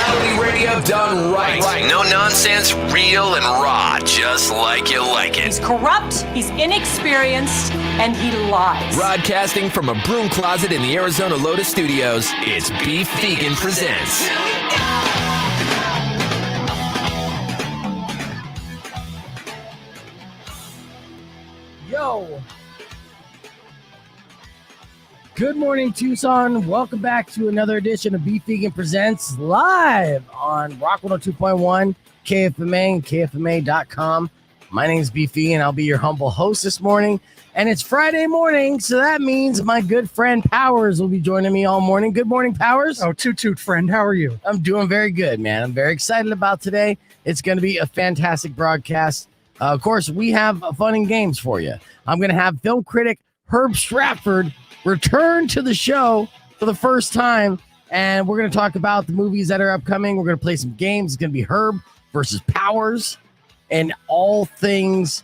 Reality radio done right. No nonsense, real and raw, just like you like it. He's corrupt, he's inexperienced, and he lies. Broadcasting from a broom closet in the Arizona Lotus Studios, it's Beef Vegan Presents. Yo. Good morning, Tucson. Welcome back to another edition of Beef Vegan Presents live on Rock 102.1, KFMA, and KFMA.com. My name is Beef Vegan. I'll be your humble host this morning. And it's Friday morning, so that means my good friend Powers will be joining me all morning. Good morning, Powers. Oh, toot friend. How are you? I'm doing very good, man. I'm very excited about today. It's going to be a fantastic broadcast. Of course, we have fun and games for you. I'm going to have film critic Herb Stratford return to the show for the first time, and we're going to talk about the movies that are upcoming. We're going to play some games. It's going to be Herb versus Powers and all things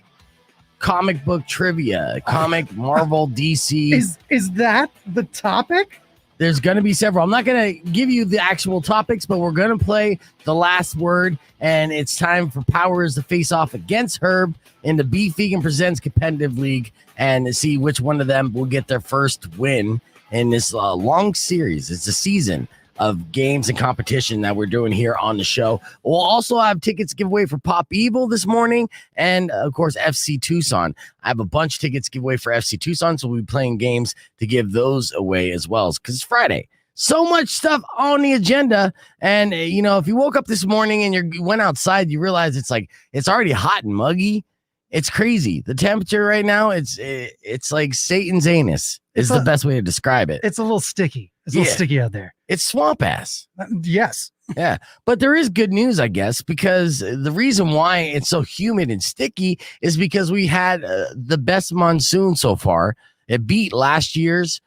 comic book trivia, comic, Marvel, DC. Is that the topic? There's going to be several. I'm not going to give you the actual topics, but we're going to play the last word, and it's time for Powers to face off against Herb in the Beef Vegan Presents Competitive League and see which one of them will get their first win in this long series. It's a season of games and competition that we're doing here on the show. We'll also have tickets giveaway for Pop Evil this morning and, of course, FC Tucson. I have a bunch of tickets giveaway for FC Tucson, so we'll be playing games to give those away as well because it's Friday. So much stuff on the agenda. And, you know, if you woke up this morning and you went outside, you realize it's already hot and muggy. It's crazy. The temperature right now, it's like Satan's anus is the best way to describe it. It's a little sticky. It's a little sticky out there. It's swamp ass. Yes. Yeah. But there is good news, I guess, because the reason why it's so humid and sticky is because we had the best monsoon so far. It beat last year's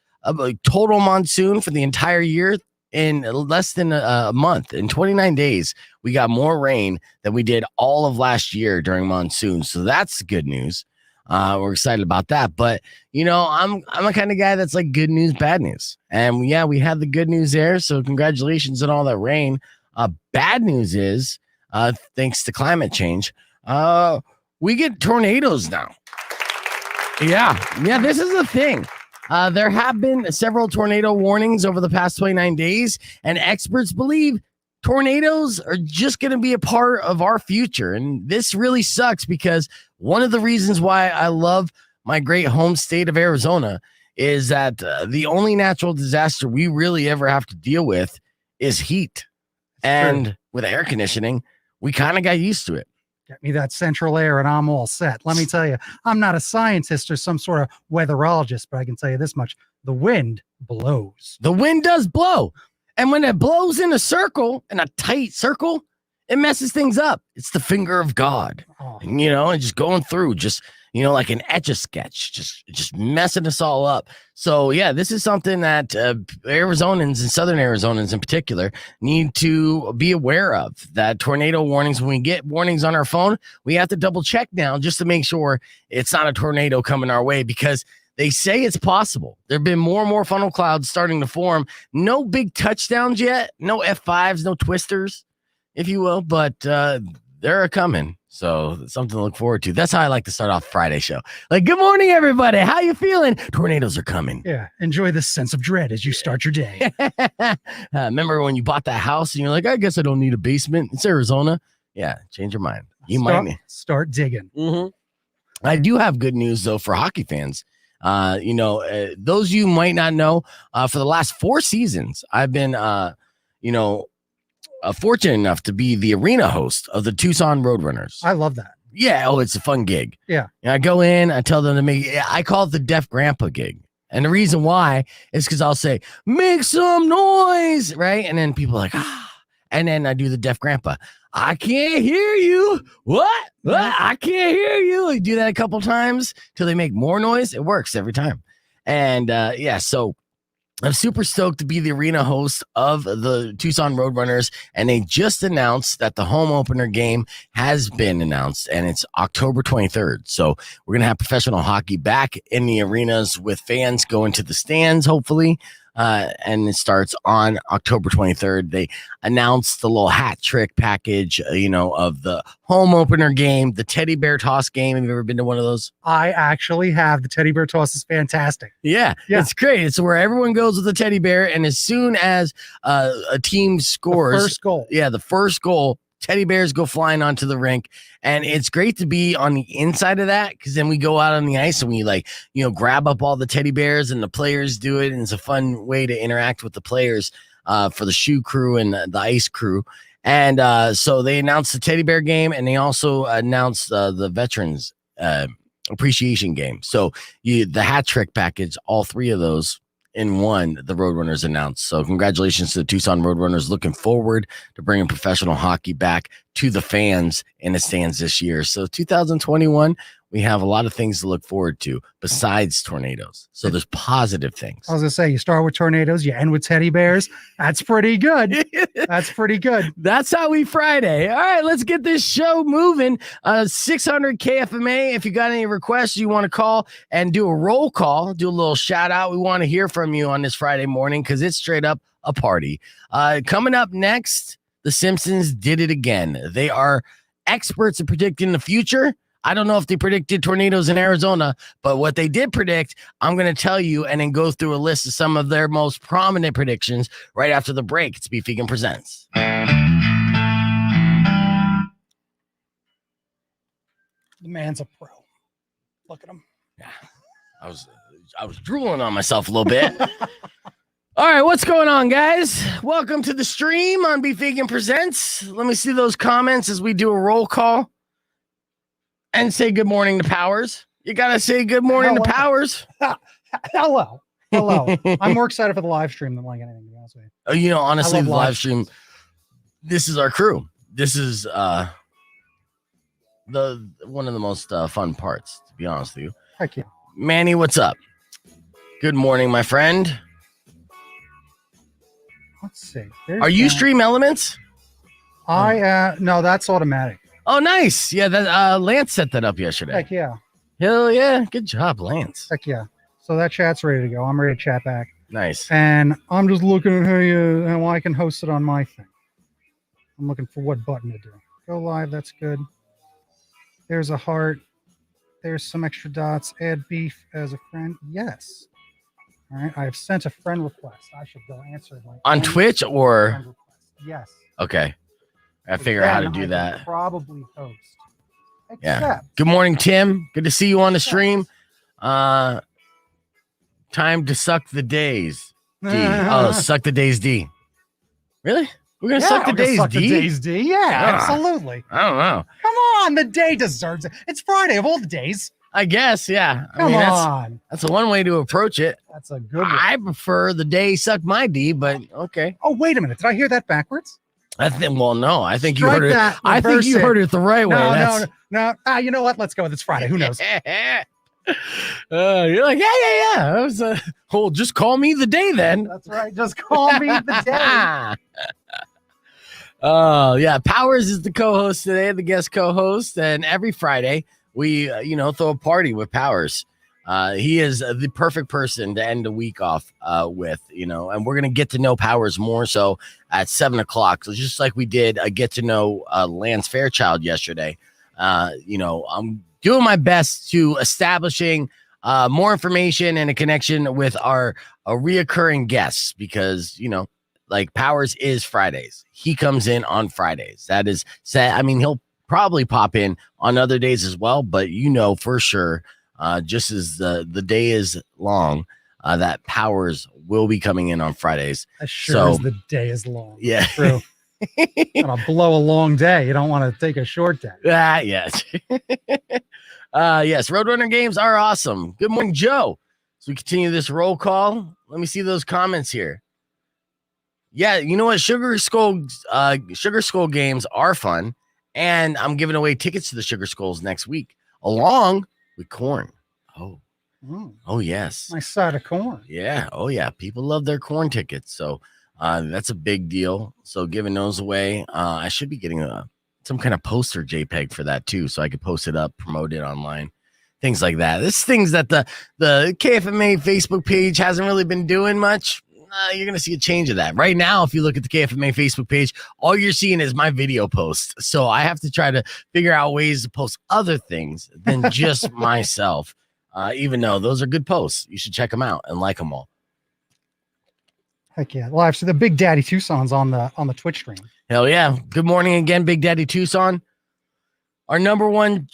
total monsoon for the entire year in less than a month. In 29 days, we got more rain than we did all of last year during monsoon. So that's good news. We're excited about that. But, you know, I'm the kind of guy that's like good news, bad news. And yeah, we had the good news there. So congratulations on all that rain. Bad news is, thanks to climate change, we get tornadoes now. Yeah, this is the thing. There have been several tornado warnings over the past 29 days, and experts believe tornadoes are just going to be a part of our future. And this really sucks because one of the reasons why I love my great home state of Arizona is that the only natural disaster we really ever have to deal with is heat. And with air conditioning, we kind of got used to it. Get me that central air and I'm all set. Let me tell you, I'm not a scientist or some sort of weatherologist, but I can tell you this much. The wind blows. The wind does blow. And when it blows in a circle, in a tight circle, it messes things up. It's the finger of God, and just going through, like an Etch-a-Sketch, just messing us all up. So, yeah, this is something that Arizonans and Southern Arizonans in particular need to be aware of, that tornado warnings, when we get warnings on our phone, we have to double check now just to make sure it's not a tornado coming our way because they say it's possible. There have been more and more funnel clouds starting to form. No big touchdowns yet, no F5s, no twisters, if you will, but they're coming. So something to look forward to. That's how I like to start off Friday show. Like, good morning, everybody. How you feeling? Tornadoes are coming. Yeah. Enjoy this sense of dread as you start your day. Remember when you bought that house and you're like, I guess I don't need a basement. It's Arizona. Yeah. Change your mind. Start digging. Mm-hmm. I do have good news, though, for hockey fans. Those you might not know, for the last 4 seasons, I've been, fortunate enough to be the arena host of the Tucson Roadrunners. I love that. Yeah. Oh, it's a fun gig. Yeah. And I go in, I tell them I call it the Deaf Grandpa gig. And the reason why is because I'll say, make some noise. Right. And then people are like, ah. And then I do the Deaf Grandpa. I can't hear you. What? I can't hear you. I do that a couple times till they make more noise. It works every time. And so I'm super stoked to be the arena host of the Tucson Roadrunners, and they just announced that the home opener game has been announced, and it's October 23rd. So we're going to have professional hockey back in the arenas with fans going to the stands, hopefully. and it starts on October 23rd. They announced the little hat trick package, of the home opener game, the teddy bear toss game. Have you ever been to one of those? I actually have. The teddy bear toss is fantastic. Yeah, it's great. It's where everyone goes with a teddy bear, and as soon as a team scores, the first goal, teddy bears go flying onto the rink. And it's great to be on the inside of that, because then we go out on the ice and we grab up all the teddy bears and the players do it. And it's a fun way to interact with the players for the shoe crew and the ice crew. And so they announced the teddy bear game, and they also announced the veterans appreciation game. So the hat trick package, all three of those in one, the Roadrunners announced. So congratulations to the Tucson Roadrunners. Looking forward to bringing professional hockey back to the fans in the stands this year. So 2021, we have a lot of things to look forward to besides tornadoes. So there's positive things. I was going to say, you start with tornadoes, you end with teddy bears. That's pretty good. That's pretty good. That's how we Friday. All right, let's get this show moving. 600 KFMA. If you got any requests you want to call and do a roll call, do a little shout out. We want to hear from you on this Friday morning, because it's straight up a party. Coming up next, The Simpsons did it again. They are experts at predicting the future. I don't know if they predicted tornadoes in Arizona, but what they did predict, I'm going to tell you, and then go through a list of some of their most prominent predictions right after the break. It's Beef Vegan Presents. The man's a pro. Look at him. Yeah, I was drooling on myself a little bit. All right, what's going on, guys? Welcome to the stream on Beef Vegan Presents. Let me see those comments as we do a roll call. And say good morning to Powers. You got to say good morning to Powers. Hello. I'm more excited for the live stream than anything, to be honest with you. Honestly, the live stream, this is our crew. This is one of the most fun parts, to be honest with you. Heck yeah. Manny, what's up? Good morning, my friend. Let's see. Are you Stream Elements? No, that's automatic. Oh, nice. Yeah, that Lance set that up yesterday. Heck yeah. Hell yeah. Good job, Lance. Heck yeah. So that chat's ready to go. I'm ready to chat back. Nice. And I'm just looking at how I can host it on my thing. I'm looking for what button to do. Go live. That's good. There's a heart. There's some extra dots. Add Beef as a friend. Yes. All right. I've sent a friend request. I should go answer it. On Twitch or? Yes. Okay. I figure out how to do that. Probably host. Yeah. Good morning, Tim. Good to see you on the stream. Time to suck the days. D. Oh, suck the days D. Really? We're gonna suck the days D? The days D. Yeah, absolutely. I don't know. Come on, the day deserves it. It's Friday of all the days. I guess, yeah. Come on. That's a one way to approach it. That's a good one. I prefer the day suck my D, but okay. Oh, wait a minute. Did I hear that backwards? No. I think you heard it. I think you heard it the right way. No. You know what? Let's go. It's Friday. Who knows? You're like, yeah. Just call me the day then. That's right. Just call me the day. Yeah. Powers is the co-host today, the guest co-host, and every Friday we, throw a party with Powers. He is the perfect person to end the week off with, and we're going to get to know Powers more so at 7:00. So just like we did get to know Lance Fairchild yesterday, I'm doing my best to establishing more information and a connection with our reoccurring guests, because, like Powers is Fridays. He comes in on Fridays. That is set. I mean, he'll probably pop in on other days as well, but for sure, just as the day is long, that Powers will be coming in on Fridays. As sure as the day is long. Yeah. True. Gonna blow a long day. You don't want to take a short day. Yes. Yes. Roadrunner games are awesome. Good morning, Joe. So we continue this roll call. Let me see those comments here. Yeah, you know what? Sugar Skull games are fun, and I'm giving away tickets to the Sugar Skulls next week, along with corn. Oh yes. Nice side of corn. Yeah. Oh yeah. People love their corn tickets. So that's a big deal. So giving those away. I should be getting some kind of poster JPEG for that too, so I could post it up, promote it online, things like that. This things that the KFMA Facebook page hasn't really been doing much. you're going to see a change of that. Right now, if you look at the KFMA Facebook page, all you're seeing is my video post. So I have to try to figure out ways to post other things than just myself. Even though those are good posts, you should check them out and like them all. Heck yeah. Live. So the Big Daddy Tucson's on the Twitch stream. Hell yeah. Good morning again, Big Daddy Tucson. Our number one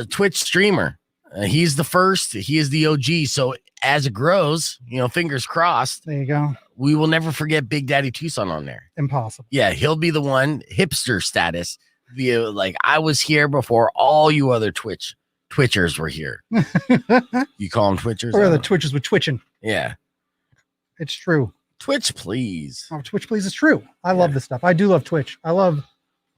Twitch streamer. He's the first. He is the OG. So as it grows, fingers crossed. There you go. We will never forget Big Daddy Tucson on there. Impossible. Yeah, he'll be the one, hipster status. Like, I was here before all you other Twitchers were here. You call them Twitchers? Or the Twitchers were twitching. Yeah. It's true. Twitch, please. Oh, Twitch, please. It's true. I love this stuff. I do love Twitch. I love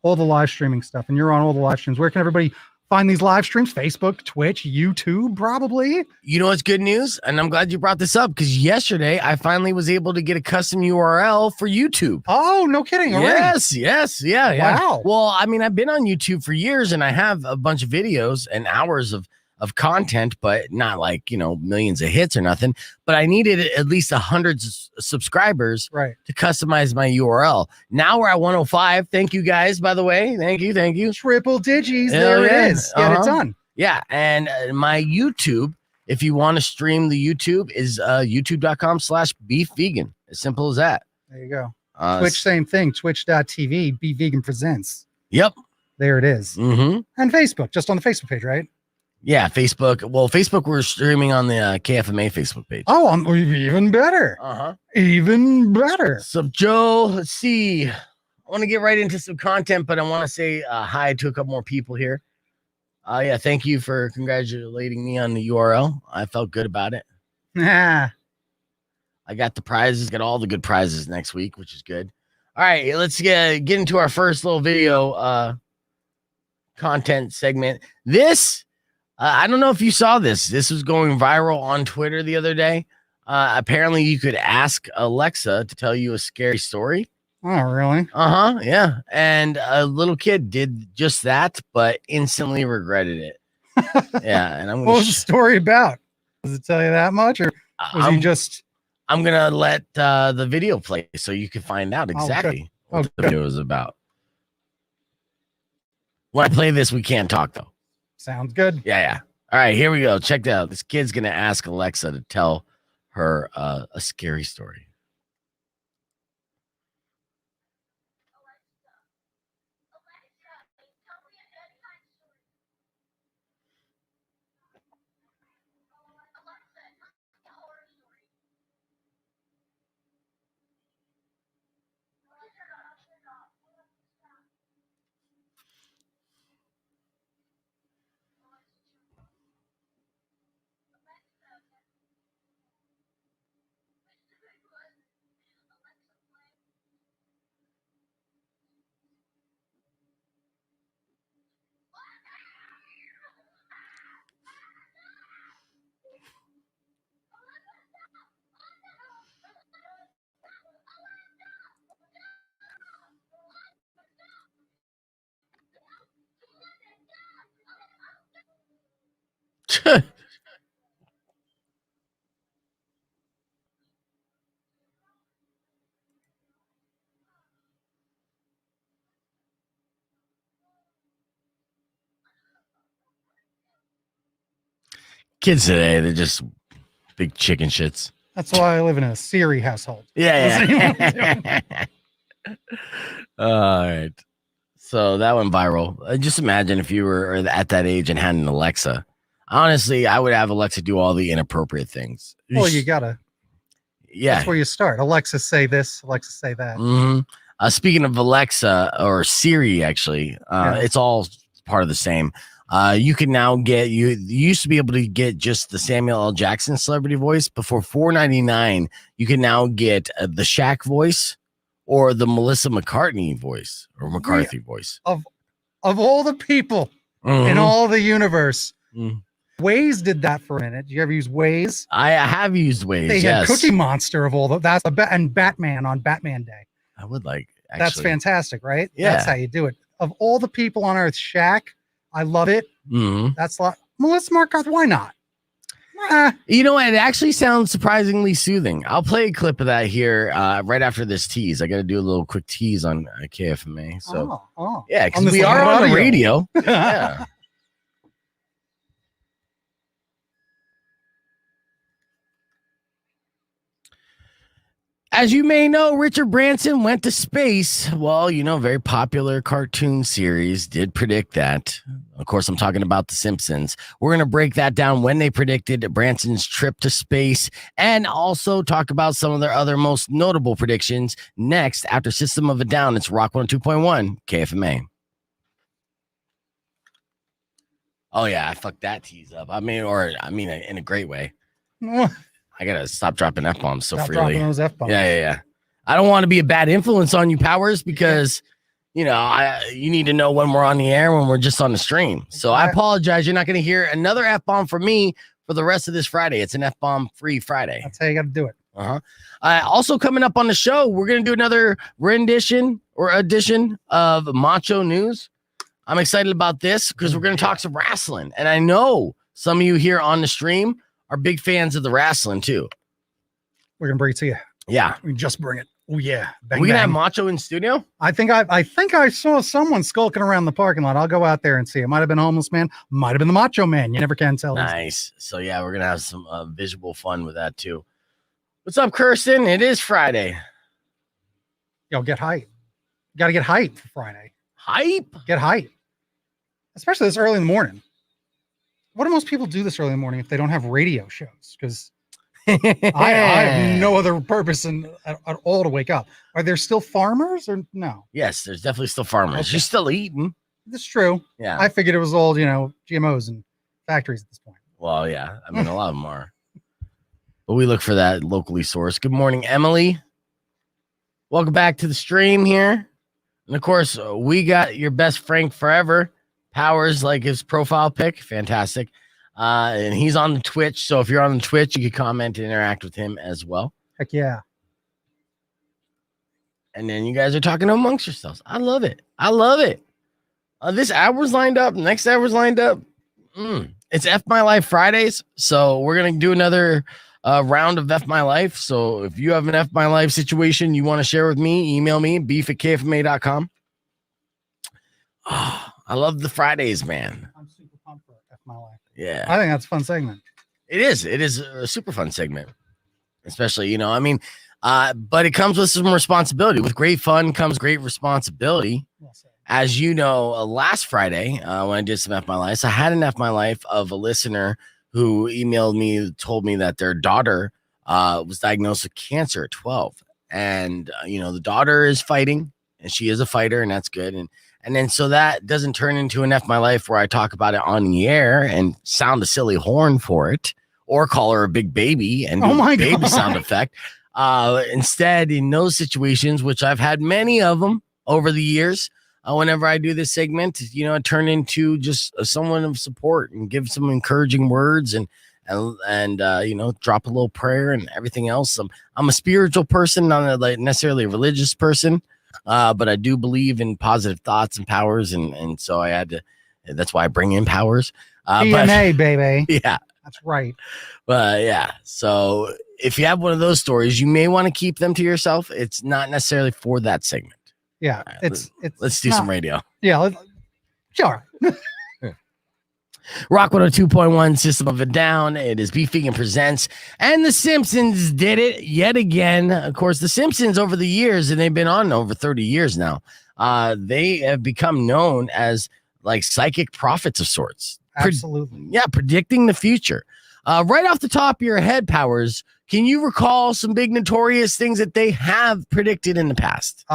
all the live streaming stuff. And you're on all the live streams. Where can everybody find these live streams? Facebook, Twitch, YouTube, probably. You know what's good news? And I'm glad you brought this up because yesterday I finally was able to get a custom URL for YouTube. Oh, no kidding. Yes. Yeah. Wow. Well, I mean, I've been on YouTube for years and I have a bunch of videos and hours of content, but not like, millions of hits or nothing. But I needed at least 100 subscribers to customize my URL. Now we're at 105. Thank you guys, by the way. Thank you. Triple digits. There it is. Get it done. Yeah. And my YouTube, if you want to stream the YouTube, is youtube.com/beefvegan. As simple as that. There you go. Twitch, same thing. Twitch.tv, Be Vegan Presents. Yep. There it is. Mm-hmm. And Facebook, just on the Facebook page, right? Yeah, Facebook. Well, Facebook, we're streaming on the KFMA Facebook page. Oh, even better. Even better. So, Joe, let's see. I want to get right into some content, but I want to say hi to a couple more people here. Yeah, thank you for congratulating me on the URL. I felt good about it. I got the prizes, got all the good prizes next week, which is good. All right, let's get into our first little video content segment. This... I don't know if you saw this. This was going viral on Twitter the other day. Apparently, you could ask Alexa to tell you a scary story. Oh, really? Yeah. And a little kid did just that, but instantly regretted it. Yeah. And what was the story about? Does it tell you that much, or was he just? I'm gonna let the video play so you can find out exactly what the video is about. When I play this, we can't talk though. Sounds good. Yeah. All right, here we go. Check that out. This kid's going to ask Alexa to tell her a scary story. Kids today, they're just big chicken shits. That's why I live in a Siri household. Yeah. All right. So that went viral. Just imagine if you were at that age and had an Alexa. Honestly, I would have Alexa do all the inappropriate things. Well, you gotta. Yeah. That's where you start. Alexa, say this. Alexa, say that. Mm-hmm. Speaking of Alexa or Siri, actually, it's all part of the same. You can now get you used to be able to get just the Samuel L. Jackson celebrity voice, but for $4.99, you can now get the Shaq voice or the Melissa McCartney voice or McCarthy voice. Of all the people in all the universe, Waze did that for a minute. Did you ever use Waze? I have used Waze. They had Cookie Monster of all the and Batman on Batman Day. I would like. Actually. That's fantastic, right? Yeah, that's how you do it. Of all the people on Earth, Shaq, I love it. That's like Melissa McCarthy. Why not? You know, it actually sounds surprisingly soothing. I'll play a clip of that here right after this tease. I got to do a little quick tease on KFMA. So, yeah, because we are on the radio. Yeah. As you may know, Richard Branson went to space. Well, you know, very popular cartoon series did predict that. Of course, I'm talking about The Simpsons. We're going to break that down when they predicted Branson's trip to space and also talk about some of their other most notable predictions next after System of a Down. It's Rock 102.1 KFMA. Oh, yeah, I fucked that tease up. I mean, in a great way. I gotta stop dropping F-bombs so freely. Dropping those F-bombs. Yeah. I don't want to be a bad influence on you, Powers, because you know you need to know when we're on the air, when we're just on the stream. So I apologize. You're not going to hear another F-bomb from me for the rest of this Friday. It's an F-bomb free Friday. That's how you got to do it. Also coming up on the show, we're going to do another rendition or edition of Macho News. I'm excited about this because we're going to talk some wrestling, and I know some of you here on the stream are big fans of the wrestling too. We're gonna bring it to you. Yeah, we just bring it. Oh yeah, we gonna have Macho in studio. I think I saw someone skulking around the parking lot. I'll go out there and see. It might have been Homeless Man, might have been the Macho Man. You never can tell. Nice. So yeah, we're gonna have some visual fun with that too. What's up, Kirsten? It is Friday. Yo, get hype. You gotta get hype for Friday. Hype. Get hype, especially this early in the morning. What do most people do this early in the morning if they don't have radio shows? Because I have no other purpose at all to wake up. Are there still farmers or no? Yes, there's definitely still farmers. Okay. You're still eating. That's true. Yeah. I figured it was all, GMOs and factories at this point. Well, yeah. I mean, a lot of them are. But we look for that locally sourced. Good morning, Emily. Welcome back to the stream here. And of course, we got your best Frank forever. Powers, like his profile pic. Fantastic. And he's on the Twitch. So if you're on the Twitch, you can comment and interact with him as well. Heck yeah. And then you guys are talking amongst yourselves. I love it. This hour's lined up. Next hour's lined up. It's F My Life Fridays. So we're going to do another round of F My Life. So if you have an F My Life situation you want to share with me, email me, beef@kfma.com. Oh, I love the Fridays, man. I'm super pumped for F My Life. Yeah. I think that's a fun segment. It is. It is a super fun segment. Especially, but it comes with some responsibility. With great fun comes great responsibility. As you know, last Friday, when I did some F My Life, I had an F My Life of a listener who emailed me, told me that their daughter was diagnosed with cancer at 12. And, the daughter is fighting, and she is a fighter, and that's good. And then so that doesn't turn into an F My Life where I talk about it on the air and sound a silly horn for it or call her a big baby and do a baby sound effect. Instead, in those situations, which I've had many of them over the years, whenever I do this segment, I turn into just someone of support and give some encouraging words and drop a little prayer and everything else. I'm a spiritual person, not necessarily a religious person. But I do believe in positive thoughts and powers, and so I had to. That's why I bring in Powers. KFMA, baby. Yeah, that's right. But yeah, so if you have one of those stories, you may want to keep them to yourself. It's not necessarily for that segment. Yeah, right, let's do some radio. Yeah, sure. Rock 102.1 System of a Down. It is Beef Vegan Presents. And The Simpsons did it yet again. Of course, The Simpsons over the years, and they've been on over 30 years now, they have become known as like psychic prophets of sorts. Absolutely. Predicting the future. Right off the top of your head, Powers, can you recall some big notorious things that they have predicted in the past?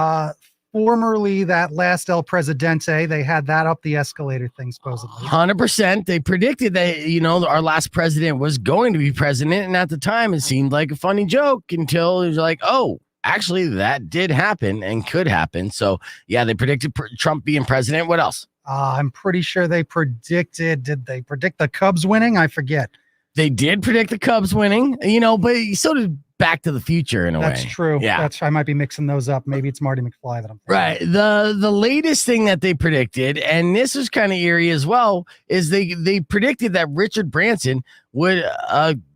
Formerly, that last El Presidente, they had that up the escalator thing, supposedly. 100%. They predicted that, our last president was going to be president. And at the time, it seemed like a funny joke until it was like, oh, actually, that did happen and could happen. So, yeah, they predicted Trump being president. What else? I'm pretty sure did they predict the Cubs winning? I forget. They did predict the Cubs winning, but so did Back to the Future in a way. That's true. Yeah. I might be mixing those up. Maybe it's Marty McFly that I'm thinking. Right. The latest thing that they predicted, and this was kind of eerie as well, is they predicted that Richard Branson would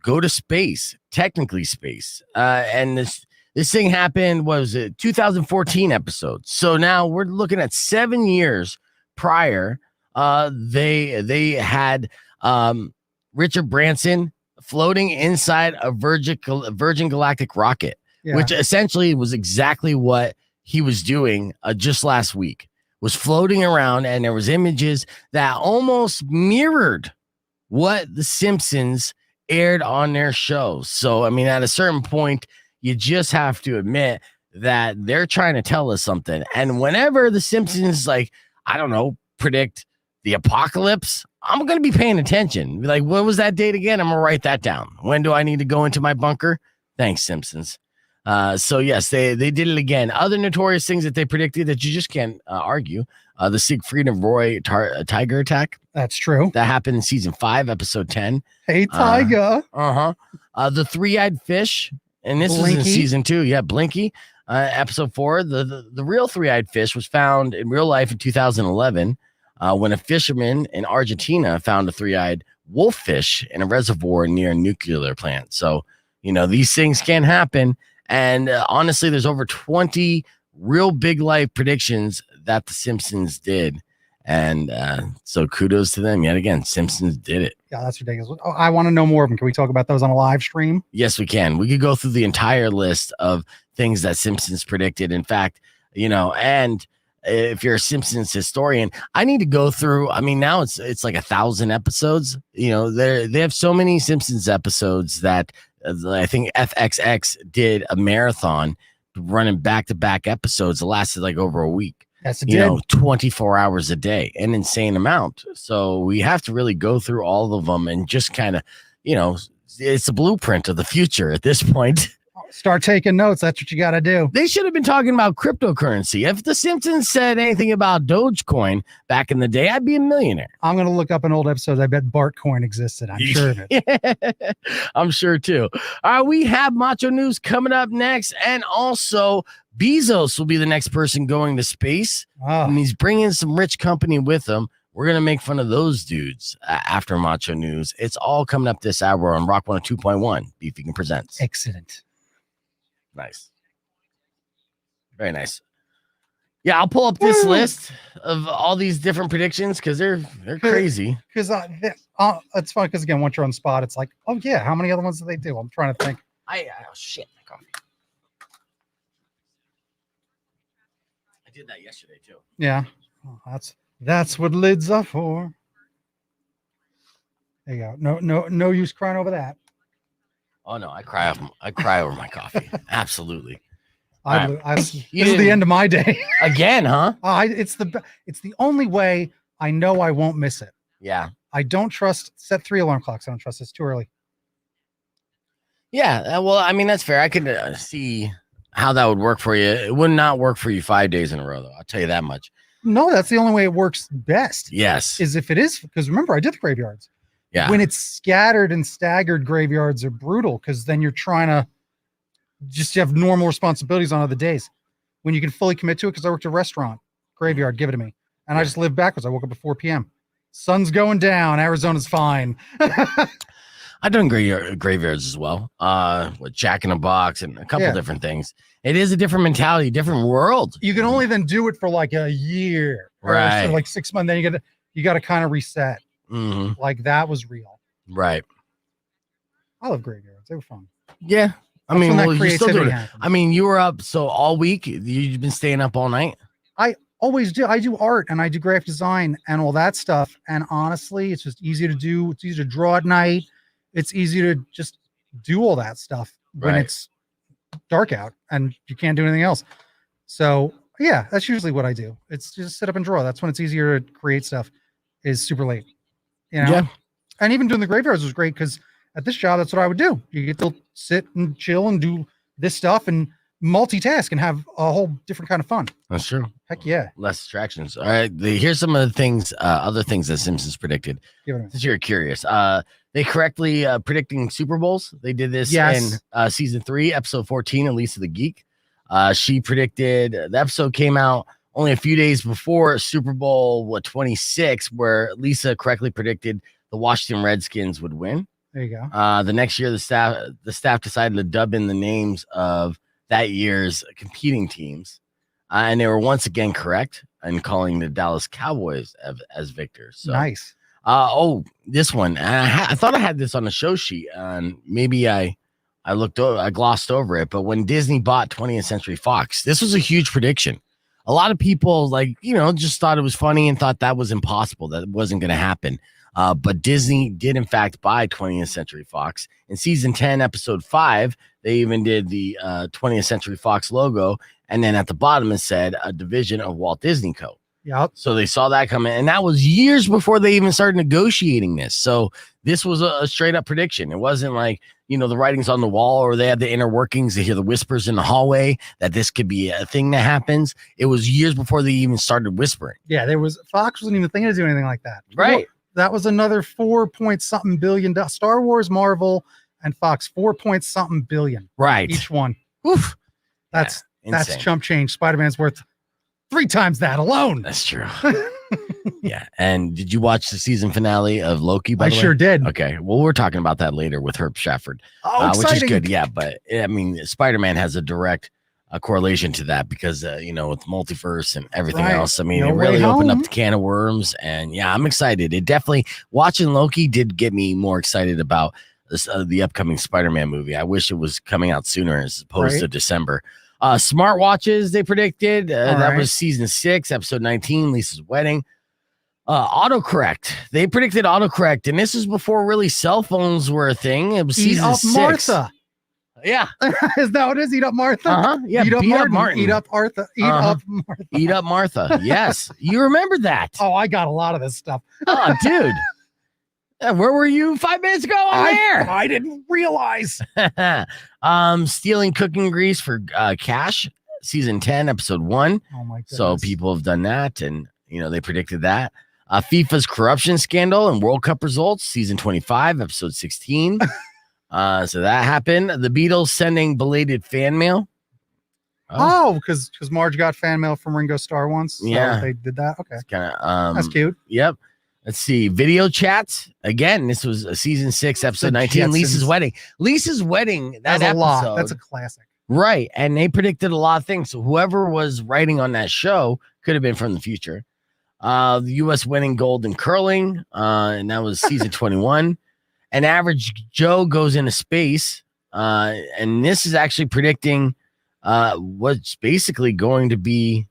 go to space, technically space. And this thing happened, was it 2014 episode. So now we're looking at 7 years prior. They had Richard Branson floating inside a Virgin Galactic rocket, which essentially was exactly what he was doing just last week, was floating around, and there was images that almost mirrored what the Simpsons aired on their show. So, I mean, at a certain point, you just have to admit that they're trying to tell us something. And whenever the Simpsons, like, I don't know, predict the apocalypse, I'm going to be paying attention. Like, what was that date again? I'm going to write that down. When do I need to go into my bunker? Thanks, Simpsons. So yes, they did it again. Other notorious things that they predicted that you just can't argue. The Siegfried and Roy tiger attack. That's true. That happened in season 5, episode 10. Hey, tiger. The three-eyed fish, and this was in season 2. Yeah, Blinky. Episode 4. The real three-eyed fish was found in real life in 2011. When a fisherman in Argentina found a three-eyed wolffish in a reservoir near a nuclear plant. So, you know, these things can happen. And honestly, there's over 20 real big life predictions that the Simpsons did. And so kudos to them. Yet again, Simpsons did it. Yeah, that's ridiculous. Oh, I want to know more of them. Can we talk about those on a live stream? Yes, we can. We could go through the entire list of things that Simpsons predicted. In fact, you know, and if you're a Simpsons historian, I need to go through. I mean, now it's like 1,000 episodes. You know, they have so many Simpsons episodes that I think FXX did a marathon running back-to-back episodes. It lasted like over a week. Yes, it you did. know, 24 hours a day, an insane amount. So we have to really go through all of them and just kind of, you know, it's a blueprint of the future at this point. Start taking notes. That's what you got to do. They should have been talking about cryptocurrency. If the Simpsons said anything about Dogecoin back in the day, I'd be a millionaire. I'm going to look up an old episode. I bet Bartcoin existed. I'm sure of it. I'm sure too. All right, we have Macho News coming up next. And also Bezos will be the next person going to space. Oh. And he's bringing some rich company with him. We're going to make fun of those dudes after Macho News. It's all coming up this hour on Rock 102.1. Beefy presents. Excellent. Nice. Very nice. Yeah, I'll pull up this list of all these different predictions because they're crazy. Because it's fun because, again, once you're on the spot, it's like, oh, yeah, how many other ones do they do? I'm trying to think. Oh, shit, my coffee. I did that yesterday, too. Yeah. Oh, that's what lids are for. There you go. No use crying over that. Oh no, I cry over my coffee. Absolutely. This is the end of my day. Again, huh? It's the only way I know I won't miss it. Yeah. I don't trust set 3 alarm clocks. I don't trust it's too early. Yeah. Well, I mean, that's fair. I could see how that would work for you. It would not work for you 5 days in a row, though. I'll tell you that much. No, that's the only way it works best. Yes. Is if it is, because remember, I did the graveyards. Yeah. When it's scattered and staggered, graveyards are brutal because then you're trying to just have normal responsibilities on other days. When you can fully commit to it, because I worked at a restaurant, graveyard, give it to me. And I just lived backwards. I woke up at 4 p.m. Sun's going down. Arizona's fine. I've done graveyards as well. With Jack in a Box and a couple different things. It is a different mentality, different world. You can only then do it for like a year, right? Or like 6 months. Then you got to kind of reset. Mm-hmm. Like that was real, right? I love graveyards; they were fun. Yeah, I mean, you're still doing it. Happens. I mean, you were up so all week. You've been staying up all night. I always do. I do art and I do graphic design and all that stuff. And honestly, it's just easy to do. It's easy to draw at night. It's easy to just do all that stuff when it's dark out and you can't do anything else. So yeah, that's usually what I do. It's just sit up and draw. That's when it's easier to create stuff. Is super late. You know? Yeah. And even doing the graveyards was great because at this job, that's what I would do. You get to sit and chill and do this stuff. And multitask and have a whole different kind of fun. That's true. Heck yeah. Less distractions. All right. Here's some of the things, other things that Simpsons predicted. Give it a Since you're curious, they correctly predicting Super Bowls. They did this Yes. in season 3, episode 14, Elisa the Geek. She predicted the episode came out only a few days before Super Bowl 26, where Lisa correctly predicted the Washington Redskins would win. There you go. The next year, the staff decided to dub in the names of that year's competing teams, and they were once again correct in calling the Dallas Cowboys as victors. So, Nice. This one, I thought I had this on the show sheet, and maybe I glossed over it. But when Disney bought 20th Century Fox, this was a huge prediction. A lot of people, just thought it was funny and thought that was impossible, that it wasn't going to happen. But Disney did, in fact, buy 20th Century Fox. In season 10, episode 5, they even did the 20th Century Fox logo. And then at the bottom, it said a division of Walt Disney Co. Yep. So they saw that coming. And that was years before they even started negotiating this. So this was a straight up prediction. It wasn't like, the writing's on the wall or they had the inner workings. They hear the whispers in the hallway that this could be a thing that happens. It was years before they even started whispering. Yeah, Fox wasn't even thinking to do anything like that. Right. That was another 4-point-something billion. Star Wars, Marvel, and Fox, 4-point-something billion. Right. Each one. Oof. That's Insane. chump change. Spider-Man's worth 3 times that alone. That's true. Yeah. And did you watch the season finale of Loki? By I the way? sure did. Okay. Well, we're talking about that later with Herb Stratford, Exciting. which is good. Yeah. But I mean, Spider-Man has a direct correlation to that because, with multiverse and everything Right. else. I mean, No it really Way opened Home. up the can of worms. And yeah, I'm excited. It definitely, watching Loki did get me more excited about this, the upcoming Spider-Man movie. I wish it was coming out sooner as opposed to December. Smartwatches, they predicted. That was season 6, episode 19, Lisa's wedding. Autocorrect. They predicted autocorrect, and this is before really cell phones were a thing. It was Eat season up 6. Martha. Yeah. Is that what it is? Eat up Martha? Yeah. Eat up beat Martin. Martin. Eat up Arthur. Eat up Martha. Eat up Martha. Yes. You remember that. Oh, I got a lot of this stuff. Oh, dude. Where were you 5 minutes ago? I didn't realize. Stealing cooking grease for cash. Season 10, episode 1. Oh my goodness. So people have done that, and they predicted that. FIFA's corruption scandal and World Cup results, season 25, episode 16. So that happened. The Beatles sending belated fan mail. Oh, because Marge got fan mail from Ringo Starr once. So Yeah. they did that. Okay, Kind of. that's cute. Yep. Let's see. Video chats. Again, this was season 6, episode 19. Jetsons. Lisa's wedding. Lisa's wedding. That That's a episode. lot. That's a classic. Right. And they predicted a lot of things. So whoever was writing on that show could have been from the future. The U.S. winning gold in curling. And that was season 21. An average Joe goes into space. And this is actually predicting what's basically going to be.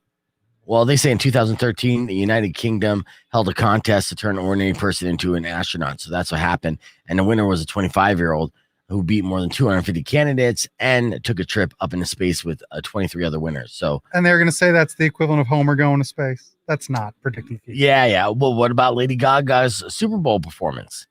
Well, they say in 2013, the United Kingdom held a contest to turn an ordinary person into an astronaut. So that's what happened. And the winner was a 25-year-old who beat more than 250 candidates and took a trip up into space with 23 other winners. So, And they're going to say that's the equivalent of Homer going to space. That's not predicting future. yeah. Well, what about Lady Gaga's Super Bowl performance?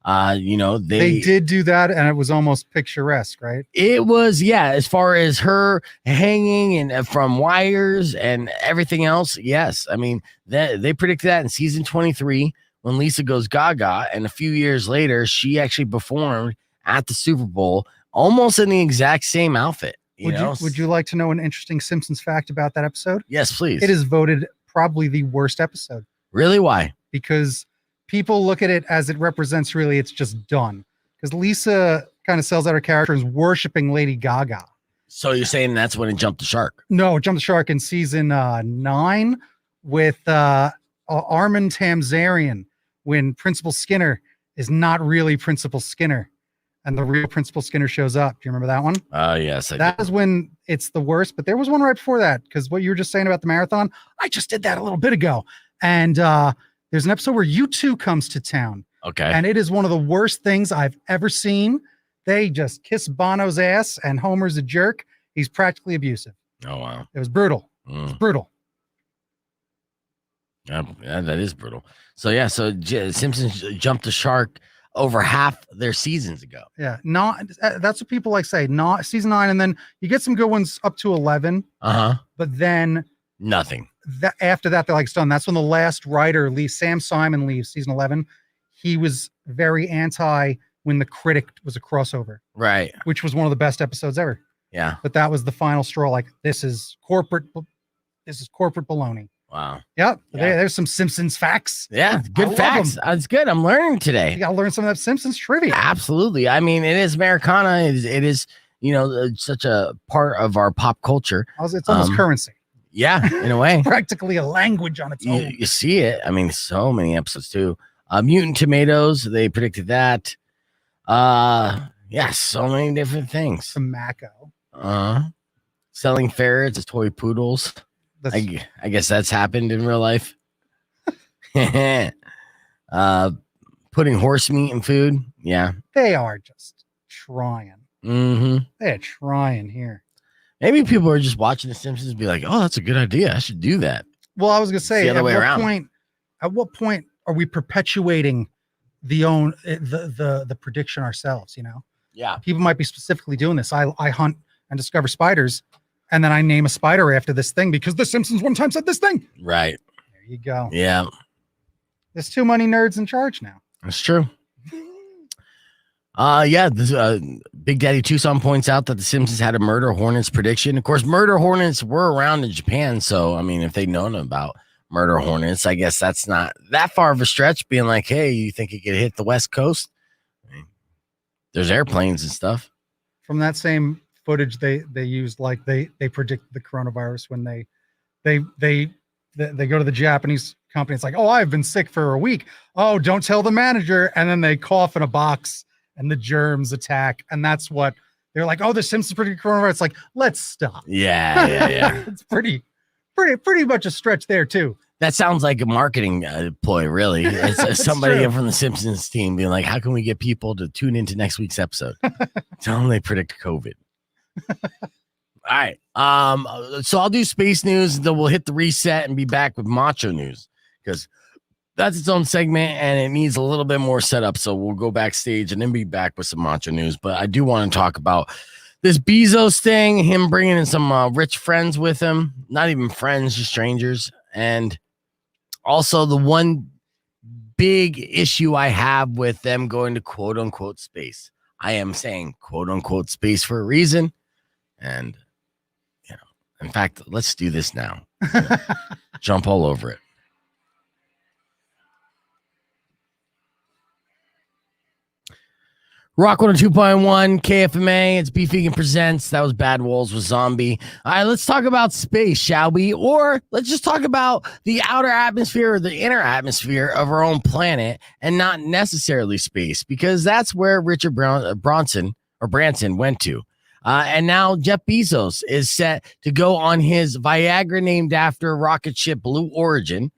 They did do that, and it was almost picturesque, right? It was, as far as her hanging and from wires and everything else. Yes. I mean, they predicted that in season 23 when Lisa goes gaga. And a few years later, she actually performed at the Super Bowl almost in the exact same outfit. Would you like to know an interesting Simpsons fact about that episode? Yes, please. It is voted probably the worst episode Really? Why? because people look at it as it represents really it's just done. Because Lisa kind of sells out her character as worshiping Lady Gaga. So you're saying that's when it jumped the shark? No, Jump the Shark in season 9 with Armin Tamzarian when Principal Skinner is not really Principal Skinner and the real Principal Skinner shows up. Do you remember that one? Yes. That is when it's the worst, but there was one right before that because what you were just saying about the marathon, I just did that a little bit ago. And there's an episode where U2 comes to town. Okay. And it is one of the worst things I've ever seen. They just kiss Bono's ass, and Homer's a jerk. He's practically abusive. Oh, wow. It was brutal. It's brutal. Yeah, that is brutal. So, yeah, Simpsons jumped the shark over half their seasons ago. Yeah, not that's what people like say. Not season 9, and then you get some good ones up to 11. But then Nothing. After that, they're like, it's done. That's when the last writer leaves. Sam Simon leaves season 11. He was very anti when the Critic was a crossover, Right. which was one of the best episodes ever. Yeah. But that was the final straw. Like, this is corporate baloney. Wow. Yep. Yeah. There's some Simpsons facts. Yeah. I Good love facts. 'em. It's good. I'm learning today. You got to learn some of that Simpsons trivia. Absolutely. I mean, it is Americana. It is, such a part of our pop culture. It's almost currency. Yeah, in a way. Practically a language on its own. You see it. I mean, so many episodes too. Mutant Tomatoes, they predicted that. Yeah, so many different things. Tobacco. Selling ferrets as toy poodles. I guess that's happened in real life. Putting horse meat in food. Yeah. They are just trying. Mm-hmm. They're trying here. Maybe people are just watching The Simpsons and be like, oh, that's a good idea. I should do that. Well, I was going to say, the other way around. At what point are we perpetuating the prediction ourselves? Yeah. People might be specifically doing this. I hunt and discover spiders, and then I name a spider after this thing because The Simpsons one time said this thing. Right. There you go. Yeah. There's too many nerds in charge now. That's true. This Big Daddy Tucson points out that The Simpsons had a murder hornets prediction. Of course, murder hornets were around in Japan, so I mean, if they'd known about murder hornets, I guess that's not that far of a stretch. Being like, hey, you think it could hit the West Coast? I mean, there's airplanes and stuff. From that same footage, they used, like they predict the coronavirus when they go to the Japanese company. It's like, oh, I've been sick for a week. Oh, don't tell the manager. And then they cough in a box and the germs attack. And that's what they're like, oh, the Simpsons predict coronavirus. It's like, let's stop. Yeah. It's pretty much a stretch there too. That sounds like a marketing ploy, really. It's somebody true. from the Simpsons team being like, how can we get people to tune into next week's episode? Tell them they predict COVID. All right. So I'll do space news, then we'll hit the reset and be back with macho news because that's its own segment and it needs a little bit more setup. So we'll go backstage and then be back with some macho news. But I do want to talk about this Bezos thing, him bringing in some rich friends with him, not even friends, just strangers. And also the one big issue I have with them going to quote unquote space. I am saying quote unquote space for a reason. And, in fact, let's do this now. Jump all over it. Rock 102.1 KFMA. It's Beef Vegan Presents. That was Bad Wolves with Zombie. All right, let's talk about space, shall we? Or let's just talk about the outer atmosphere or the inner atmosphere of our own planet and not necessarily space, because that's where Richard Branson went to. And now Jeff Bezos is set to go on his Viagra named after rocket ship Blue Origin.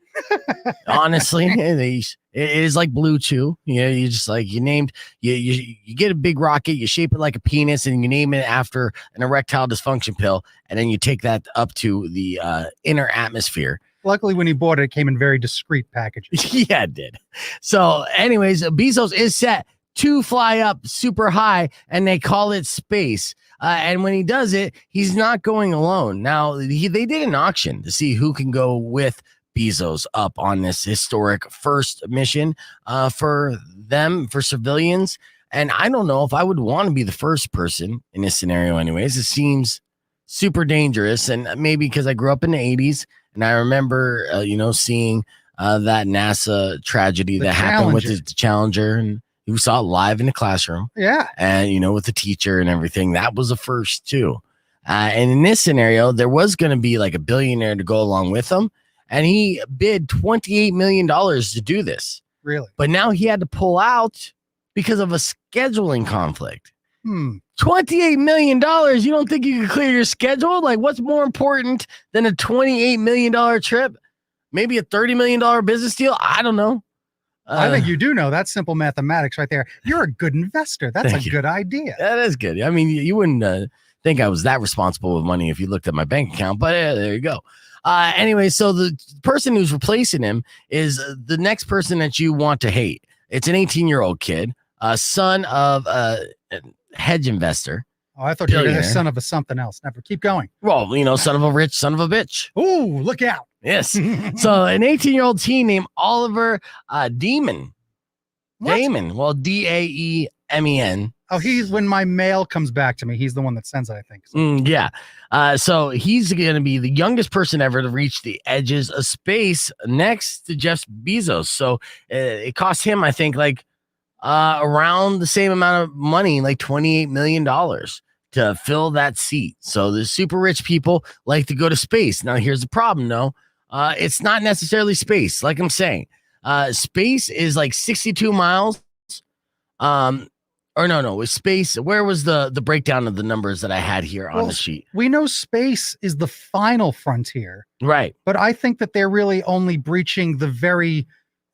Honestly, it is like Blue Chew. You just like you get a big rocket, you shape it like a penis, and you name it after an erectile dysfunction pill, and then you take that up to the inner atmosphere. Luckily, when he bought it, it came in very discreet packages. Yeah, it did. So, anyways, Bezos is set to fly up super high, and they call it space. And when he does it, he's not going alone. Now, they did an auction to see who can go with Bezos up on this historic first mission for civilians. And I don't know if I would want to be the first person in this scenario anyways. It seems super dangerous. And maybe because I grew up in the 80s and I remember, seeing that NASA tragedy that happened with the Challenger, and we saw it live in the classroom. Yeah. And, with the teacher and everything, that was a first too. And in this scenario, there was going to be like a billionaire to go along with him. And he bid $28 million to do this. Really? But now he had to pull out because of a scheduling conflict. $28 million. You don't think you can clear your schedule? Like, what's more important than a $28 million trip? Maybe a $30 million business deal? I don't know. I think you do know. That's simple mathematics right there. You're a good investor. That's a good idea. That is good. I mean, you wouldn't think I was that responsible with money if you looked at my bank account, but there you go. Anyway, so the person who's replacing him is the next person that you want to hate. It's an 18-year-old kid. son of a hedge investor. Oh, I thought you were the Billionaire. son of a something else. Never. Keep going. Well, son of a rich son of a bitch. Ooh, look out. Yes. So an 18-year-old teen named Oliver Damon. What? Damon. Well, Daemen. Oh, he's when my mail comes back to me. He's the one that sends it, I think. Yeah. So he's going to be the youngest person ever to reach the edges of space next to Jeff Bezos. So it cost him, I think, like around the same amount of money, like $28 million to fill that seat. So the super rich people like to go to space. Now, here's the problem, though. It's not necessarily space. Like I'm saying, space is like 62 miles. Or no, with space. Where was the breakdown of the numbers that I had here on the sheet? We know space is the final frontier. Right. But I think that they're really only breaching the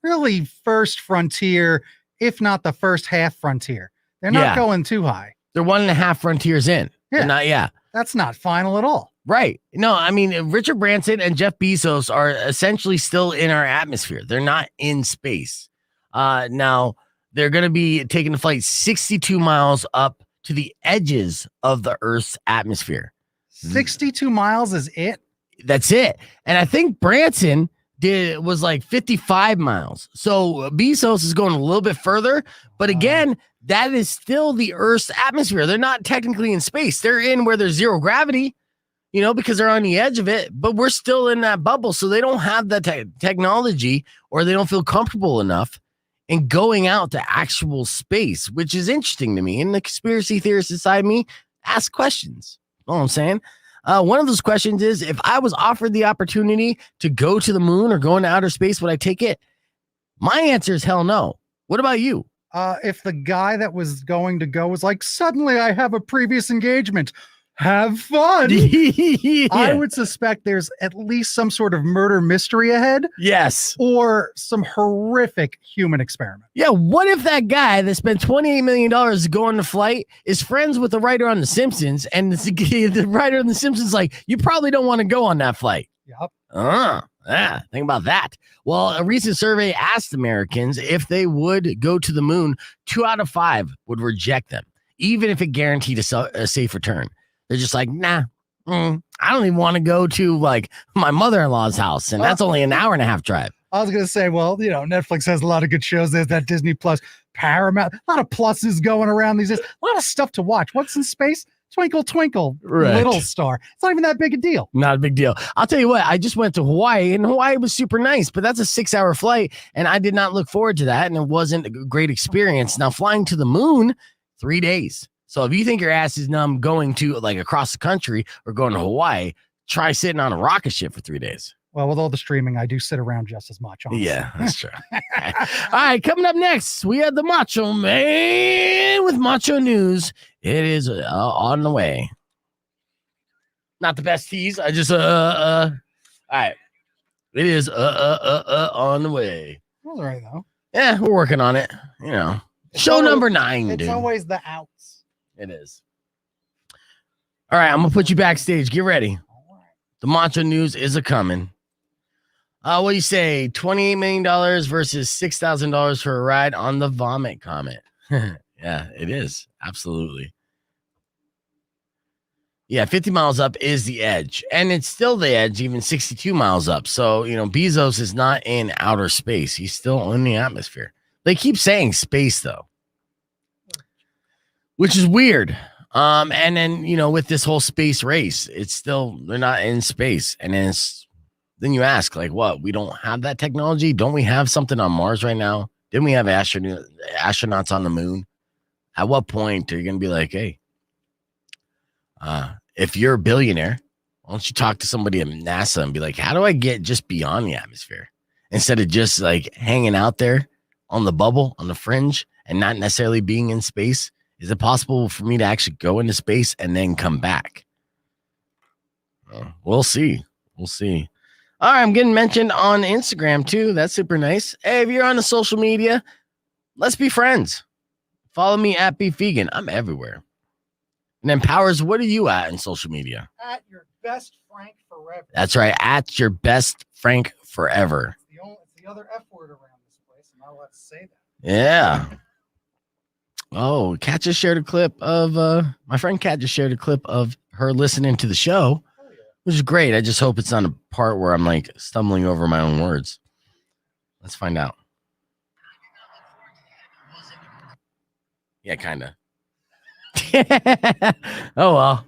really first frontier, if not the first half frontier. They're not going too high. They're 1.5 frontiers in. Yeah. That's not final at all. Right. No, I mean, Richard Branson and Jeff Bezos are essentially still in our atmosphere. They're not in space. Now, they're going to be taking the flight 62 miles up to the edges of the Earth's atmosphere. 62 miles is it? That's it. And I think Branson was like 55 miles. So Bezos is going a little bit further. But again, that is still the Earth's atmosphere. They're not technically in space. They're in where there's zero gravity, because they're on the edge of it. But we're still in that bubble. So they don't have that technology, or they don't feel comfortable enough in going out to actual space, which is interesting to me. And the conspiracy theorist inside me asks questions. You know what I'm saying? One of those questions is, if I was offered the opportunity to go to the moon or go into outer space, would I take it? My answer is hell no. What about you? If the guy that was going to go was like, suddenly I have a previous engagement, have fun. Yeah. I would suspect there's at least some sort of murder mystery ahead. Yes. Or some horrific human experiment. Yeah. What if that guy that spent $28 million to go on the flight is friends with the writer on The Simpsons, and the writer on The Simpsons like, you probably don't want to go on that flight. Yep. Think about that. Well, a recent survey asked Americans if they would go to the moon. 2 out of 5 would reject them, even if it guaranteed a safe return. They're just like, nah, I don't even want to go to like my mother-in-law's house, and that's only an hour and a half drive. I was going to say, well, Netflix has a lot of good shows. There's that Disney Plus, Paramount, a lot of pluses going around these days. A lot of stuff to watch. What's in space? Twinkle, twinkle, little star. It's not even that big a deal. Not a big deal. I'll tell you what, I just went to Hawaii, and Hawaii was super nice, but that's a 6-hour flight, and I did not look forward to that, and it wasn't a great experience. Now, flying to the moon, 3 days. So if you think your ass is numb going to like across the country or going to Hawaii, try sitting on a rocket ship for 3 days. Well, with all the streaming, I do sit around just as much. Honestly. Yeah, that's true. All right, coming up next, we have the Macho Man with Macho News. It is on the way. Not the best tease. I just all right. It is on the way. All right, though. Yeah, we're working on it. Show number 9. It's dude. always the outs. It is. All right, I'm gonna put you backstage. Get ready. The Macho News is a coming. What do you say? $28 million versus $6,000 for a ride on the Vomit Comet. Yeah, it is. Absolutely. Yeah, 50 miles up is the edge. And it's still the edge, even 62 miles up. So, Bezos is not in outer space. He's still in the atmosphere. They keep saying space, though, which is weird. And then, with this whole space race, it's still, they're not in space. And then you ask, like, what? We don't have that technology? Don't we have something on Mars right now? Didn't we have astronauts on the moon? At what point are you going to be like, hey, if you're a billionaire, why don't you talk to somebody at NASA and be like, how do I get just beyond the atmosphere? Instead of just like hanging out there on the bubble, on the fringe, and not necessarily being in space. Is it possible for me to actually go into space and then come back? We'll see. We'll see. All right, I'm getting mentioned on Instagram too. That's super nice. Hey, if you're on the social media, let's be friends. Follow me at Beef Vegan. I'm everywhere. And then Powers, what are you at in social media? At your best Frank forever. That's right. At your best Frank forever. It's the other F word around this place. I'm not allowed to say that. Yeah. Oh, Kat just shared a clip of my friend Kat just shared a clip of her listening to the show, which is great. I just hope it's not a part where I'm like stumbling over my own words. Let's find out. Yeah, kind of. Oh well.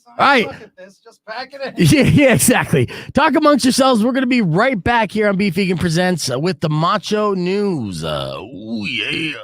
All right. Just pack it in. Yeah, exactly. Talk amongst yourselves. We're going to be right back here on Beef Vegan Presents with the Macho News. Oh, yeah.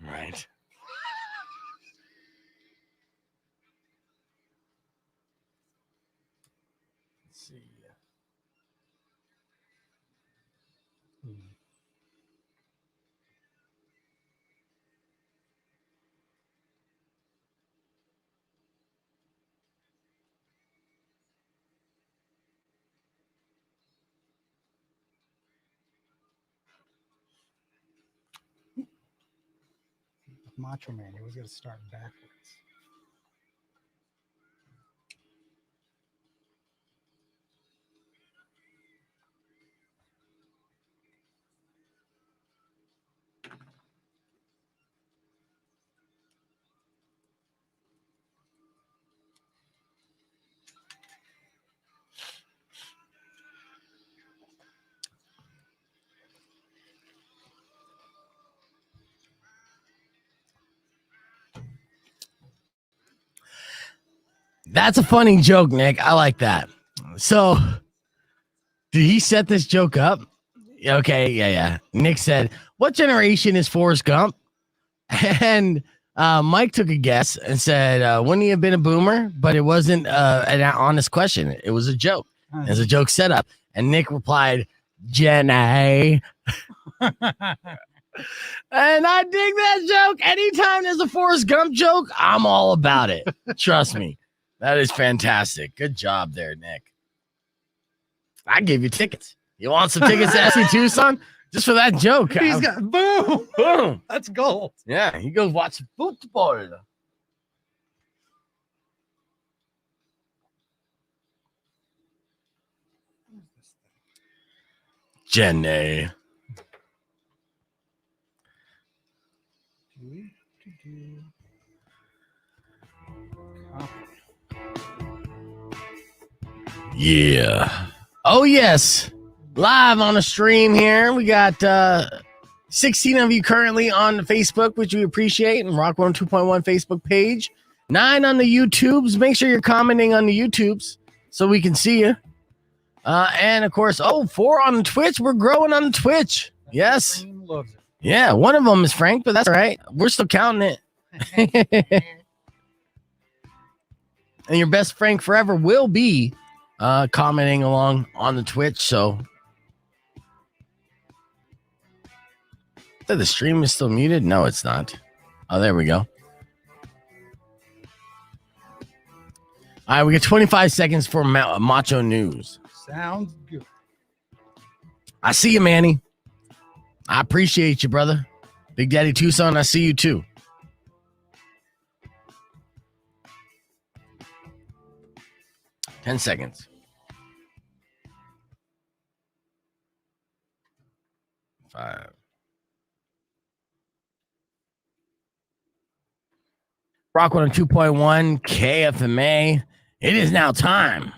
Right. Let's see. Macho Man, he was going to start backwards. That's a funny joke, Nick. I like that. So, did he set this joke up? Okay, yeah. Nick said, "What generation is Forrest Gump?" And Mike took a guess and said, "Wouldn't he have been a boomer?" But it wasn't an honest question. It was a joke. It was a joke setup. And Nick replied, "Gen A." And I dig that joke. Anytime there's a Forrest Gump joke, I'm all about it. Trust me. That is fantastic. Good job there, Nick. I gave you tickets. You want some tickets to SC Tucson? Just for that joke. He's got boom. Boom. That's gold. Yeah, he goes watch football. Jenny. Yeah. Oh, yes. Live on a stream here. We got 16 of you currently on Facebook, which we appreciate, and Rock 102.1 Facebook page. 9 on the YouTubes. Make sure you're commenting on the YouTubes so we can see you. And, of course, 4 on Twitch. We're growing on Twitch. Yes. Loves it. Yeah, one of them is Frank, but that's all right. We're still counting it. And your best Frank forever will be commenting along on the Twitch. So the stream is still muted. No, it's not. Oh, there we go. All right, we get 25 seconds for Macho News. Sounds good. I see you, Manny. I appreciate you, brother. Big Daddy Tucson, I see you too. Ten seconds. 5. Rock 102.1 KFMA. It is now time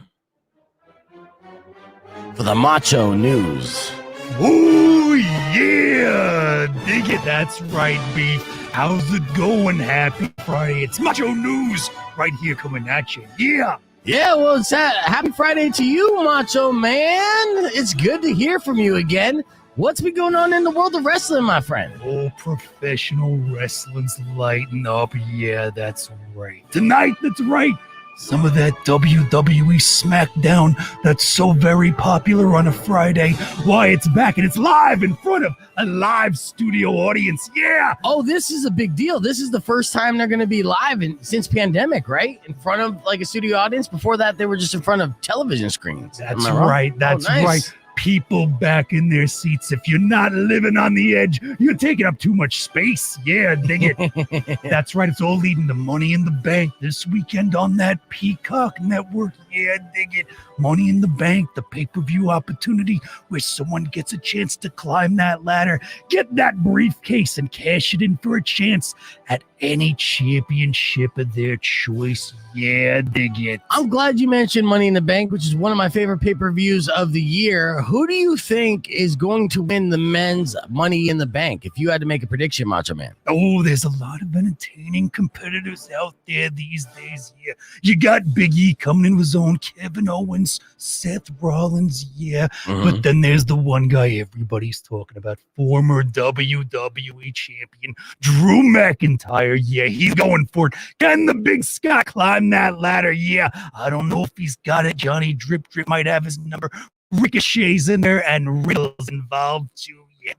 for the Macho News. Oh, yeah. Dig it. That's right, Beef. How's it going? Happy Friday. It's Macho News right here coming at you. Yeah. Yeah, well, it's happy Friday to you, Macho Man. It's good to hear from you again. What's been going on in the world of wrestling, my friend? Oh, professional wrestling's lighting up. Yeah, that's right. Tonight, that's right. Some of that WWE SmackDown that's so very popular on a Friday. Why, it's back and it's live in front of a live studio audience. Yeah. Oh, this is a big deal. This is the first time they're going to be live since pandemic, right? In front of like a studio audience. Before that, they were just in front of television screens. That's right. That's nice. right. People back in their seats. If you're not living on the edge, you're taking up too much space. Yeah, dig it. That's right. It's all leading to Money in the Bank this weekend on that Peacock network. Yeah, dig it. Money in the Bank, the pay-per-view opportunity where someone gets a chance to climb that ladder, get that briefcase, and cash it in for a chance at any championship of their choice. Yeah, dig it. I'm glad you mentioned Money in the Bank, which is one of my favorite pay-per-views of the year. Who do you think is going to win the men's Money in the Bank? If you had to make a prediction, Macho Man. Oh, there's a lot of entertaining competitors out there these days. Yeah, you got Big E coming in with his own, Kevin Owens, Seth Rollins. Yeah, but then there's the one guy everybody's talking about, former WWE champion Drew McIntyre. Yeah, he's going for it. Can the Big Scott climb that ladder? Yeah, I don't know if he's got it. Johnny Drip might have his number. Ricochet's in there and Riddle's involved too. Yeah.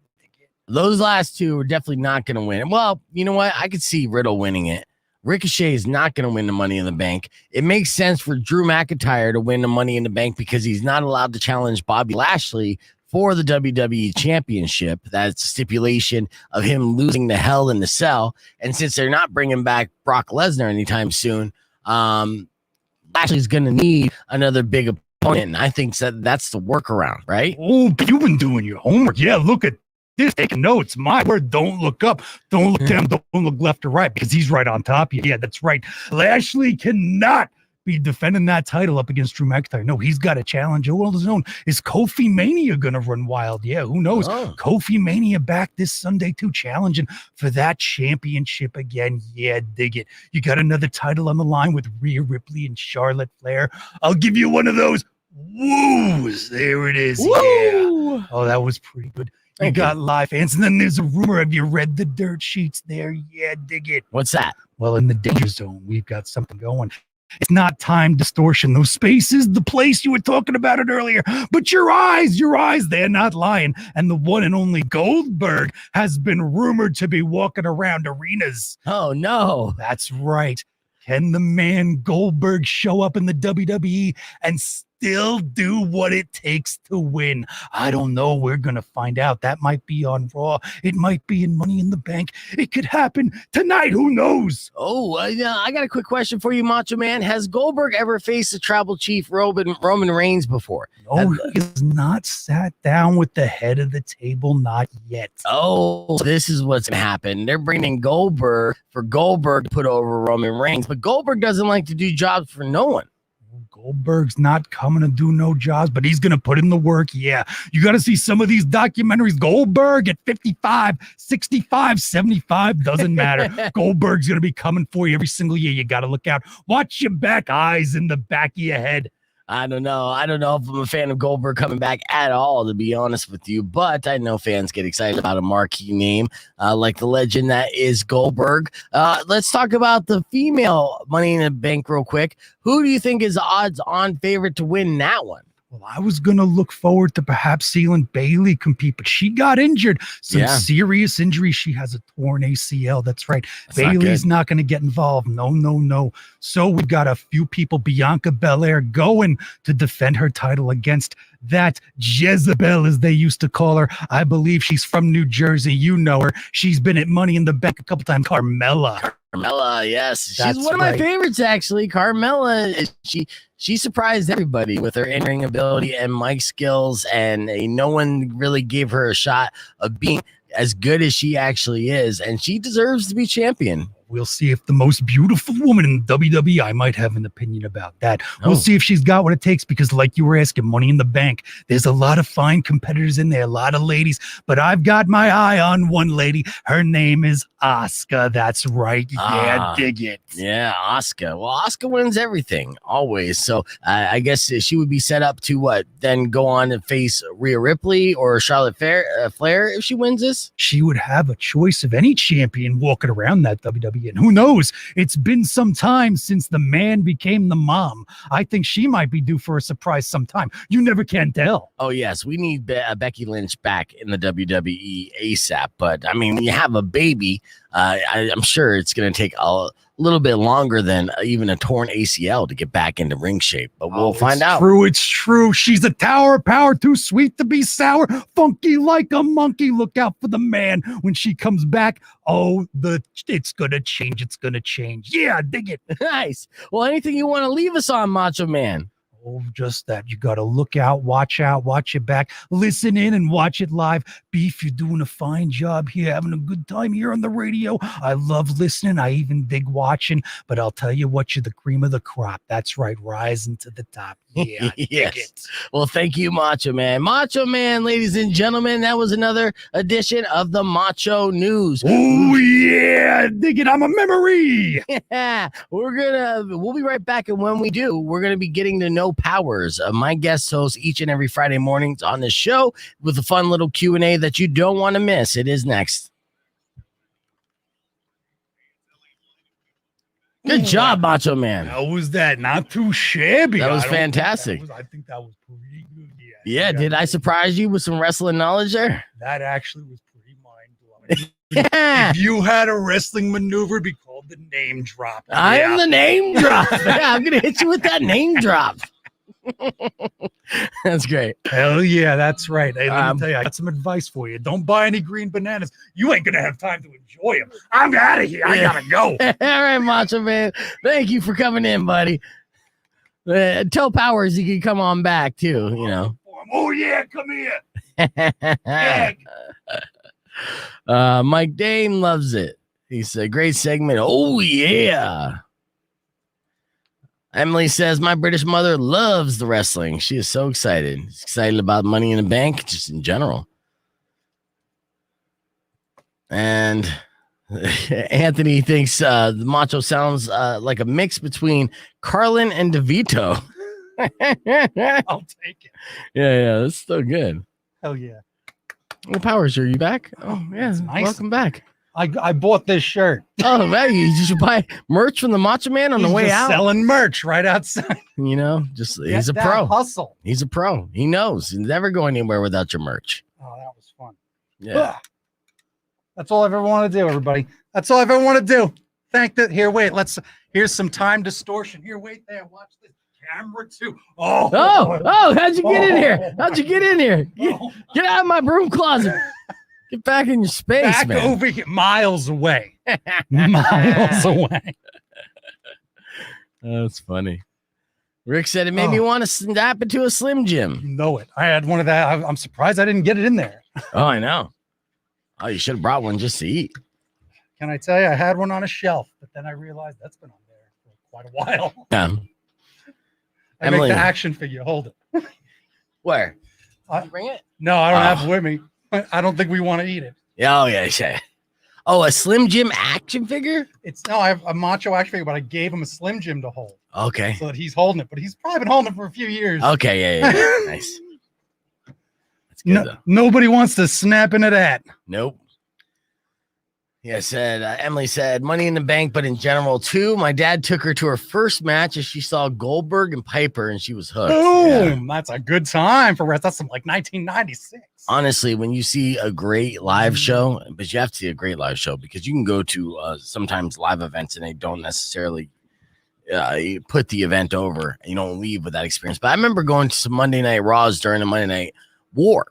Those last two are definitely not going to win. Well, you know what? I could see Riddle winning it. Ricochet is not going to win the Money in the Bank. It makes sense for Drew McIntyre to win the Money in the Bank because he's not allowed to challenge Bobby Lashley for the WWE Championship. That's stipulation of him losing to Hell in the Cell. And since they're not bringing back Brock Lesnar anytime soon, Lashley's going to need another big opponent. And I think that's the workaround, right? Oh, but you've been doing your homework. Yeah, look at this, taking notes. My word, don't look up. Don't look down. Don't look left or right because he's right on top of you. Yeah, that's right. Lashley cannot be defending that title up against Drew McIntyre. No, he's got a challenge all of his own. Is Kofi Mania going to run wild? Yeah, who knows? Oh. Kofi Mania back this Sunday too, challenging for that championship again. Yeah, dig it. You got another title on the line with Rhea Ripley and Charlotte Flair. I'll give you one of those woos. There it is. Woo! Yeah. Oh, that was pretty good. You got live fans, and then there's a rumor. Have you read the dirt sheets there? Yeah, dig it. What's that? Well, in the Danger Zone, we've got something going. It's not time distortion. Those spaces, the place you were talking about it earlier. But your eyes, they're not lying. And the one and only Goldberg has been rumored to be walking around arenas. Oh, no. That's right. Can the man Goldberg show up in the WWE and still do what it takes to win? I don't know. We're going to find out. That might be on Raw. It might be in Money in the Bank. It could happen tonight. Who knows? Oh, yeah, I got a quick question for you, Macho Man. Has Goldberg ever faced the tribal chief Roman Reigns before? No, he has not sat down with the head of the table. Not yet. Oh, this is what's going to happen. They're bringing Goldberg for Goldberg to put over Roman Reigns, but Goldberg doesn't like to do jobs for no one. Goldberg's not coming to do no jobs, but he's going to put in the work. Yeah, you got to see some of these documentaries. Goldberg at 55, 65, 75, doesn't matter. Goldberg's going to be coming for you every single year. You got to look out. Watch your back, eyes in the back of your head. I don't know if I'm a fan of Goldberg coming back at all, to be honest with you, but I know fans get excited about a marquee name like the legend that is Goldberg. Let's talk about the female Money in the Bank real quick. Who do you think is the odds-on favorite to win that one? Well, I was going to look forward to perhaps seeing Bailey compete, but she got injured. Some serious injury. She has a torn ACL. That's right. That's Bailey's not going to get involved. No. So we've got a few people, Bianca Belair, going to defend her title against that Jezebel, as they used to call her. I believe she's from New Jersey. You know her. She's been at Money in the Bank a couple times. Carmella, yes. She's That's one of my favorites, actually. Carmella, she surprised everybody with her in-ring ability and mic skills, and no one really gave her a shot of being as good as she actually is, and she deserves to be champion. We'll see if the most beautiful woman in WWE, I might have an opinion about that. We'll see if she's got what it takes, because like you were asking, Money in the Bank, there's a lot of fine competitors in there, a lot of ladies, but I've got my eye on one lady. Her name is Asuka. That's right. Yeah, dig it. Yeah, Asuka. Well, Asuka wins everything, always. So I guess she would be set up to then go on and face Rhea Ripley or Charlotte Flair if she wins this? She would have a choice of any champion walking around that WWE. And who knows? It's been some time since the man became the mom. I think she might be due for a surprise sometime. You never can tell. Oh, yes. We need Becky Lynch back in the WWE ASAP. But, I mean, when you have a baby, I'm sure it's going to take a little bit longer than even a torn ACL to get back into ring shape. But we'll find out. It's true. She's a tower of power, too sweet to be sour, funky like a monkey. Look out for the man when she comes back. Oh, it's going to change. It's going to change. Yeah, dig it. Nice. Well, anything you want to leave us on, Macho Man? Oh, just that. You got to look out, watch your back, listen in and watch it live. Beef, you're doing a fine job here, having a good time here on the radio. I love listening. I even dig watching, but I'll tell you what, you're the cream of the crop. That's right. Rising to the top. Yeah. Yes. Well, thank you, Macho Man. Macho Man, ladies and gentlemen, that was another edition of the Macho News. Oh, yeah. Dig it. I'm a memory. Yeah. We'll be right back. And when we do, we're going to be getting to know Powers, my guest host each and every Friday mornings on the show with a fun little Q&A that you don't want to miss. It is next. Good job, Macho Man. How was that? Not too shabby. That was fantastic. I think that was pretty good. Yeah. Did I surprise you with some wrestling knowledge there? That actually was pretty mind-blowing. Yeah. If you had a wrestling maneuver, it'd be called the name drop. I am the name drop. Yeah, I'm going to hit you with that name drop. That's great. Hell yeah, that's right. Hey, let me tell you, I got some advice for you. Don't buy any green bananas. You ain't gonna have time to enjoy them. I'm out of here. I gotta go. All right, Macho Man. Thank you for coming in, buddy. Tell Powers he can come on back too. You know. Oh yeah, come here. Yeah. Mike Dane loves it. He's a great segment. Oh yeah. Emily says, my British mother loves the wrestling. She is so excited. She's excited about Money in the Bank, just in general. And Anthony thinks the Macho sounds like a mix between Carlin and DeVito. I'll take it. Yeah, that's so good. Hell yeah. Well, Powers, are you back? Oh, yeah. That's nice. Welcome back. I bought this shirt. Oh, man, you should buy merch from the Macho Man on the He's way just out. selling merch right outside. You know, he's a Get that pro. Hustle. He's a pro. He knows. He's never going anywhere without your merch. Oh, that was fun. Yeah. Ugh. That's all I've ever wanted to do, everybody. That's all I've ever wanted to do. Here's some time distortion. Here, wait there. Watch this camera too. Oh, how'd you get in here? How'd you get in here? Get out of my broom closet. Get back in your space, Back man. over here, miles away. Miles away. That's funny. Rick said it made me want to snap into a Slim Jim. You know it. I had one of that. I'm surprised I didn't get it in there. Oh, I know. Oh, you should have brought one just to eat. Can I tell you, I had one on a shelf, but then I realized that's been on there for quite a while. Yeah. I Emily. make the action figure. Hold it. Where? I- Did you bring it? No, I don't have it with me. I don't think we want to eat it. Yeah, oh, yeah. Oh, a Slim Jim action figure? I have a macho action figure, but I gave him a Slim Jim to hold Okay. so that he's holding it. But he's probably been holding it for a few years. Okay, yeah. Nice. That's good, though. Nobody wants to snap into that. Nope. Yeah, Emily said, Money in the Bank, but in general, too. My dad took her to her first match as she saw Goldberg and Piper, and she was hooked. Boom! Yeah. That's a good time for rest. That's some like 1996. Honestly, when you see a great live show, but you have to see a great live show because you can go to sometimes live events and they don't necessarily put the event over and you don't leave with that experience. But I remember going to some Monday Night Raws during the Monday Night War,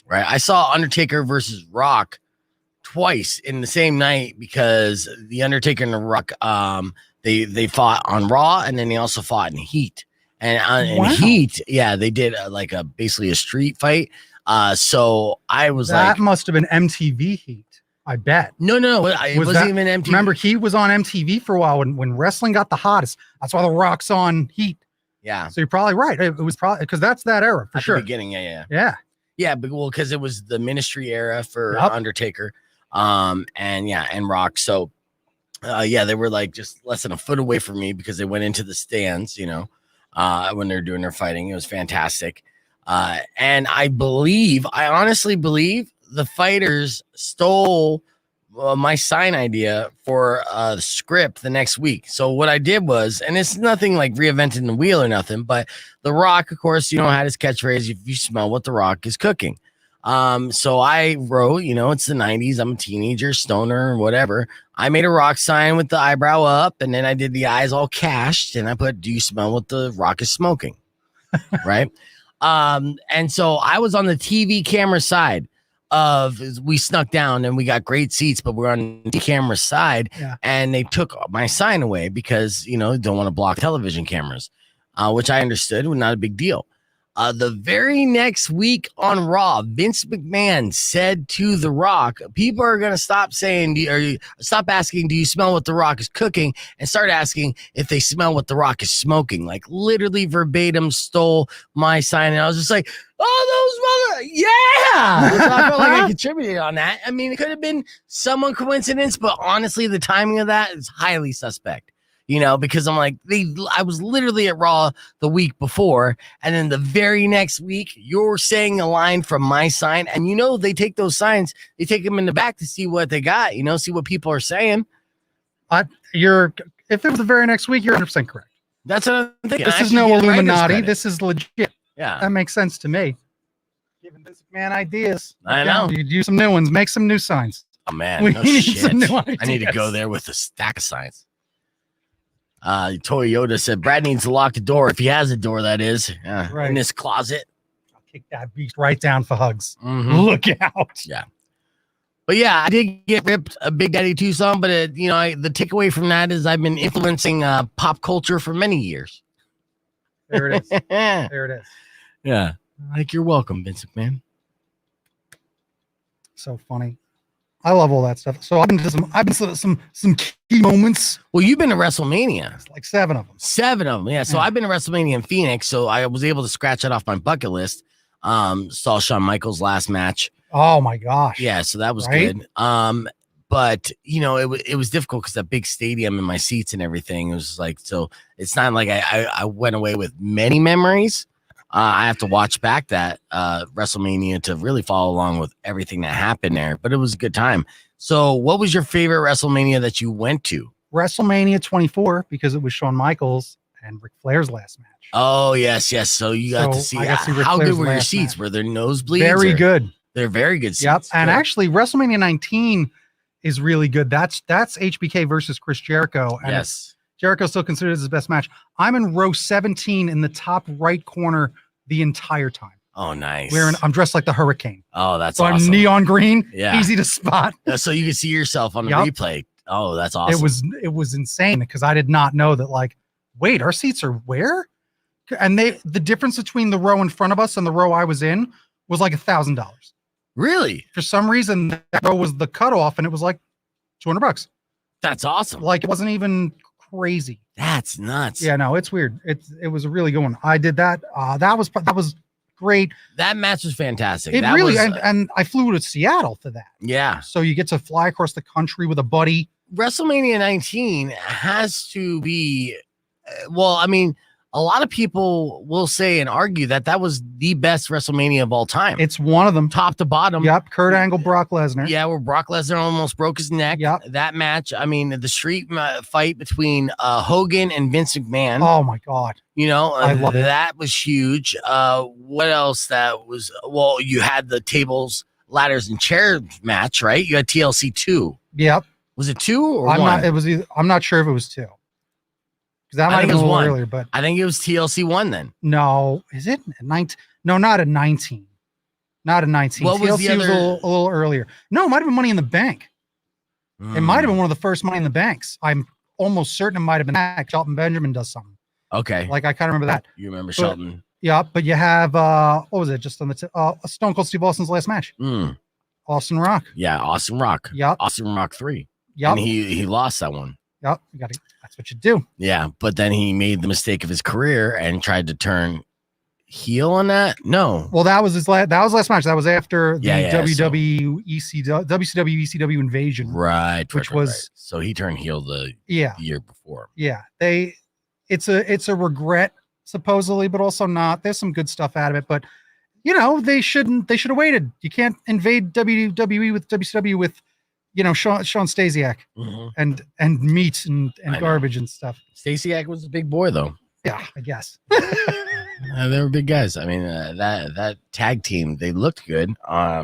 right? I saw Undertaker versus Rock twice in the same night because the Undertaker and the Rock, they fought on Raw and then they also fought in Heat. And in Heat, yeah, they did basically a street fight. So I was that must have been MTV Heat. I bet. No, it wasn't even MTV. Remember, Heat was on MTV for a while when wrestling got the hottest. That's why The Rock's on Heat. Yeah. So you're probably right. It was probably because that's that era for sure. The beginning, yeah. But because it was the Ministry era for Undertaker, and Rock. So, they were like just less than a foot away from me because they went into the stands, when they're doing their fighting. It was fantastic. And I honestly believe the fighters stole my sign idea for the script the next week. So what I did was, and it's nothing like reinventing the wheel or nothing, but The Rock, of course, had his catchphrase, if you smell what The Rock is cooking. So I wrote, it's the 90s. I'm a teenager, stoner, or whatever. I made a Rock sign with the eyebrow up, and then I did the eyes all cashed, and I put, do you smell what The Rock is smoking? Right? And so I was on the TV camera side we snuck down and we got great seats, but we're on the camera side and they took my sign away because, don't want to block television cameras, which I understood was not a big deal. The very next week on Raw, Vince McMahon said to The Rock, people are going to stop stop asking, do you smell what The Rock is cooking? And start asking if they smell what The Rock is smoking. Like literally verbatim stole my sign. And I was just like, oh, those yeah. So I felt like I contributed on that. I mean, it could have been some coincidence, but honestly, the timing of that is highly suspect. Because I'm like, I was literally at Raw the week before, and then the very next week, you're saying a line from my sign, and they take those signs, they take them in the back to see what they got, see what people are saying. If it was the very next week, you're 100% correct. That's what I'm thinking. This is no Illuminati. This is legit. Yeah, that makes sense to me. Giving this man ideas. I know. You do some new ones. Make some new signs. Oh man, we need some new ideas. I need to go there with a stack of signs. Toyota said Brad needs to lock the door if he has a door, that is, in this closet. I'll kick that beast right down for hugs. Mm-hmm. Look out. Yeah. But yeah, I did get ripped a Big Daddy Tucson, but the takeaway from that is I've been influencing pop culture for many years. There it is. There it is. Yeah. Like you're welcome, Vince McMahon. So funny. I love all that stuff. So I've been to some key moments. Well, you've been to WrestleMania. It's like 7 of them. 7 of them, yeah. So I've been to WrestleMania in Phoenix, so I was able to scratch that off my bucket list. Saw Shawn Michaels' last match. Oh my gosh. Yeah, so that was good. But it was difficult because that big stadium and my seats and everything. It was like, so it's not like I went away with many memories. I have to watch back that WrestleMania to really follow along with everything that happened there. But it was a good time. So, what was your favorite WrestleMania that you went to? WrestleMania 24 because it was Shawn Michaels and Ric Flair's last match. Oh, yes. So you got to So see, I got to see Ric how good Flair's were your last seats? match. Were there nosebleeds? Very or- good. They're very good seats. Yep. And Good. actually, WrestleMania 19 is really good. That's HBK versus Chris Jericho. And Yes. Jericho still considered his best match. I'm in row 17 in the top right corner the entire time. Oh, nice. I'm dressed like the Hurricane. Oh, that's So awesome. I'm neon green, Yeah. easy to spot. So you can see yourself on the Yup. replay. Oh, that's awesome. It was insane because I did not know that, like, wait, our seats are where? And the difference between the row in front of us and the row I was in was like $1,000. Really? For some reason, that row was the cutoff, and it was like $200. That's awesome. Like, it wasn't even crazy. That's nuts. Yeah, no, it's weird. It was a really good one. I did that. That was great. That match was fantastic. It that really was, and I flew to Seattle for that. yeah. So you get to fly across the country with a buddy. WrestleMania 19 has to be, well, I mean, a lot of people will say and argue that was the best WrestleMania of all time. It's one of them. Top to bottom. Yep. Kurt Angle, Brock Lesnar. Yeah, where Brock Lesnar almost broke his neck. Yep. That match, I mean, the street fight between Hogan and Vince McMahon. Oh my God. You know, I love it. that was huge. What else that was? Well, you had the tables, ladders, and chairs match, right? You had TLC 2. Yep. Was it 2 or I'm 1? not. It was. I'm not sure if it was 2. Because that I might have think been it a was little 1. earlier. But I think it was TLC 1 then. no, is it 19? No, not at 19. Not at 19. What was TLC the was other- a little earlier. No, it might have been Money in the Bank. It might have been one of the first Money in the Banks. I'm almost certain it might have been that. Shelton Benjamin does something. Okay. Like, I kind of remember that. You remember But- Shelton. Yeah, but you have what was it? Just on the Stone Cold Steve Austin's last match. Mm. Austin Rock. Yeah, Austin Rock. Yep. Austin Rock 3. Yep. And he lost that one. Yep. You got to. That's what you do. Yeah, but then he made the mistake of his career and tried to turn heel on that. No. Well, that was his last. That was last match. That was after the Yeah, so- WCW ECW invasion. Right. Which right. was- So he turned heel the Yeah. year before. Yeah. It's a regret supposedly, but also not. There's some good stuff out of it, but they should have waited. You can't invade WWE with WCW with Sean Stasiak Mhm. and meat and I know. garbage and stuff. Stasiak was a big boy though. Yeah, I guess. They were big guys. I mean, that tag team, they looked good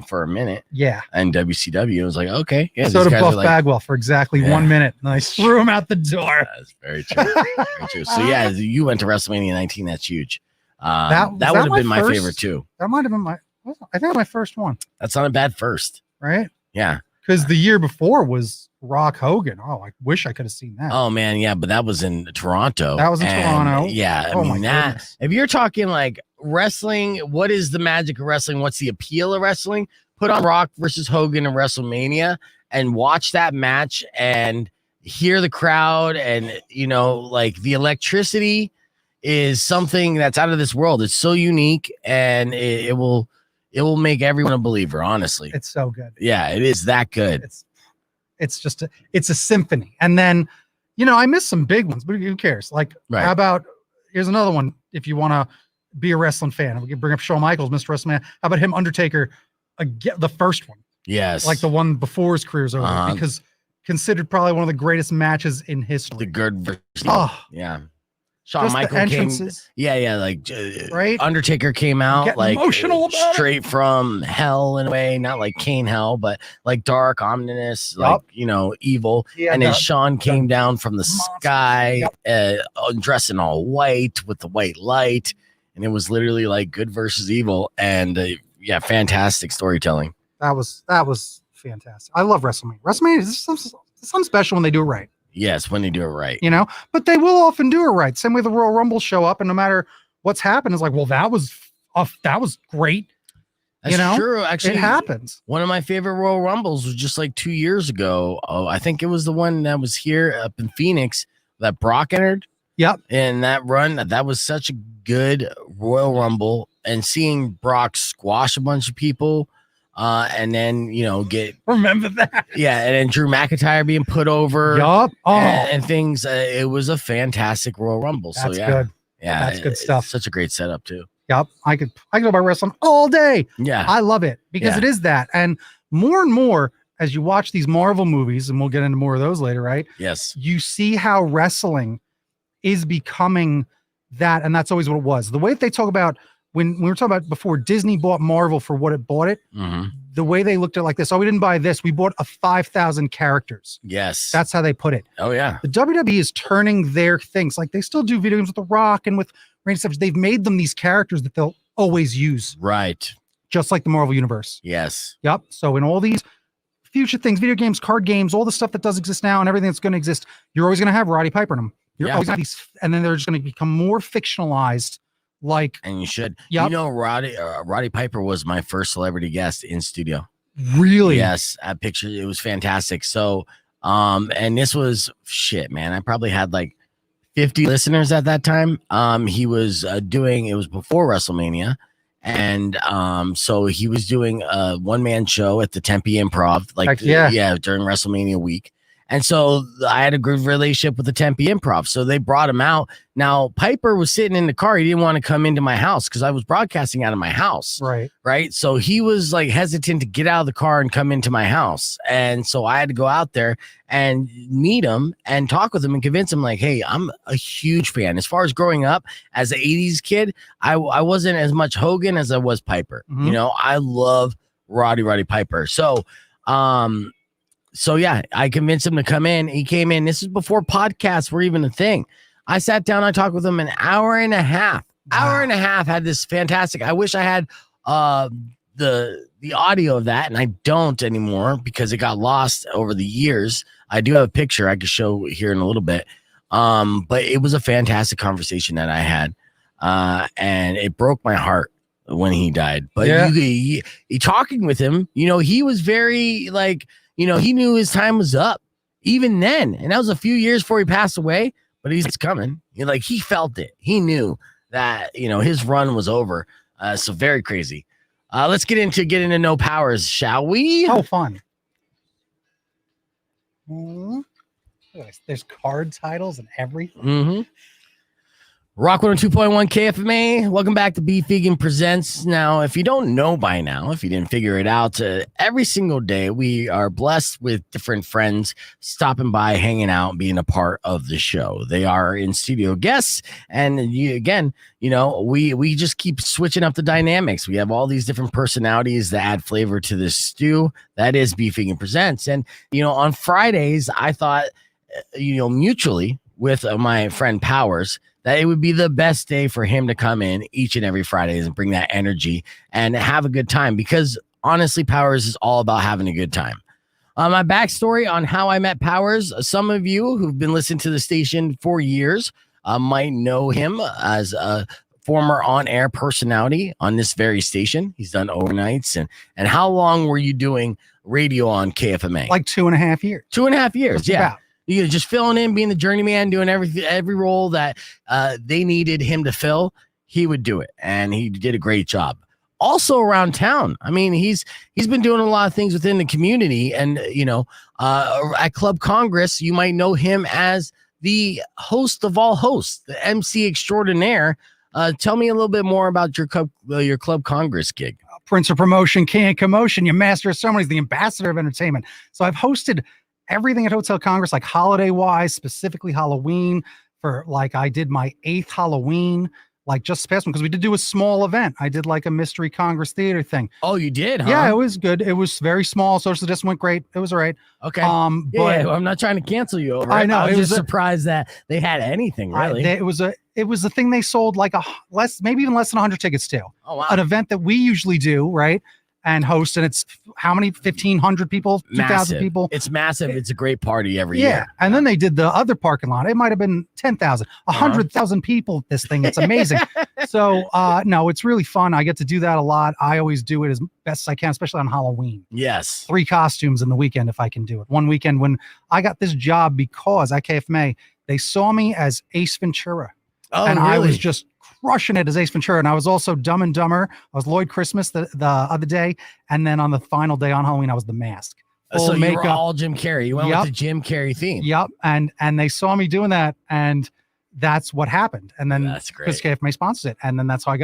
for a minute. Yeah. And WCW was like, okay, yeah. So these did guys Buff are like, Bagwell for exactly Yeah. 1 minute, and I threw him out the door. That's very true. Very true. So yeah, you went to WrestleMania 19. That's huge. That would that have my been my first? favorite too. That might have been I think my first one, That's not a bad first. right? Yeah. Because the year before was Rock Hogan. Oh, I wish I could have seen that. Oh man, yeah, but that was in Toronto. That was in And, Toronto. Yeah, I Oh, my mean that. goodness. If you're talking like wrestling, what is the magic of wrestling? What's the appeal of wrestling? Put on Rock versus Hogan in WrestleMania and watch that match and hear the crowd, and like the electricity is something that's out of this world. It's so unique, and it will make everyone a believer. Honestly, It's so good. yeah, it is that good. It's just it's a symphony. And then, I missed some big ones, but who cares? Like, Right. how about here's another one. If you want to be a wrestling fan, we can bring up Shawn Michaels, Mr. WrestleMania. How about him, Undertaker, the first one, Yes, like the one before his career's over, Uh-huh. because considered probably one of the greatest matches in the history. good version. Oh, Yeah. Shawn just the Michaels came. entrances. Yeah, like Right? Undertaker came out Getting like emotional about it. straight from hell in a way, not like Kane hell, but like dark, ominous, like evil. Yeah, And then Shawn came down from the monsters. sky, dressed in all white with the white light, and it was literally like good versus evil. And fantastic storytelling. that was fantastic. I love WrestleMania. WrestleMania is something special when they do it right. Yes, when they do it right. But they will often do it right. Same way the Royal Rumble show up, and no matter what's happened, it's like, well, that was great. That's true. Actually, It happens. one of my favorite Royal Rumbles was just like 2 years ago. Oh, I think it was the one that was here up in Phoenix that Brock entered. Yep. And that run, that was such a good Royal Rumble. And seeing Brock squash a bunch of people, and then get Remember that? and then Drew McIntyre being put over, Yup. Oh, and things. It was a fantastic Royal Rumble. that's so good. yeah, That's good stuff. It's such a great setup too. Yup. I could go about wrestling all day. Yeah, I love it because Yeah. it is that. And more, as you watch these Marvel movies, and we'll get into more of those later, right? Yes. You see how wrestling is becoming that, and that's always what it was. The way that they talk about when we were talking about before, Disney bought Marvel for what it bought it. Mm-hmm. The way they looked at it like this, oh, we didn't buy this. We bought a 5,000 characters. Yes. That's how they put it. Oh, yeah. The WWE is turning their things. Like they still do video games with The Rock and with Randy Savage. They've made them these characters that they'll always use. Right. Just like the Marvel Universe. Yes. Yep. So in all these future things, video games, card games, all the stuff that does exist now and everything that's going to exist, you're always going to have Roddy Piper in them. You're always going to have these, and then they're just going to become more fictionalized. Like, and you should. Yep. You know, Roddy Piper was my first celebrity guest in studio. Really? Yes, I pictured it was fantastic. So, and this was shit, man. I probably had like 50 listeners at that time. He was doing, it was before WrestleMania, and so he was doing a one-man show at the Tempe Improv, like during WrestleMania week. And so I had a good relationship with the Tempe Improv. So they brought him out. Now, Piper was sitting in the car. He didn't want to come into my house because I was broadcasting out of my house. Right. So he was like hesitant to get out of the car and come into my house. And so I had to go out there and meet him and talk with him and convince him like, hey, I'm a huge fan. As far as growing up as an 80s kid, I wasn't as much Hogan as I was Piper. Mm-hmm. You know, I love Roddy Piper. So yeah, I convinced him to come in. He came in. This is before podcasts were even a thing. I sat down. I talked with him an hour and a half. Had this fantastic. I wish I had the audio of that, and I don't anymore because it got lost over the years. I do have a picture I could show here in a little bit. But it was a fantastic conversation that I had, and it broke my heart when he died. But he talking with him, you know, he was very like. You know, he knew his time was up even then. And that was a few years before he passed away, but he's coming. You know, like he felt it. He knew that, you know, his run was over. So very crazy. Let's get into No Powers, shall we? Oh, fun. There's card titles and everything. Mm-hmm. Rock 102.1 KFMA. Welcome back to Beef Vegan Presents. Now, if you don't know by now, if you didn't figure it out, every single day we are blessed with different friends stopping by, hanging out, being a part of the show. They are in studio guests, and we just keep switching up the dynamics. We have all these different personalities that add flavor to this stew. That is Beef Vegan Presents, and on Fridays I thought, mutually with my friend Powers, that it would be the best day for him to come in each and every Fridays and bring that energy and have a good time, because honestly, Powers is all about having a good time. My backstory on how I met Powers, some of you who've been listening to the station for years might know him as a former on-air personality on this very station. He's done overnights. And how long were you doing radio on KFMA? Like 2.5 years. 2.5 years, Just yeah. about. You know, just filling in, being the journeyman, doing every role that they needed him to fill, he would do it, and he did a great job. Also around town, I mean, he's been doing a lot of things within the community, and at Club Congress, you might know him as the host of all hosts, the MC extraordinaire. Tell me a little bit more about your Club Congress gig. Prince of Promotion, King of Commotion, your master of ceremonies, the ambassador of entertainment. So I've hosted everything at Hotel Congress, like holiday wise, specifically Halloween. For like, I did my 8th Halloween, like just past one, because we did do a small event. I did like a mystery Congress theater thing. Oh, you did, huh? Yeah, it was good. It was very small. Social distance went great. It was all right. Okay. But I'm not trying to cancel you over it. I know. I was just surprised that they had anything really. It was a thing they sold like maybe even less than 100 tickets to. Oh wow. An event that we usually do, right? And host, and it's how many? 1,500 people, 2,000 people. It's massive. It's a great party every year. And then they did the other parking lot. It might have been 10,000, 100,000 people at this thing. It's amazing. So no, it's really fun. I get to do that a lot. I always do it as best as I can, especially on Halloween. Yes. 3 costumes in the weekend if I can do it. One weekend when I got this job because at KFMA, they saw me as Ace Ventura. Oh, and really? I was just crushing it as Ace Ventura. And I was also Dumb and Dumber. I was Lloyd Christmas the other day. And then on the final day on Halloween, I was the Mask. So you were all Jim Carrey. You went with the Jim Carrey theme. Yep. And they saw me doing that. And that's what happened. And then That's great. because KFMA sponsors it. And then that's how I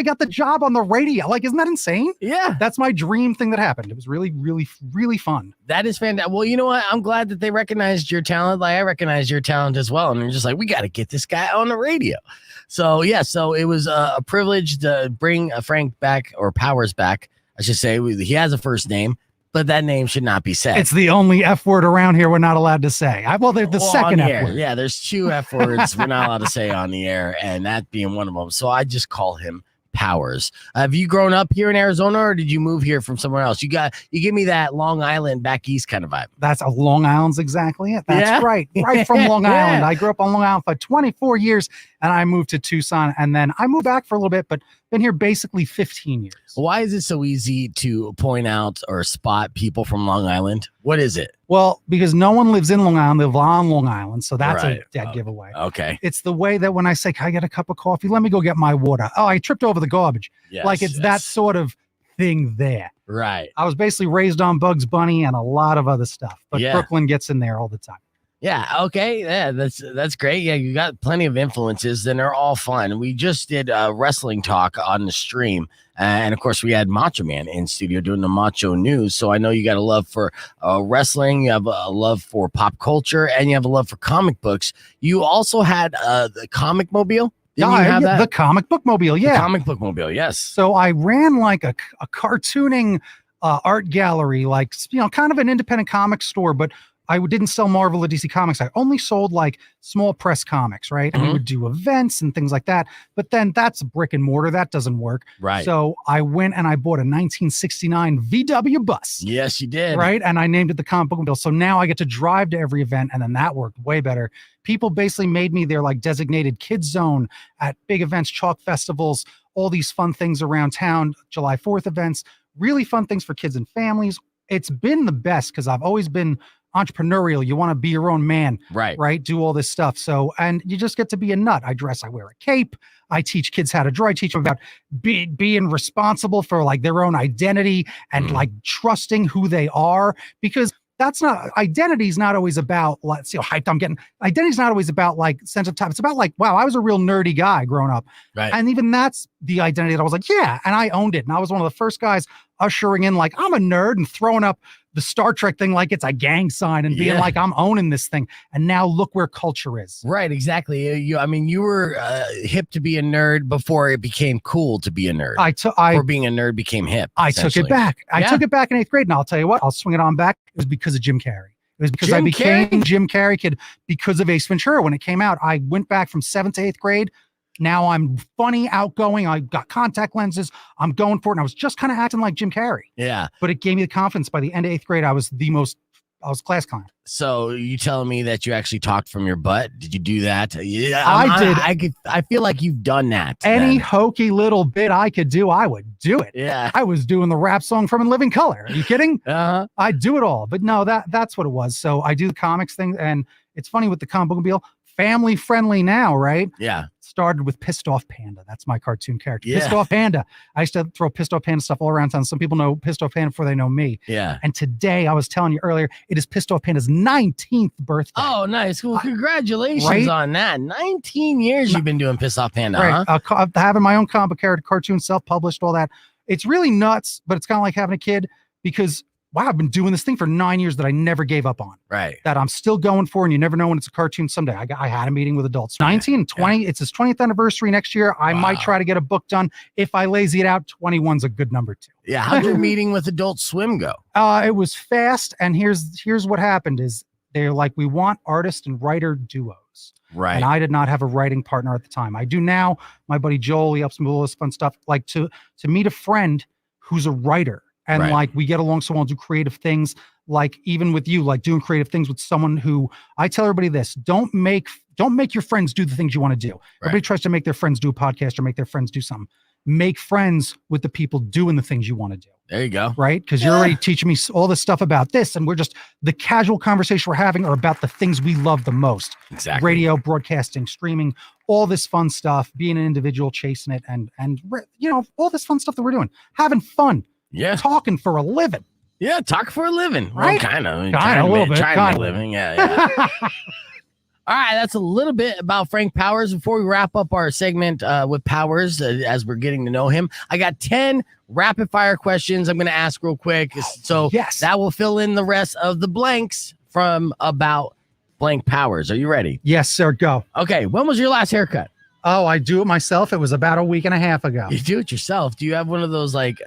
got the job on the radio. Like, isn't that insane? Yeah. That's my dream thing that happened. It was really, really, really fun. That is fantastic. Well, you know what? I'm glad that they recognized your talent. Like I recognized your talent as well. And they're just like, we got to get this guy on the radio. So yeah, so it was a privilege to bring Frank back, or Powers back, I should say. He has a first name, but that name should not be said. It's the only F word around here we're not allowed to say. The second on F the word. Yeah, there's 2 F words we're not allowed to say on the air, and that being one of them. So I just call him Powers. Have you grown up here in Arizona, or did you move here from somewhere else? You give me that Long Island back east kind of vibe. That's Long Island's exactly it. That's Yeah. right from Long Yeah. Island. I grew up on Long Island for 24 years, and I moved to Tucson, and then I moved back for a little bit, but been here basically 15 years. Why is it so easy to point out or spot people from Long Island? What is it? Well, because no one lives in Long Island, they live on Long Island, so that's Right. a dead giveaway. Okay. It's the way that when I say, can I get a cup of coffee? Let me go get my water. Oh, I tripped over the garbage. Yes, Like it's that sort of thing there. Right. I was basically raised on Bugs Bunny and a lot of other stuff, but Yeah. Brooklyn gets in there all the time. Yeah. Okay. Yeah. That's great. Yeah. You got plenty of influences, and they're all fun. We just did a wrestling talk on the stream. And of course, we had Macho Man in studio doing the Macho News. So I know you got a love for wrestling, you have a love for pop culture, and you have a love for comic books. You also had the Comic Mobile. Didn't you have that? The comic book mobile. The Yeah. Comic Book Mobile. Yes. So I ran like a cartooning art gallery, like, kind of an independent comic store, but I didn't sell Marvel or DC Comics. I only sold like small press comics, right? And we would do events and things like that. But then that's brick and mortar. That doesn't work. Right. So I went and I bought a 1969 VW bus. Yes, you did. Right. And I named it the Comic Book Mobile. So now I get to drive to every event, and then that worked way better. People basically made me their like designated kids zone at big events, chalk festivals, all these fun things around town, July 4th events, really fun things for kids and families. It's been the best because I've always been entrepreneurial. You want to be your own man, right? Do all this stuff. So, and you just get to be a nut. I wear a cape. I teach kids how to draw. I teach them about being responsible for like their own identity and like trusting who they are, because identity is not always about, let's see how hyped I'm getting. Identity is not always about like sense of time. It's about like, wow, I was a real nerdy guy growing up. Right. And even that's the identity that I was like, yeah. And I owned it. And I was one of the first guys ushering in like, I'm a nerd, and throwing up the Star Trek thing like it's a gang sign and being like, I'm owning this thing. And now look where culture is. Right, exactly. You were hip to be a nerd before it became cool to be a nerd. Or being a nerd became hip. I took it back. I took it back in 8th grade, and I'll tell you what, I'll swing it on back. It was because of Jim Carrey. It was because I became Jim Carrey kid because of Ace Ventura. When it came out, I went back from 7th to 8th grade. Now I'm funny, outgoing. I got contact lenses. I'm going for it. And I was just kind of acting like Jim Carrey. Yeah. But it gave me the confidence. By the end of 8th grade, I was class clown. So you telling me that you actually talked from your butt? Did you do that? Yeah, I did. I feel like you've done that. Any hokey little bit I could do, I would do it. Yeah. I was doing the rap song from In Living Color. Are you kidding? I do it all. But no, that's what it was. So I do the comics thing, and it's funny with the Comic Book Mobile, family friendly now, right? Yeah. Started with Pissed Off Panda. That's my cartoon character. Yeah. Pissed Off Panda. I used to throw Pissed Off Panda stuff all around town. Some people know Pissed Off Panda before they know me. Yeah. And today, I was telling you earlier, it is Pissed Off Panda's 19th birthday. Oh, nice. Well, congratulations on that. 19 years you've been doing Pissed Off Panda, huh? Having my own comic character, cartoon, self-published, all that. It's really nuts, but it's kind of like having a kid because, wow, I've been doing this thing for 9 years that I never gave up on. Right. That I'm still going for, and you never know when it's a cartoon someday. I had a meeting with adults. 19 and 20, it's his 20th anniversary next year. I might try to get a book done. If I lazy it out, 21's a good number too. Yeah. How'd your meeting with Adult Swim go? It was fast, and here's what happened is they're like, we want artist and writer duos. Right. And I did not have a writing partner at the time. I do now. My buddy Joel, he helps me with all this fun stuff. Like to meet a friend who's a writer. And like we get along so well, do creative things, like even with you, like doing creative things with someone who I tell everybody this, don't make your friends do the things you want to do. Right. Everybody tries to make their friends do a podcast or make their friends do something. Make friends with the people doing the things you want to do. There you go. Right. Because you're already teaching me all this stuff about this. And we're just the casual conversation we're having are about the things we love the most. Exactly. Radio, broadcasting, streaming, all this fun stuff, being an individual, chasing it. And all this fun stuff that we're doing, having fun. Yeah. Talking for a living. Yeah, talk for a living. Right? Well, kind of. A little bit. Trying to living. Yeah. All right, that's a little bit about Frank Powers. Before we wrap up our segment with Powers, as we're getting to know him, I got 10 rapid fire questions I'm going to ask real quick. So that will fill in the rest of the blanks from about blank Powers. Are you ready? Yes, sir. Go. Okay. When was your last haircut? Oh, I do it myself. It was about a week and a half ago. You do it yourself. Do you have one of those like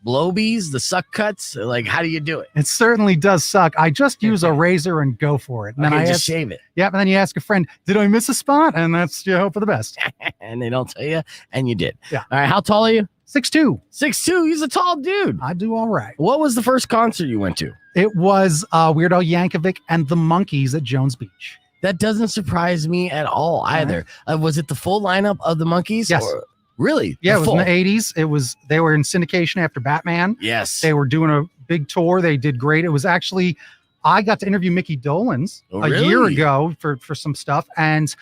blow bees, the suck cuts? Like, how do you do it? It certainly does suck. I just use a razor and go for it. And then I just shave it. Yep. And then you ask a friend, did I miss a spot? And that's you hope for the best. And they don't tell you, and you did. Yeah. All right. How tall are you? 6'2". 6'2". He's a tall dude. I do all right. What was the first concert you went to? It was Weird Al Yankovic and the Monkees at Jones Beach. That doesn't surprise me at all either. Was it the full lineup of the Monkees? Yes. Really? Yeah, it was in the 80s. They were in syndication after Batman. Yes. They were doing a big tour. They did great. It was actually, I got to interview Mickey Dolenz a year ago for some stuff. And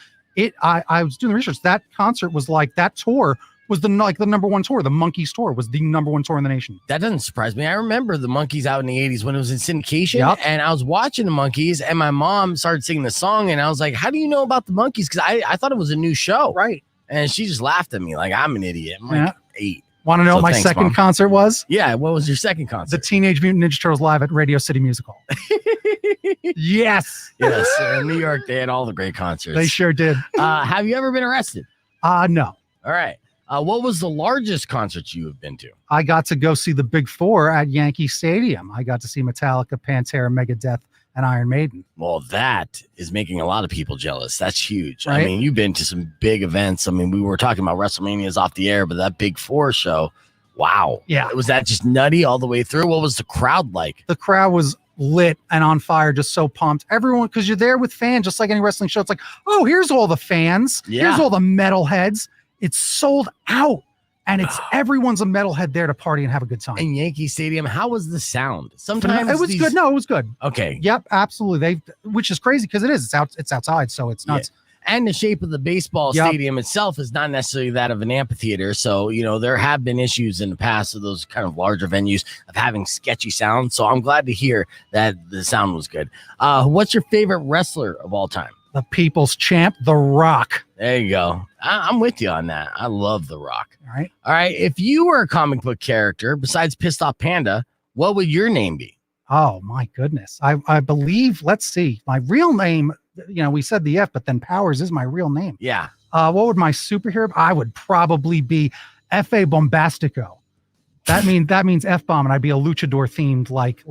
I was doing the research. That concert was like, that tour was the number one tour. The Monkees tour was the number one tour in the nation. That doesn't surprise me. I remember the Monkees out in the 80s when it was in syndication. Yep. And I was watching the Monkees and my mom started singing the song. And I was like, how do you know about the Monkees? Because I thought it was a new show. Right. And she just laughed at me like I'm an idiot. I'm like 8. Want to know what my second Mom. concert was? Yeah. What was your second concert? The Teenage Mutant Ninja Turtles live at Radio City Music Hall. Yes. Yes. In New York, they had all the great concerts. They sure did. Have you ever been arrested? No. All right. What was the largest concert you have been to? I got to go see the Big Four at Yankee Stadium. I got to see Metallica, Pantera, Megadeth, and Iron Maiden. Well, that is making a lot of people jealous. That's huge. Right? I mean, you've been to some big events. I mean, we were talking about WrestleMania's off the air, but that Big Four show, wow. Yeah. Was that just nutty all the way through? What was the crowd like? The crowd was lit and on fire, just so pumped. Everyone, because you're there with fans, just like any wrestling show. It's like, oh, here's all the fans. Yeah. Here's all the metalheads. It's sold out. And it's everyone's a metalhead there to party and have a good time. In Yankee Stadium, how was the sound? Sometimes it was good. No, it was good. Okay. Yep, absolutely. Which is crazy because it is. It's outside, so it's nuts. Yeah. And the shape of the baseball stadium itself is not necessarily that of an amphitheater. So, there have been issues in the past of those kind of larger venues of having sketchy sound. So I'm glad to hear that the sound was good. What's your favorite wrestler of all time? The People's Champ, The Rock. There you go. I'm with you on that. I love The Rock. All right. If you were a comic book character besides Pissed Off Panda, what would your name be? Oh, my goodness. I believe, let's see, my real name, we said the F, but then Powers is my real name. Yeah. What would my superhero? I would probably be F.A. Bombastico. That means F-bomb, and I'd be a luchador themed like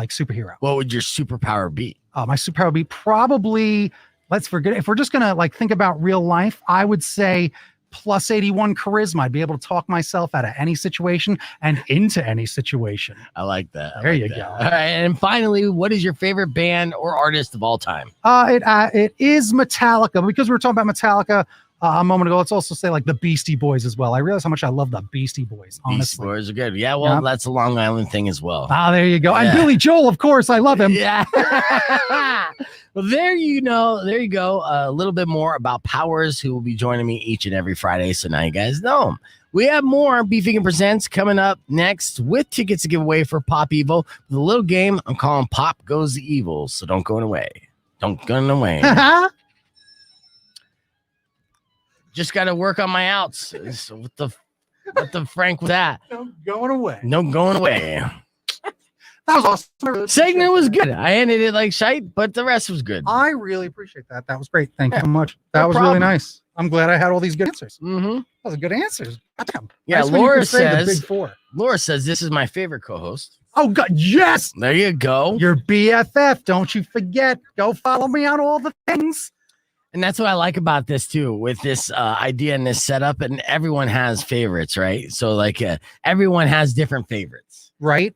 superhero. What would your superpower be? My superpower would be probably, let's forget, if we're just going to think about real life, I would say plus 81 charisma. I'd be able to talk myself out of any situation and into any situation. I like that. There you go. All right. And finally, what is your favorite band or artist of all time? It is Metallica. Because we were talking about Metallica a moment ago, let's also say the Beastie Boys as well. I realize how much I love the Beastie Boys, honestly. Beastie Boys are good. Yeah, well, that's a Long Island thing as well. There you go. Yeah. And Billy Joel, of course. I love him. Yeah. Well, there you go. A little bit more about Powers, who will be joining me each and every Friday. So now you guys know him. We have more Beefing Presents coming up next with tickets to give away for Pop Evil. The little game I'm calling Pop Goes the Evil. So don't go away. Don't go away. Just got to work on my outs. So what the Frank with that? No going away. No going away. That was awesome. Segment was good. I ended it like shite, but the rest was good. I really appreciate that. That was great. Thank you so much. That No was problem. really nice. I'm glad I had all these good answers. Mm-hmm. Those are good answers. Goddamn. Yeah, Nice when you Laura can say the says- Big Four. Laura says this is my favorite co-host. Oh, God. Yes. There you go. Your BFF. Don't you forget. Go follow me on all the things. And that's what I like about this too, with this idea and this setup. And everyone has favorites, right? So everyone has different favorites, Right.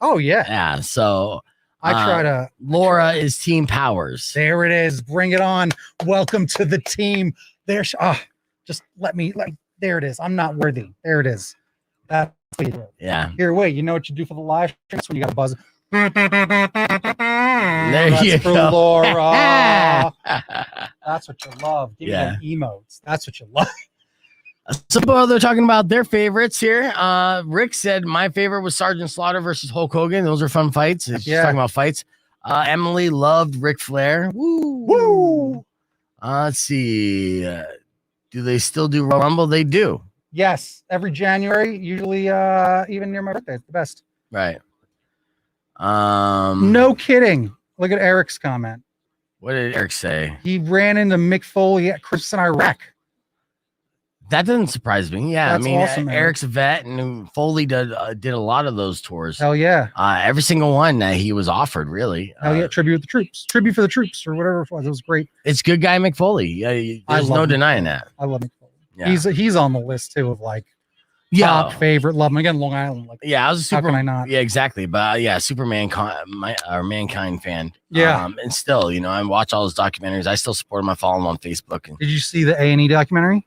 Oh, yeah. Yeah. So I try to. Laura is Team Powers. There it is. Bring it on. Welcome to the team. There's. Just let me. There it is. I'm not worthy. There it is. That's what you do. Yeah. Here, wait. You know what you do for the live stream? That's when you got to buzz. There That's you for go. Laura. That's what you love. Give Yeah. me them emotes. That's what you love. Some people they're talking about their favorites here. Rick said my favorite was Sergeant Slaughter versus Hulk Hogan. Those are fun fights. She's Yeah. talking about fights. Emily loved Ric Flair. Woo. Woo! Let's see. Do they still do Royal Rumble? They do. Yes, every January, usually even near my birthday. It's the best. Right. No kidding. Look at Eric's comment. What did Eric say? He ran into Mick Foley at Christmas in Iraq. That doesn't surprise me. Yeah, That's I mean, awesome, man. Eric's a vet, and Foley did a lot of those tours. Hell yeah. Every single one that he was offered, really. Hell yeah. Tribute with the troops. Tribute for the troops or whatever it was. It was great. It's good guy Mick Foley. Yeah, there's no denying that. I love Mick Foley. Yeah. He's on the list too of like Yeah. top favorite. Love him again. Long Island. Like, Yeah, I was a super. how can I not? Yeah, exactly. But yeah, Superman, Mankind fan. Yeah. And still, I watch all his documentaries. I still support him. I follow him on Facebook. And Did you see the A&E documentary?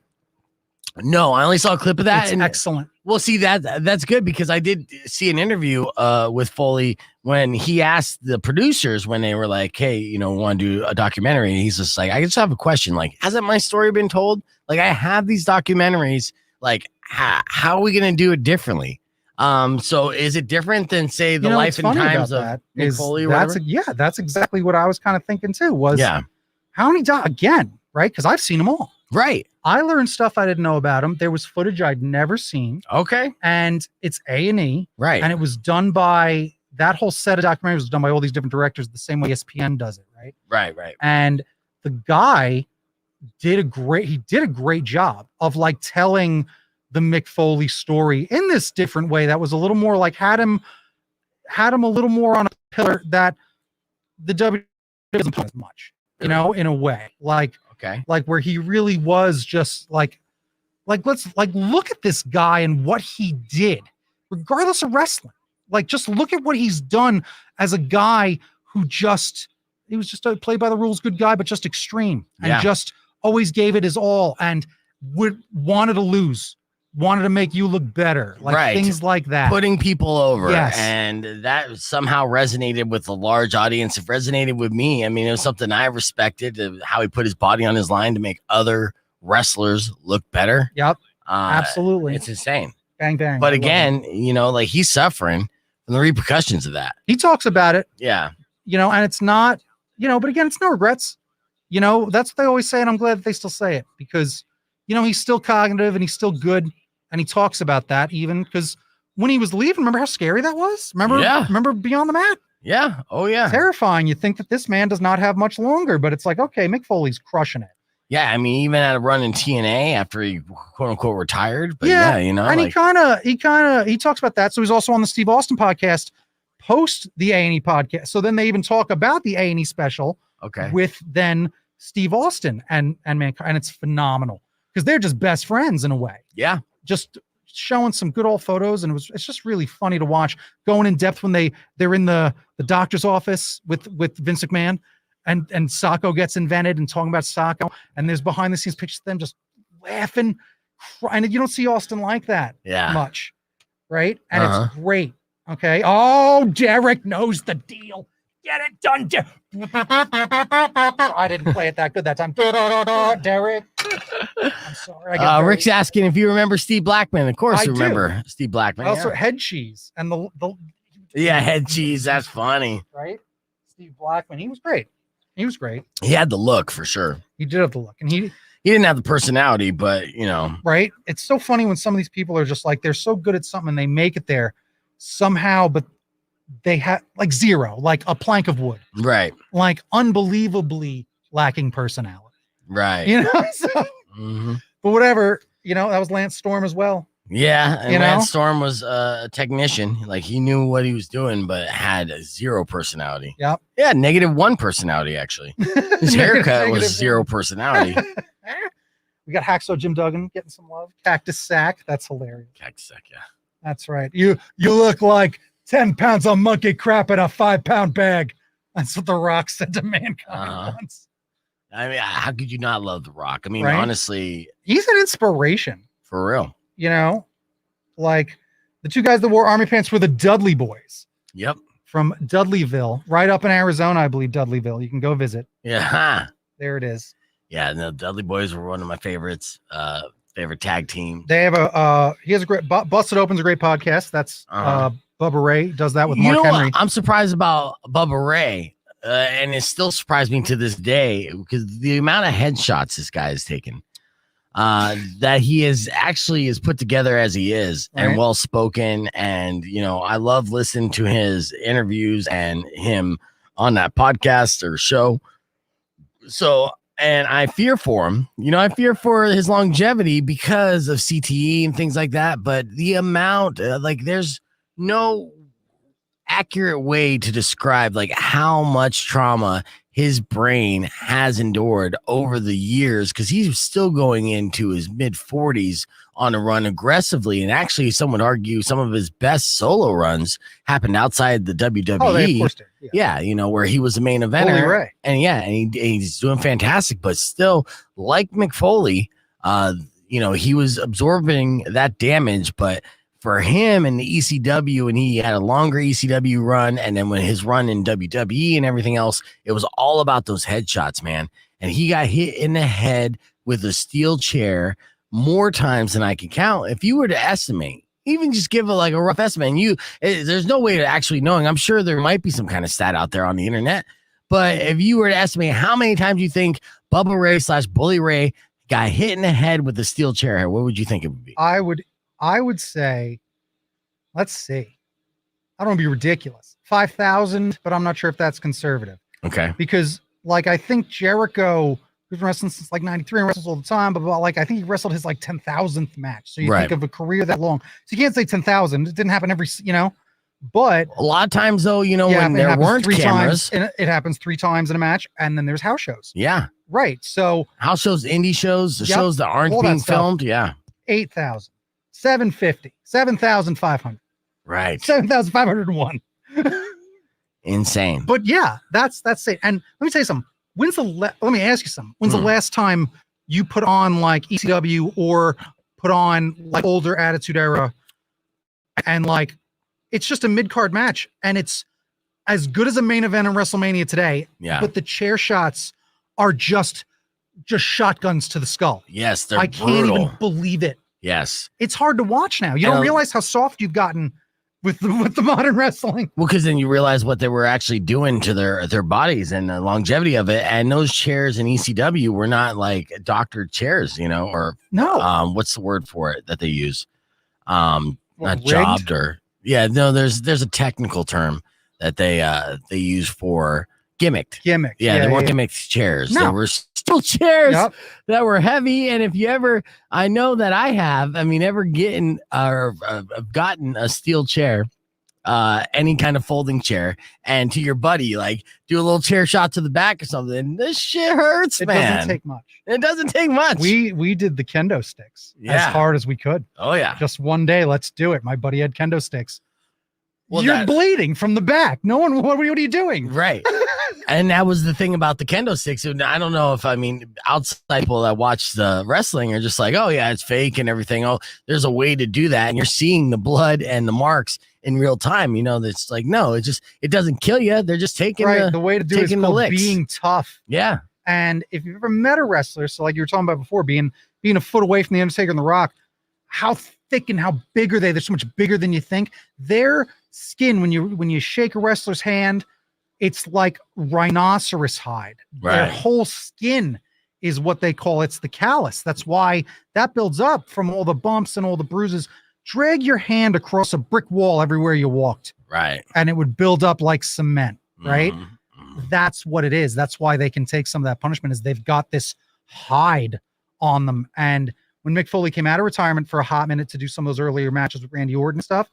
no, I only saw a clip of that. It's and excellent. Well, see that's good because I did see an interview with Foley when he asked the producers when they were like, "Hey, want to do a documentary?" And he's just like, "I just have a question. Like, hasn't my story been told? Like, I have these documentaries. Like, how are we gonna do it differently? So is it different than say the life and times of Mick Foley? That's exactly what I was kind of thinking too. Was how many again, right? Because I've seen them all. Right. I learned stuff I didn't know about him. There was footage I'd never seen. Okay. And it's A&E. Right. And it was done by that whole set of documentaries was done by all these different directors the same way ESPN does it. Right. Right. And the guy did a great job of like telling the Mick Foley story in this different way that was a little more like had him a little more on a pillar that the WWE doesn't put as much, in a way. Like where he really was just like let's look at this guy and what he did, regardless of wrestling. Like just look at what he's done as a guy who he was just a play by the rules good guy, but just extreme and just always gave it his all and wanted to lose, wanted to make you look better, like things like that. Putting people over. Yes. And that somehow resonated with a large audience. It resonated with me. I mean, it was something I respected, how he put his body on his line to make other wrestlers look better. Yep. Absolutely. It's insane. Bang, bang. But again, like he's suffering from the repercussions of that. He talks about it. Yeah. And it's not, but again, it's no regrets. That's what they always say. And I'm glad that they still say it because, he's still cognitive and he's still good. And he talks about that even because when he was leaving, remember how scary that was? Remember Beyond the Mat? Yeah. Oh, yeah. Terrifying. You think that this man does not have much longer, but it's like, okay, Mick Foley's crushing it. Yeah. I mean, even had a run in TNA after he quote unquote retired. But and he talks about that. So he's also on the Steve Austin podcast post the A&E podcast. So then they even talk about the A&E special with then Steve Austin and Mankind. And it's phenomenal because they're just best friends in a way. Yeah. Just showing some good old photos, and it's just really funny to watch. Going in depth when they're in the doctor's office with Vince McMahon, and Sacco gets invented, and talking about Sacco, and there's behind the scenes pictures of them just laughing, and you don't see Austin like that much, right? And it's great. Okay. Oh, Derek knows the deal. Get it done, Derek. I didn't play it that good that time. Derek. I'm sorry. Rick's asking if you remember Steve Blackman. Of course, I remember Steve Blackman. Also, Head Cheese and the Head Cheese. That's funny, right? Steve Blackman. He was great. He had the look for sure. He did have the look, and he didn't have the personality, but right. It's so funny when some of these people are just like they're so good at something and they make it there somehow, but they have like zero, like a plank of wood, right? Like unbelievably lacking personality, right? So, but whatever, that was Lance Storm as well. Yeah, and Lance Storm was a technician. Like he knew what he was doing, but had zero personality. Yep. Yeah, -1 personality actually. His haircut was zero personality. We got Hacksaw Jim Duggan getting some love. Cactus Sack, that's hilarious. Cactus Sack, yeah. That's right. You look like 10 pounds of monkey crap in a 5-pound bag. That's what The Rock said to Mankind once. I mean, how could you not love The Rock? I mean, right? Honestly, he's an inspiration. For real. Like the two guys that wore army pants were the Dudley Boys. Yep. From Dudleyville, right up in Arizona, I believe. Dudleyville. You can go visit. Yeah. There it is. Yeah, no, Dudley Boys were one of my favorites. Favorite tag team. They have he has a great Busted Open's a great podcast. That's Bubba Ray does that with Mark Henry. I'm surprised about Bubba Ray. and it still surprised me to this day because the amount of headshots this guy has taken, that he is put together as he is, and Right. well spoken, and I love listening to his interviews and him on that podcast or show. So, and I fear for him. I fear for his longevity because of CTE and things like that. But the amount, there's no accurate way to describe how much trauma his brain has endured over the years, because he's still going into his mid 40s on a run aggressively. And actually, some would argue some of his best solo runs happened outside the WWE. Oh, they of course did. Yeah, where he was the main eventer. Holy Ray. And he's doing fantastic, but still, like McFoley, he was absorbing that damage. But for him and the ECW, and he had a longer ECW run, and then when his run in WWE and everything else, it was all about those headshots, man. And he got hit in the head with a steel chair more times than I can count. If you were to estimate, even just give a rough estimate, and there's no way to actually knowing. I'm sure there might be some kind of stat out there on the internet, but if you were to estimate how many times you think Bubba Ray / Bully Ray got hit in the head with a steel chair, what would you think it would be? I would say, let's see. I don't want to be ridiculous. 5,000, but I'm not sure if that's conservative. Okay. Because I think Jericho, who's been wrestling since 93 and wrestles all the time, but I think he wrestled his 10,000th match. So you think of a career that long. So you can't say 10,000. It didn't happen every, but a lot of times though, when there weren't cameras, it happens 3 times in a match, and then there's house shows. Yeah. Right. So house shows, indie shows, the shows that aren't being filmed. Yeah. 8,000, 750, 7,500. Right. 7,501. Insane. But yeah, that's it. And let me tell you something. Let me ask you something. When's the last time you put on ECW or put on older Attitude Era, and it's just a mid-card match, and it's as good as a main event in WrestleMania today. Yeah. But the chair shots are just shotguns to the skull. Yes, they're I can't even believe it. Yes. It's hard to watch now. You don't realize how soft you've gotten with the modern wrestling. Well, because then you realize what they were actually doing to their bodies and the longevity of it. And those chairs in ECW were not doctored chairs, or no. What's the word for it that they use? Not jobbed or no. There's a technical term that they use for gimmicked. Gimmicked. Yeah, they weren't gimmicked chairs. No. They were still chairs that were heavy. And if you ever, I know that I have, ever gotten a steel chair, any kind of folding chair, and to your buddy, do a little chair shot to the back or something. This shit hurts, man. It doesn't take much. It doesn't take much. We did the kendo sticks as hard as we could. Oh yeah. Just one day, let's do it. My buddy had kendo sticks. Well, you're bleeding from the back. No one. What are you doing? Right. And that was the thing about the kendo sticks. I don't know if outside people that watch the wrestling are just oh yeah, it's fake and everything. Oh, there's a way to do that, and you're seeing the blood and the marks in real time. It's no, it doesn't kill you. They're just taking the way to do it is called being tough. Yeah. And if you've ever met a wrestler, so you were talking about before, being a foot away from the Undertaker and The Rock, how thick and how big are they? They're so much bigger than you think. Their skin, when you shake a wrestler's hand, it's like rhinoceros hide. Right. Their whole skin is what they call it's the callus. That's why that builds up from all the bumps and all the bruises. Drag your hand across a brick wall everywhere you walked. Right. And it would build up like cement. Right. Mm-hmm. That's what it is. That's why they can take some of that punishment, is they've got this hide on them. And when Mick Foley came out of retirement for a hot minute to do some of those earlier matches with Randy Orton and stuff,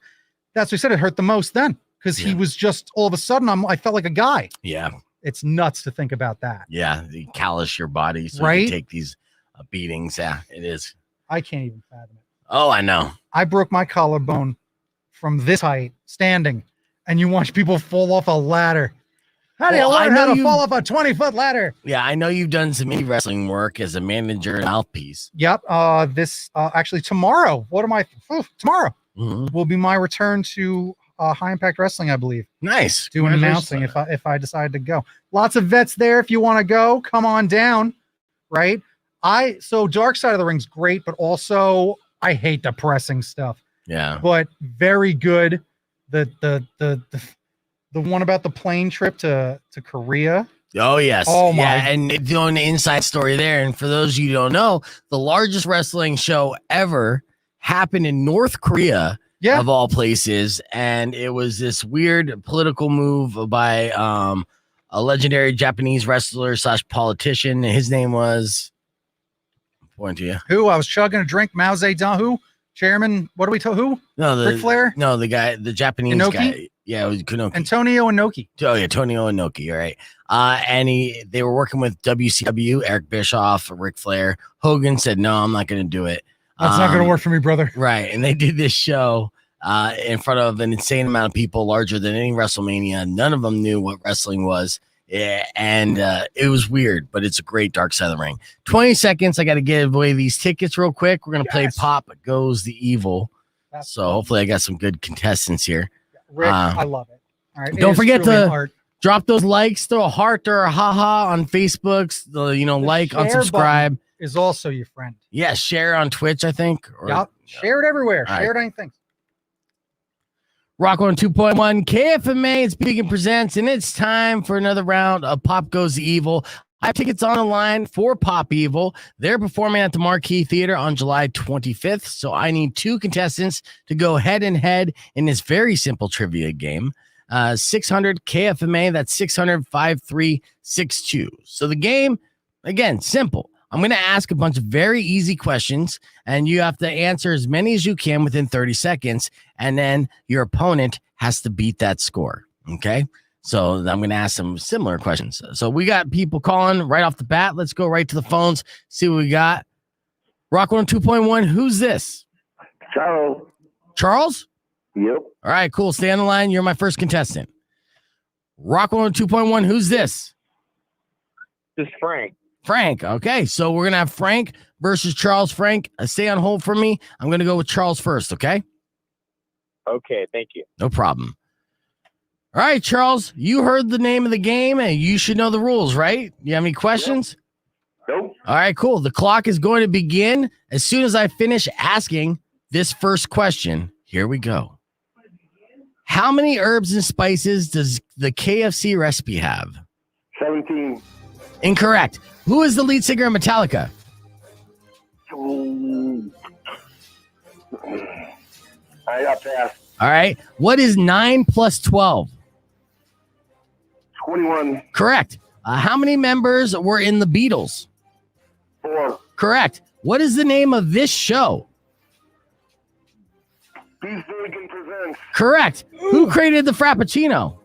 that's what he said. It hurt the most then, because he was just all of a sudden, I felt like a guy. Yeah. It's nuts to think about that. Yeah. You callous your body so you can take these beatings. Yeah, it is. I can't even fathom it. Oh, I know. I broke my collarbone from this height standing, and you watch people fall off a ladder. How do you learn how to fall off a 20-foot ladder? Yeah, I know you've done some indie wrestling work as a manager and mouthpiece. Yep. Actually tomorrow. Tomorrow will be my return to High Impact Wrestling, I believe. Nice. Doing announcing if I decide to go. Lots of vets there. If you want to go, come on down. Right. So Dark Side of the Ring's great, but also I hate depressing stuff. Yeah. But very good. The The one about the plane trip to Korea. Oh, yes. Oh, my. Yeah, and doing the inside story there. And for those of you who don't know, the largest wrestling show ever happened in North Korea, of all places. And it was this weird political move by a legendary Japanese wrestler / politician. His name was, I'm pointing to you. Who? I was chugging a drink. Mao Zedong. Who? Chairman. What do we tell? Who? No, Ric Flair? No, the guy, the Japanese Inoki? guy. Yeah, it was Kunoki. Antonio Inoki. Oh yeah, Tonio Inoki. All right. And they were working with WCW, Eric Bischoff, Ric Flair. Hogan said, "No, I'm not going to do it. That's not going to work for me, brother." Right. And they did this show in front of an insane amount of people, larger than any WrestleMania. None of them knew what wrestling was. Yeah, and it was weird, but it's a great Dark Side of the Ring. 20 seconds. I got to give away these tickets real quick. We're going to play Pop Goes the Evil. So hopefully I got some good contestants here. Rick, I love it. All right. Don't forget to drop those likes, throw a heart or a haha on Facebook's, like, unsubscribe. Is also your friend. Yeah, share on Twitch, I think. Share it everywhere. All Share it on things. Rock 102.1 KFMA, it's Beacon Presents, and it's time for another round of Pop Goes the Evil. I have tickets on the line for Pop Evil. They're performing at the Marquee Theater on July 25th, so I need 2 contestants to go head and head in this very simple trivia game. 600 KFMA, that's 600-5362. So the game, again, simple. I'm going to ask a bunch of very easy questions, and you have to answer as many as you can within 30 seconds, and then your opponent has to beat that score, okay? So I'm going to ask some similar questions. So we got people calling right off the bat. Let's go right to the phones, see what we got. Rock 102.1, who's this? Charles. Charles? Yep. All right, cool. Stay on the line. You're my first contestant. Rock 102.1, who's this? This is Frank. Frank. Okay, so we're going to have Frank versus Charles. Frank, stay on hold for me. I'm going to go with Charles first, okay? Okay, thank you. No problem. All right, Charles, you heard the name of the game, and you should know the rules, right? You have any questions? Nope. All right, cool. The clock is going to begin as soon as I finish asking this first question. Here we go. How many herbs and spices does the KFC recipe have? 17. Incorrect. Who is the lead singer of Metallica? I got past. All right. What is 9 plus 12? 21. Correct. How many members were in the Beatles? 4. Correct. What is the name of this show? Beef Bacon Presents. Correct. Who created the Frappuccino?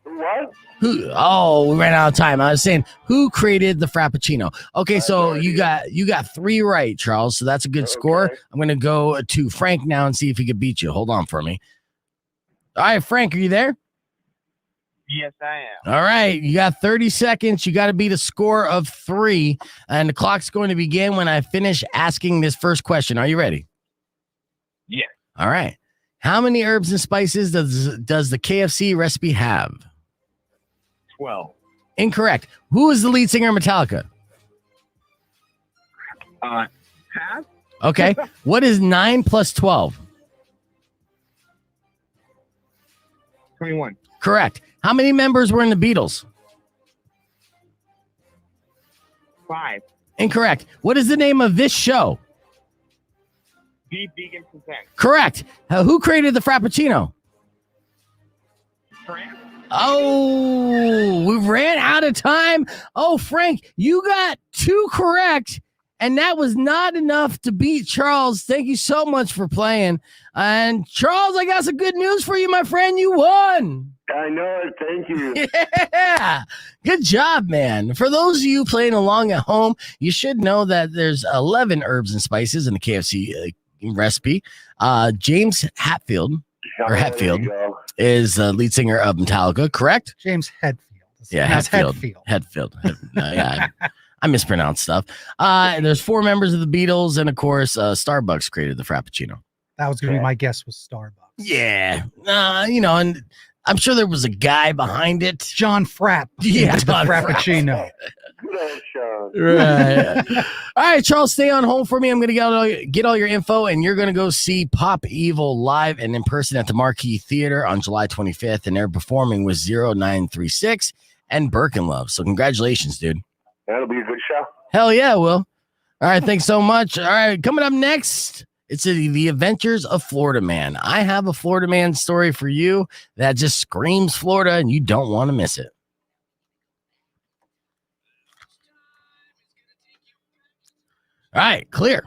What? Who? Oh, we ran out of time. I was saying, who created the Frappuccino? Okay, so you got 3 right, Charles. So that's a good score. I'm going to go to Frank now and see if he can beat you. Hold on for me. All right, Frank, are you there? Yes, I am. All right, you got 30 seconds. You got to beat a score of 3, and the clock's going to begin when I finish asking this first question. Are you ready? Yeah. All right. How many herbs and spices does the KFC recipe have? 12. Incorrect. Who is the lead singer of Metallica? Pass. Okay. What is 9 plus 12? 21. Correct. How many members were in the Beatles? 5. Incorrect. What is the name of this show? Beef Bacon Presents. Correct. Who created the Frappuccino? Frank. Oh, we ran out of time. Oh, Frank, you got 2 correct, and that was not enough to beat Charles. Thank you so much for playing. And Charles, I got some good news for you, my friend. You won. I know it. Thank you. Yeah. Good job, man. For those of you playing along at home, you should know that there's 11 herbs and spices in the KFC recipe. James Hetfield is the lead singer of Metallica, correct? James Hetfield. Yeah, Hetfield. Yeah, I mispronounce stuff. There's 4 members of the Beatles, and of course, Starbucks created the Frappuccino. That was going to be my guess, was Starbucks. Yeah, and I'm sure there was a guy behind it. John Frapp. Yeah, the Frappuccino. Good old Sean. Right. All right, Charles, stay on hold for me. I'm going to get all your info, and you're going to go see Pop Evil live and in person at the Marquee Theater on July 25th, and they're performing with 0936 and Birkenlove. So congratulations, dude. That'll be a good show. Hell yeah, Will. All right, thanks so much. All right, coming up next, it's the Adventures of Florida Man. I have a Florida Man story for you that just screams Florida, and you don't want to miss it. All right, clear.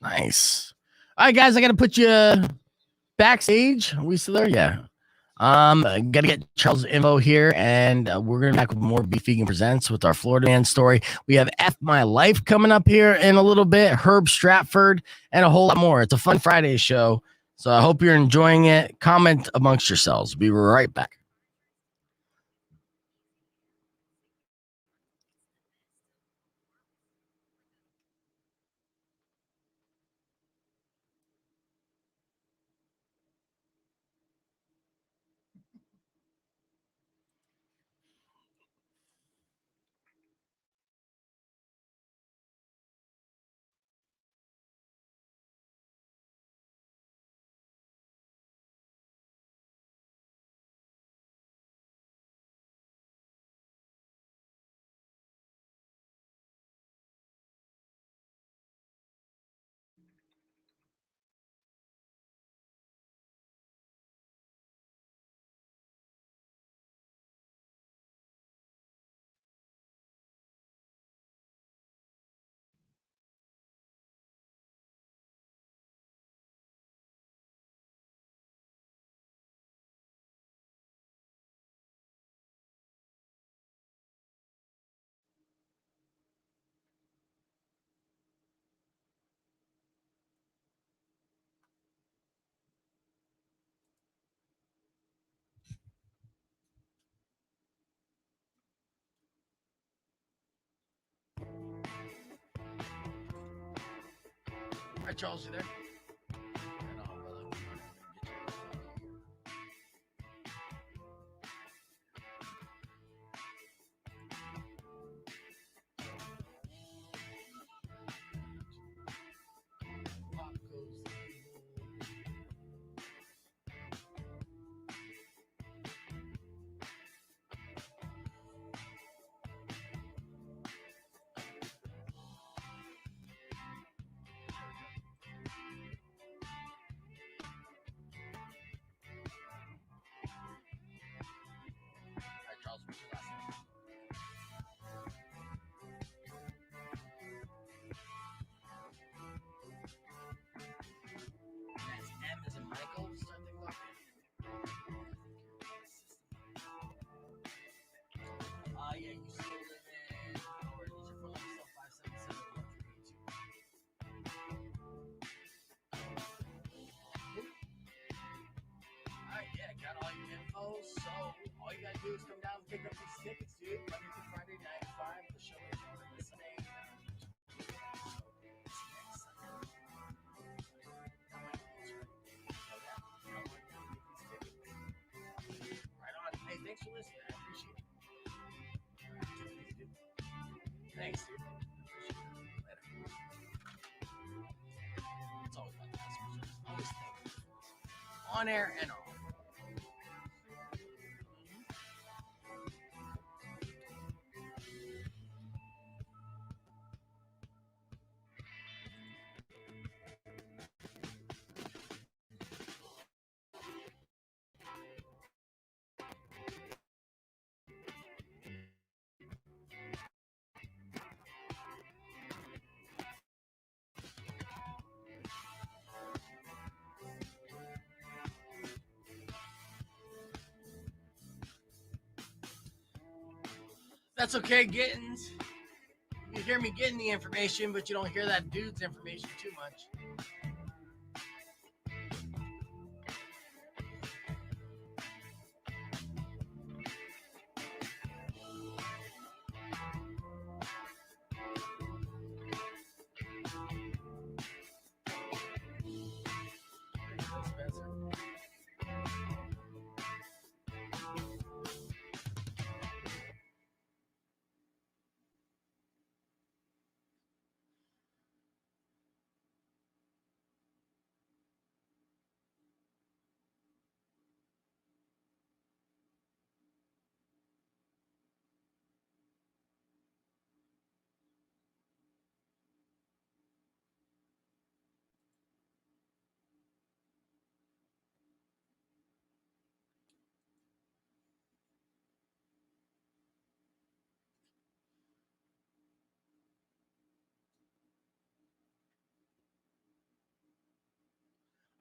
Nice. All right, guys, I got to put you backstage. Are we still there? Yeah. I got to get Charles' info here, and we're going to be back with more Beef Vegan Presents with our Florida Man story. We have F My Life coming up here in a little bit, Herb Stratford, and a whole lot more. It's a fun Friday show, so I hope you're enjoying it. Comment amongst yourselves. Be right back. All right, Charles, you there? Right on, brother. Pop goes All right, Charles, what's your last name? That's M as in Michael. Start the clock. Yeah, you still live in Howard. Is your phone number still 577? Alright, yeah, got all your info. So all you gotta do is come down and pick up these tickets, dude. Monday through Friday, 9 to 5. The show is on listening. Right on. Hey, thanks for listening. I appreciate it. Thanks, dude. Later. It's always about the customer service. Always thank you. On air and off. That's okay, Gittins. You hear me getting the information, but you don't hear that dude's information too much.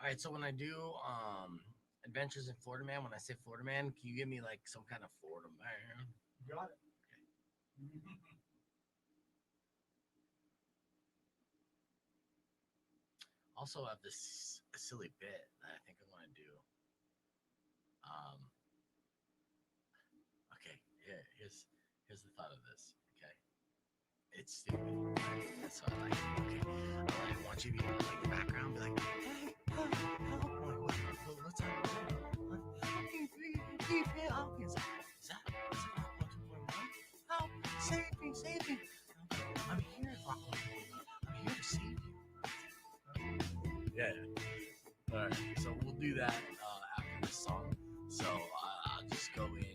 All right, so when I do Adventures in Florida Man, when I say Florida Man, can you give me like some kind of Florida man? Got it. Also have this silly bit that I think I want to do. Okay, yeah, here's the thought of this. Okay, it's stupid. That's what I like. Okay, I want you to be in like the background, be like, hey, help, help. I'm like, what's happening? What? Help me. Is that Rock 1, 2.1? Help, save me. I'm here, Rock 1, 2.1. I'm here to save you. Yeah. All right. So we'll do that after this song. So I'll just go in.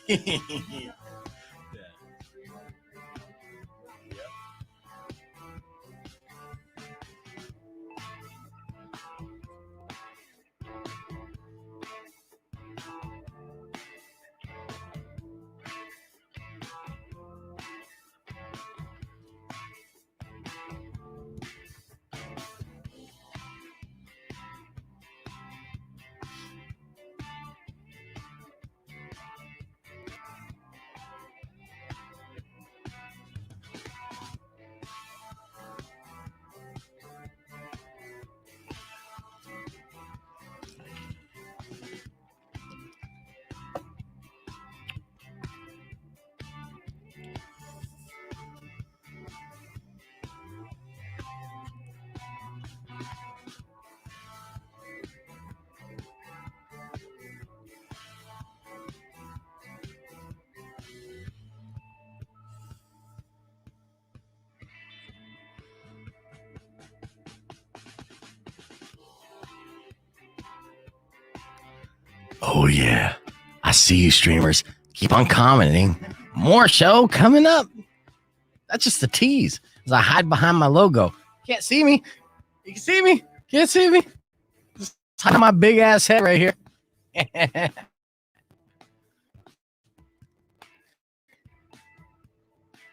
Yeah. Oh, yeah. I see you, streamers. Keep on commenting. More show coming up. That's just a tease as I hide behind my logo. Can't see me. You can see me. Can't see me. Just hide my big ass head right here.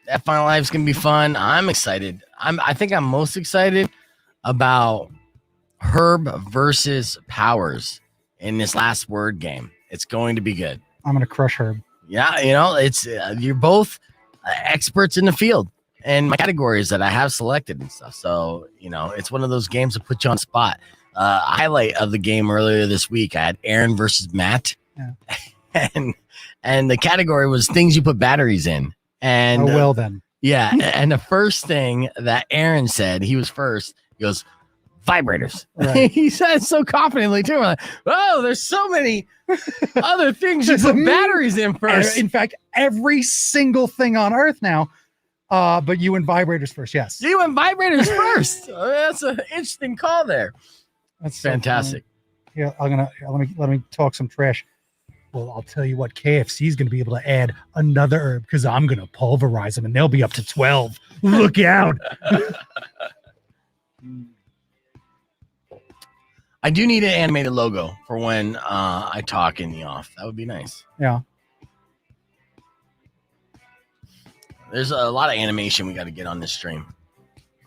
That Final Life's going to be fun. I'm excited. I think I'm most excited about Herb versus Powers in this last word game. It's going to be good. I'm going to crush Herb. Yeah, it's you're both experts in the field and my categories that I have selected and stuff. So, it's one of those games that put you on the spot. Highlight of the game earlier this week, I had Aaron versus Matt. Yeah. and the category was things you put batteries in. And well then. Yeah, and the first thing that Aaron said, he was first, he goes, vibrators. Right. He said it so confidently too. We're like, oh, there's so many other things you put batteries in first. In fact, every single thing on Earth now. But you and vibrators first, yes. You and vibrators first. That's an interesting call there. That's fantastic. Yeah, let me talk some trash. Well, I'll tell you what, KFC is going to be able to add another herb because I'm going to pulverize them and they'll be up to 12. Look out. I do need an animated logo for when I talk in the off. That would be nice. Yeah. There's a lot of animation we got to get on this stream.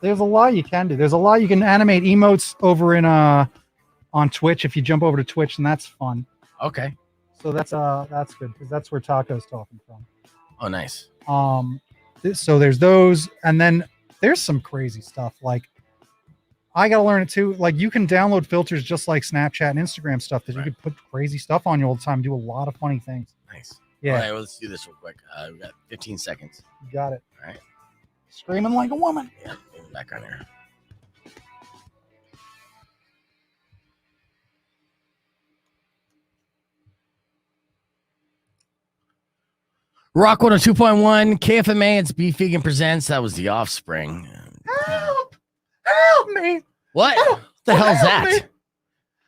There's a lot you can do. There's a lot you can animate emotes over in on Twitch if you jump over to Twitch, and that's fun. Okay. So that's good because that's where Taco's talking from. Oh, nice. So there's those, and then there's some crazy stuff. Like I gotta learn it too. Like you can download filters just like Snapchat and Instagram stuff that you could put crazy stuff on you all the time. Do a lot of funny things. Nice. Yeah. All right, well, let's do this real quick. We got 15 seconds. You got it. All right. Screaming like a woman. Yeah. Back on there. Rock 102.1 KFMA. It's Beef Vegan Presents. That was The Offspring. Help me. What? What the hell's that? Me.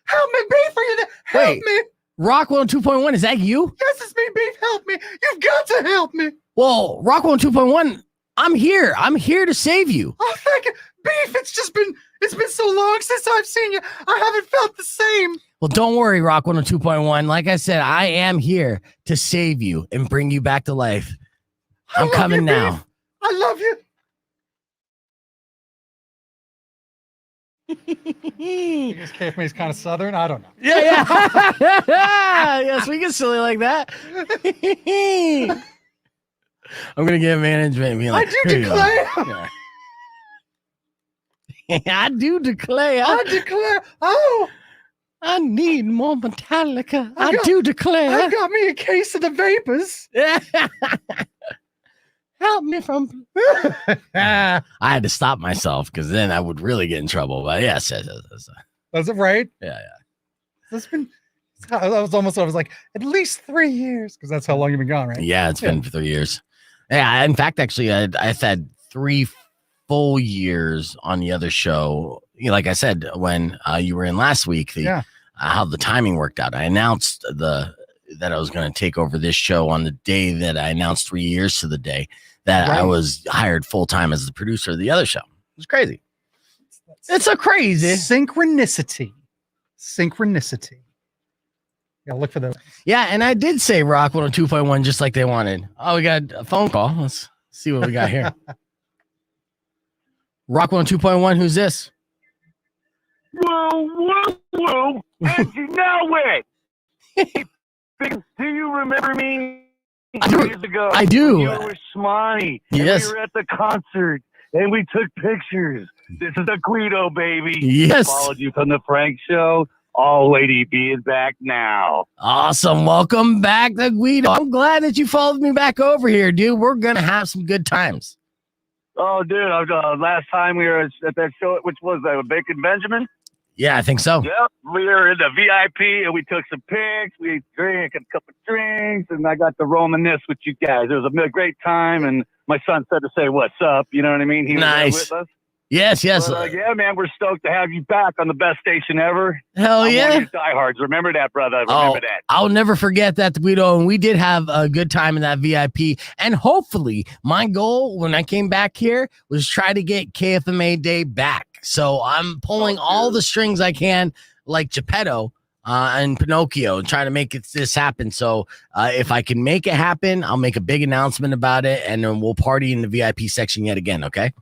Help me, Beef. Are you there? Help me. Rock 102.1. Is that you? Yes, it's me, Beef. Help me. You've got to help me. Well, Rock 102.1. I'm here. I'm here to save you. Oh, thank you. Beef, it's been so long since I've seen you. I haven't felt the same. Well, don't worry, Rock 102.1. Like I said, I am here to save you and bring you back to life. I'm coming now. Beef. I love you. I guess KFMA is kind of southern. I don't know. Yeah. Yes, we get silly like that. I'm gonna get management and be like, I do declare. I do declare. I declare. Oh, I need more Metallica. I got- do declare. I got me a case of the vapors. Help me from. I had to stop myself because then I would really get in trouble. But yes. Was it right? Yeah. It's been. I was like at least 3 years because that's how long you've been gone, right? Yeah, it's been 3 years. Yeah, in fact, actually, I've had 3 full years on the other show. You know, like I said, when you were in last week, how the timing worked out. I announced that I was going to take over this show on the day that I announced 3 years to the day that I was hired full time as the producer of the other show. It was crazy. It's so crazy. Synchronicity. Yeah, look for those. Yeah, and I did say Rock 102.1 just like they wanted. Oh, we got a phone call. Let's see what we got here. Rock 102.1, who's this? Whoa. And you know it. Do you remember me years ago? I do. You were Smonty. Yes. We were at the concert and we took pictures. This is the Guido, baby. Yes. Followed you from the Frank show. All Lady B is back now. Awesome. Welcome back to Guido. I'm glad that you followed me back over here, dude. We're going to have some good times. Oh, dude. Last time we were at that show, which was Bacon Benjamin. Yeah, I think so. Yep, we were in the VIP and we took some pics. We drank a couple drinks and I got to reminisce with you guys. It was a great time and my son said to say, "What's up?" You know what I mean? He was there with us. Yes. But, yeah, man, we're stoked to have you back on the best station ever. Hell yeah. One of your diehards. Remember that, brother. Remember that. I'll never forget that, Guido. And we did have a good time in that VIP. And hopefully, my goal when I came back here was try to get KFMA Day back. So I'm pulling all the strings I can, like Geppetto and Pinocchio, and trying to make this happen. So if I can make it happen, I'll make a big announcement about it, and then we'll party in the VIP section yet again, okay?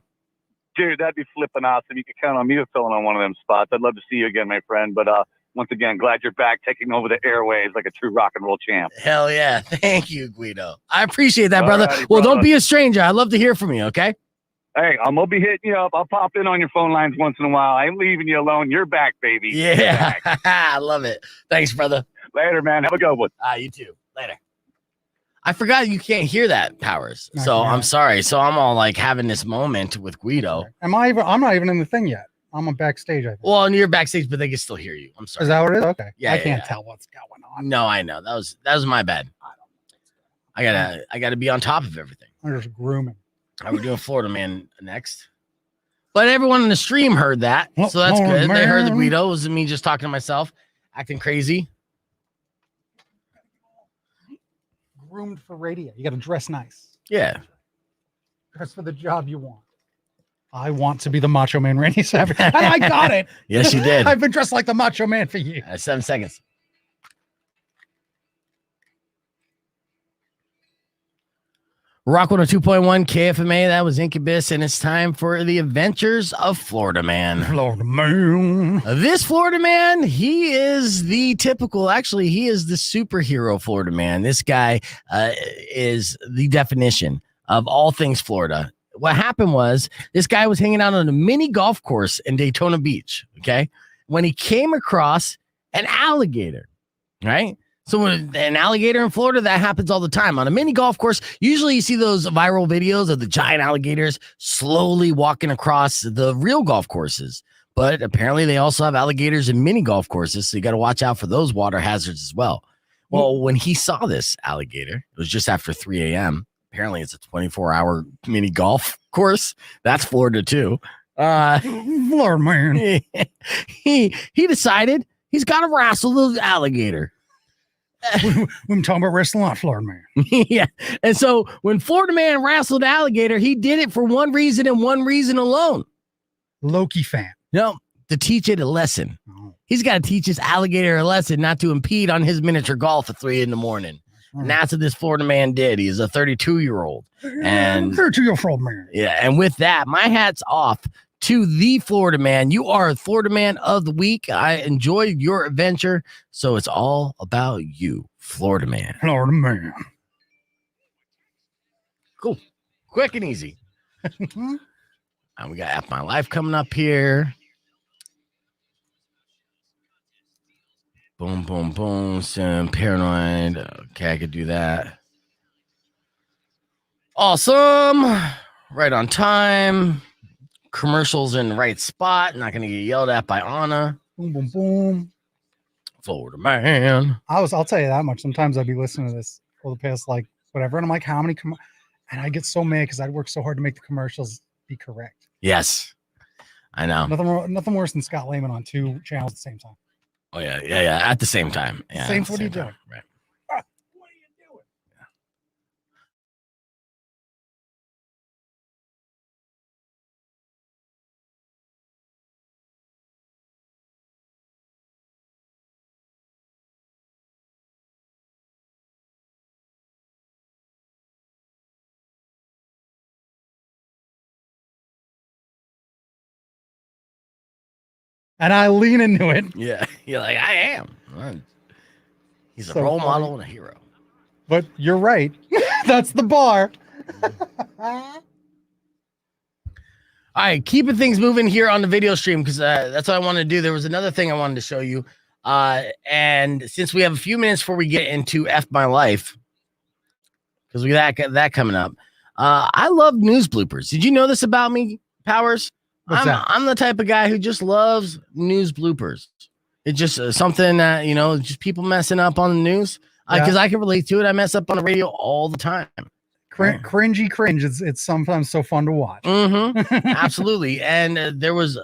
Dude, that'd be flipping awesome. You can count on me to fill in on one of them spots. I'd love to see you again, my friend. But once again, glad you're back taking over the airwaves like a true rock and roll champ. Hell yeah. Thank you, Guido. I appreciate that, brother. Alrighty, Well, brother. don't be a stranger. I'd love to hear from you, okay? Hey, I'm going to be hitting you up. I'll pop in on your phone lines once in a while. I ain't leaving you alone. You're back, baby. You're Yeah. back. I love it. Thanks, brother. Later, man. Have a good one. You too. Later. I forgot you can't hear that, Powers. No, So yeah. I'm sorry. So I'm all like having this moment with Guido. I'm not even in the thing yet. I'm on backstage, I think. Well, and you're backstage, but they can still hear you. I'm sorry. Is that what it is? Okay. Yeah, I yeah, can't yeah. tell what's going on. No, I know. That was my bad. I gotta be on top of everything. I'm just grooming. We're doing Florida Man next. But everyone in the stream heard that. So that's Florida good. They heard the Man. Guido. It was me just talking to myself, acting crazy. Groomed for radio. You got to dress nice. Yeah. Dress for the job you want. I want to be the Macho Man Randy Savage. And I got it. Yes, you did. I've been dressed like the Macho Man for years. 7 seconds. Rock 102.1 KFMA. That was Incubus, and it's time for the adventures of Florida Man. Florida Man. This Florida Man, he is the typical, actually, he is the superhero Florida Man. This guy is the definition of all things Florida. What happened was this guy was hanging out on a mini golf course in Daytona Beach, okay, when he came across an alligator, right? So when an alligator in Florida, that happens all the time. On a mini golf course, usually you see those viral videos of the giant alligators slowly walking across the real golf courses. But apparently they also have alligators in mini golf courses, so you got to watch out for those water hazards as well. Well, when he saw this alligator, it was just after 3 a.m. Apparently it's a 24-hour mini golf course. That's Florida too. Florida Man. He decided he's got to wrestle the alligator. We've been talking about wrestling a lot, Florida Man. Yeah. And so when Florida Man wrestled alligator, he did it for one reason and one reason alone. Loki fan. No, to teach it a lesson. Oh, He's got to teach his alligator a lesson not to impede on his miniature golf at 3 a.m. And that's what this Florida man did. He's a 32-year-old. And 32-year-old man. yeah, and with that, my hat's off to the Florida man. You are a Florida man of the week. I enjoyed your adventure, so it's all about you, Florida man. Florida man. Cool. Quick and easy. And we got F My Life coming up here. Boom, boom, boom. Some paranoid. Okay, I could do that. Awesome. Right on time. Commercials in the right spot. Not going to get yelled at by Anna. Boom, boom, boom. Florida man. I'll tell you that much. Sometimes I'd be listening to this for the past, like, whatever. And I'm like, how many? And I get so mad because I'd work so hard to make the commercials be correct. Yes. I know. Nothing worse than Scott Lehman on 2 channels at the same time. Oh, yeah. At the same time. Yeah, Same, what are you doing? Right. What are you doing? And I lean into it. Yeah. You're like, I am. He's a So role funny. model and a hero. But you're right. That's the bar. All right, keeping things moving here on the video stream because that's what I wanted to do. There was another thing I wanted to show you. And since we have a few minutes before we get into F My Life, because we got that coming up, I love news bloopers. Did you know this about me, Powers? What's that? I'm the type of guy who just loves news bloopers. It's just something that, just people messing up on the news. Because I can relate to it. I mess up on the radio all the time. Cringy cringe. It's sometimes so fun to watch. Mm-hmm. Absolutely. And there was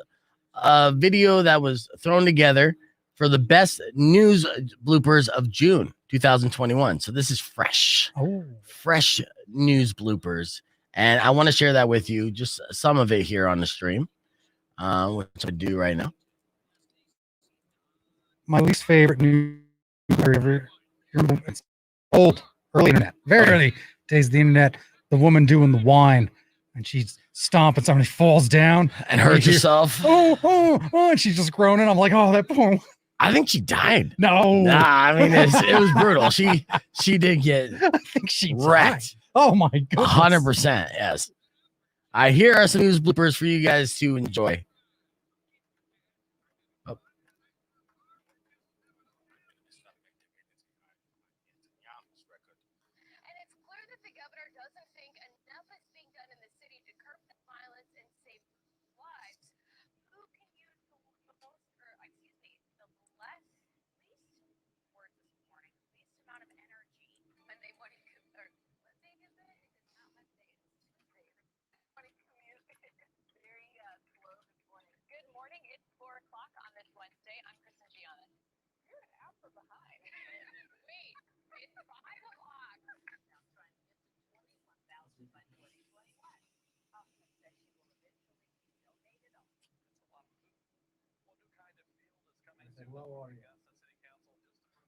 a video that was thrown together for the best news bloopers of June 2021. So this is fresh. Oh. Fresh news bloopers. And I want to share that with you. Just some of it here on the stream, which I do right now. My least favorite news ever. It's old, early internet, very early days of the internet. The woman doing the wine, and she's stomping, somebody falls down And hurts herself. Oh, and she's just groaning. I'm like, oh, that poor. I think she died. No. Nah, I mean, it was brutal. She did get I think she wrecked. died. Oh, my goodness. 100%. Yes. Here are some news bloopers for you guys to enjoy.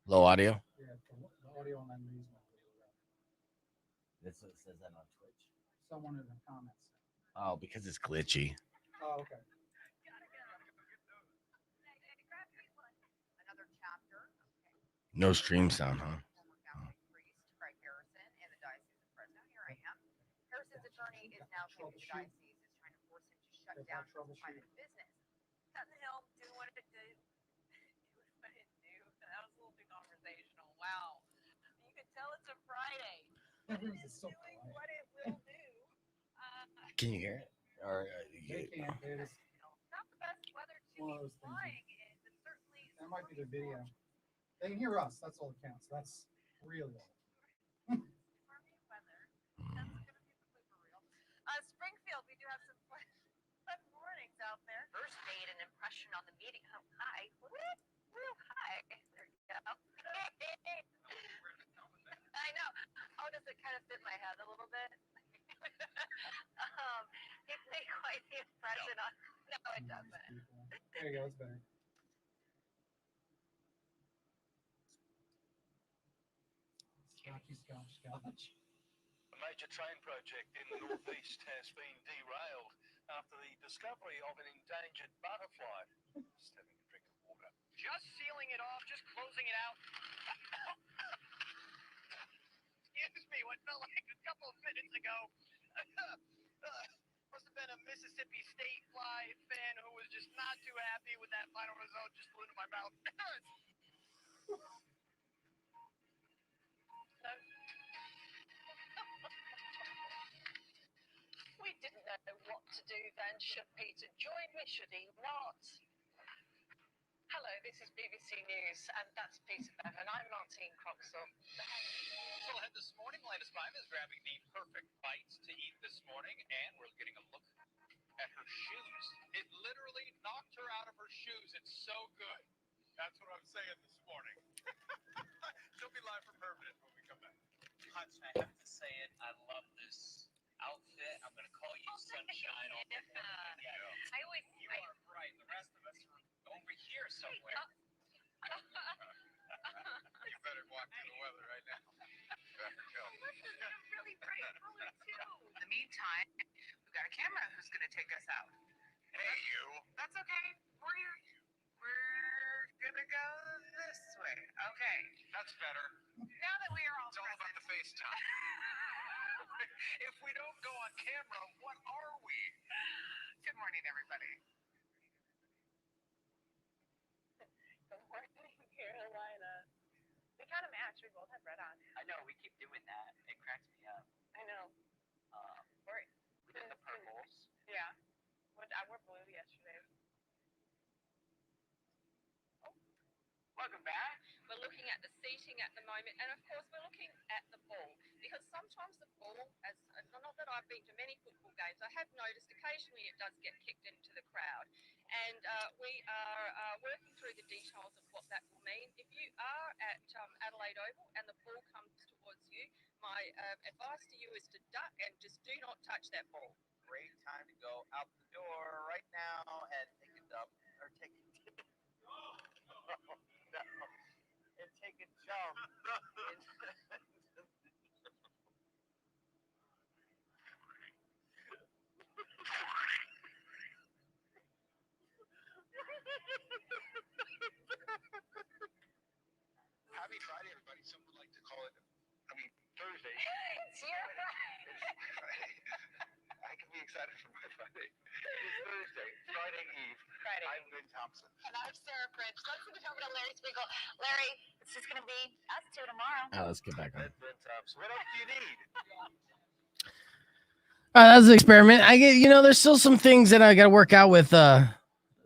Low audio. Yeah, the audio on that news. This says that on Twitch. Someone in the comments. Oh, because it's glitchy. Oh, okay. No stream sound, huh? Can you hear it? Or They can't. It's one of those things. That might be the video. They can hear us. That's all that counts. That's real. Springfield, we do have some fun mornings out there. First made an impression on the meeting. Oh, hi. Hi. There you go. I know. Oh, does it kind of fit my head a little bit? It made quite the impression on No, it doesn't. There you go. It's better. Scotch. A major train project in the northeast has been derailed after the discovery of an endangered butterfly. Just having a drink of water. Just sealing it off, just closing it out. Excuse me, what felt like a couple of minutes ago. Must have been a Mississippi State fly fan who was just not too happy with that final result. Just flew into my mouth. We didn't know what to do then. Should Peter join me? Should he not? Hello, this is BBC News, and that's Peter Bevan. I'm Martine Croxall. So ahead this morning, latest time is grabbing the perfect bites to eat this morning, and we're getting a look at her shoes. It literally knocked her out of her shoes. It's so good. That's what I'm saying this morning. She'll be live from Herman when we come back. Hutch, I have to say it. I love this outfit. I'm going to call you Sunshine. I always You are bright. The rest of us are over here somewhere. You better walk through the weather right now. Listen, they're really bright colors too. In the meantime, we've got a camera who's going to take us out. Hey, you. That's okay. We're gonna go this way. Okay. That's better. Now that we are all It's all about the FaceTime. If we don't go on camera, what are we? Good morning, everybody. Good morning, Carolina. We kind of match. We both have red on. I know, we keep doing that. It cracks me up. I know. We did the purples. Yeah. I wore blue yesterday. Welcome back. We're looking at the seating at the moment, and of course we're looking at the ball, because sometimes the ball, not that I've been to many football games, I have noticed occasionally it does get kicked into the crowd, and we are working through the details of what that will mean. If you are at Adelaide Oval and the ball comes towards you, my advice to you is to duck and just do not touch that ball. Great time to go out the door right now and take a dump or take a and take a jump. Happy Friday, everybody. Some would like to call it, Thursday. It's your Friday. I can be excited for my Friday. It's Thursday, Friday Eve. Friday. I'm Lynn Thompson. And I'm Sarah French. Let's move over to Larry Spiegel. Larry, it's just going to be us two tomorrow. Let's get back on. Lynn Thompson. What else do you need? All right, that was an experiment. I get, there's still some things that I got to work out with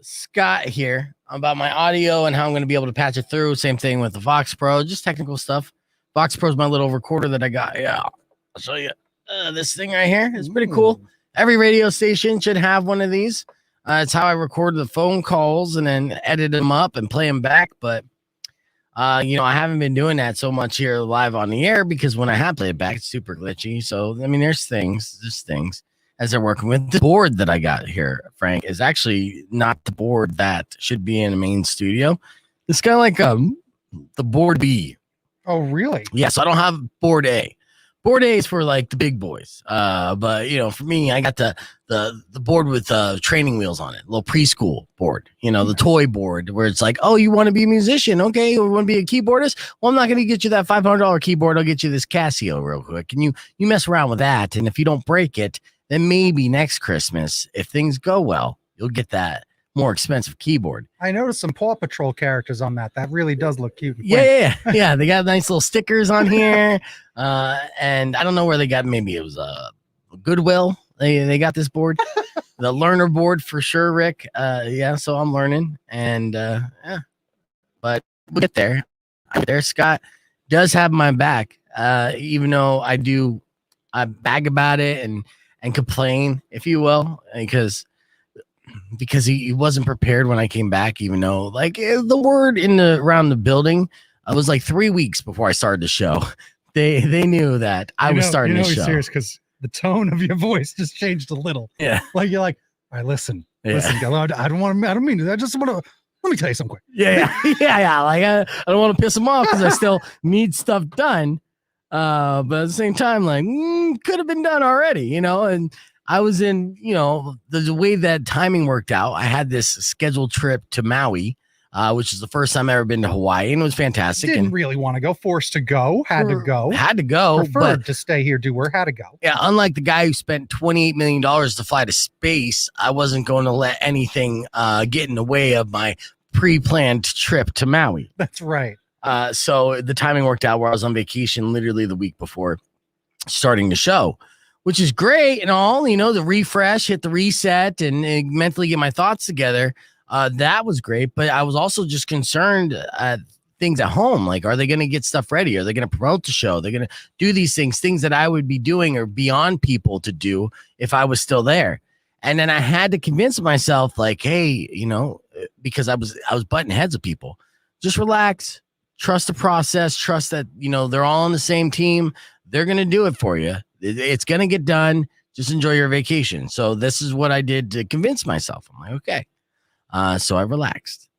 Scott here about my audio and how I'm going to be able to patch it through. Same thing with the Vox Pro, just technical stuff. Vox Pro is my little recorder that I got. Yeah, I'll show you this thing right here. It's pretty cool. Every radio station should have one of these. It's how I record the phone calls and then edit them up and play them back. But, I haven't been doing that so much here live on the air because when I have played it back, it's super glitchy. So, there's things as they're working with. The board that I got here, Frank, is actually not the board that should be in a main studio. It's kind of like the board B. Oh, really? Yeah, so I don't have board A. Board A is for like the big boys. But for me, I got the board with training wheels on it, a little preschool board, the toy board where it's like, oh, you want to be a musician? Okay, you want to be a keyboardist? Well, I'm not going to get you that $500 keyboard. I'll get you this Casio real quick. And you mess around with that. And if you don't break it, then maybe next Christmas, if things go well, you'll get that more expensive keyboard. I noticed some Paw Patrol characters on that. That really does look cute. Yeah. They got nice little stickers on here. And I don't know where they got. Maybe it was Goodwill. They got this board, the learner board for sure, Rick. So I'm learning, and but we'll get there. Scott does have my back, even though I bag about it and complain, if you will, because he wasn't prepared when I came back, even though the word around the building, I was like 3 weeks before I started the show. They knew that I was starting the show. Serious because the tone of your voice just changed a little. Yeah. Like you're like, all right, listen, Listen, I don't mean to. I just want to. Let me tell you something quick. Yeah. Like I don't want to piss them off because I still need stuff done. But at the same time, like could have been done already, And I was in, the way that timing worked out. I had this scheduled trip to Maui, which is the first time I've ever been to Hawaii, and it was fantastic. Didn't really want to go, forced to go, had to go, preferred to stay here, do work, had to go. Yeah, unlike the guy who spent $28 million to fly to space, I wasn't going to let anything get in the way of my pre-planned trip to Maui. That's right. So the timing worked out where I was on vacation literally the week before starting the show, which is great and all, the refresh, hit the reset and mentally get my thoughts together. That was great. But I was also just concerned things at home. Like, are they going to get stuff ready? Are they going to promote the show? They're going to do these things that I would be doing or beyond people to do if I was still there. And then I had to convince myself like, hey, because I was butting heads with people, just relax, trust the process, trust that, they're all on the same team. They're going to do it for you. It's going to get done. Just enjoy your vacation. So this is what I did to convince myself. I'm like, okay. So I relaxed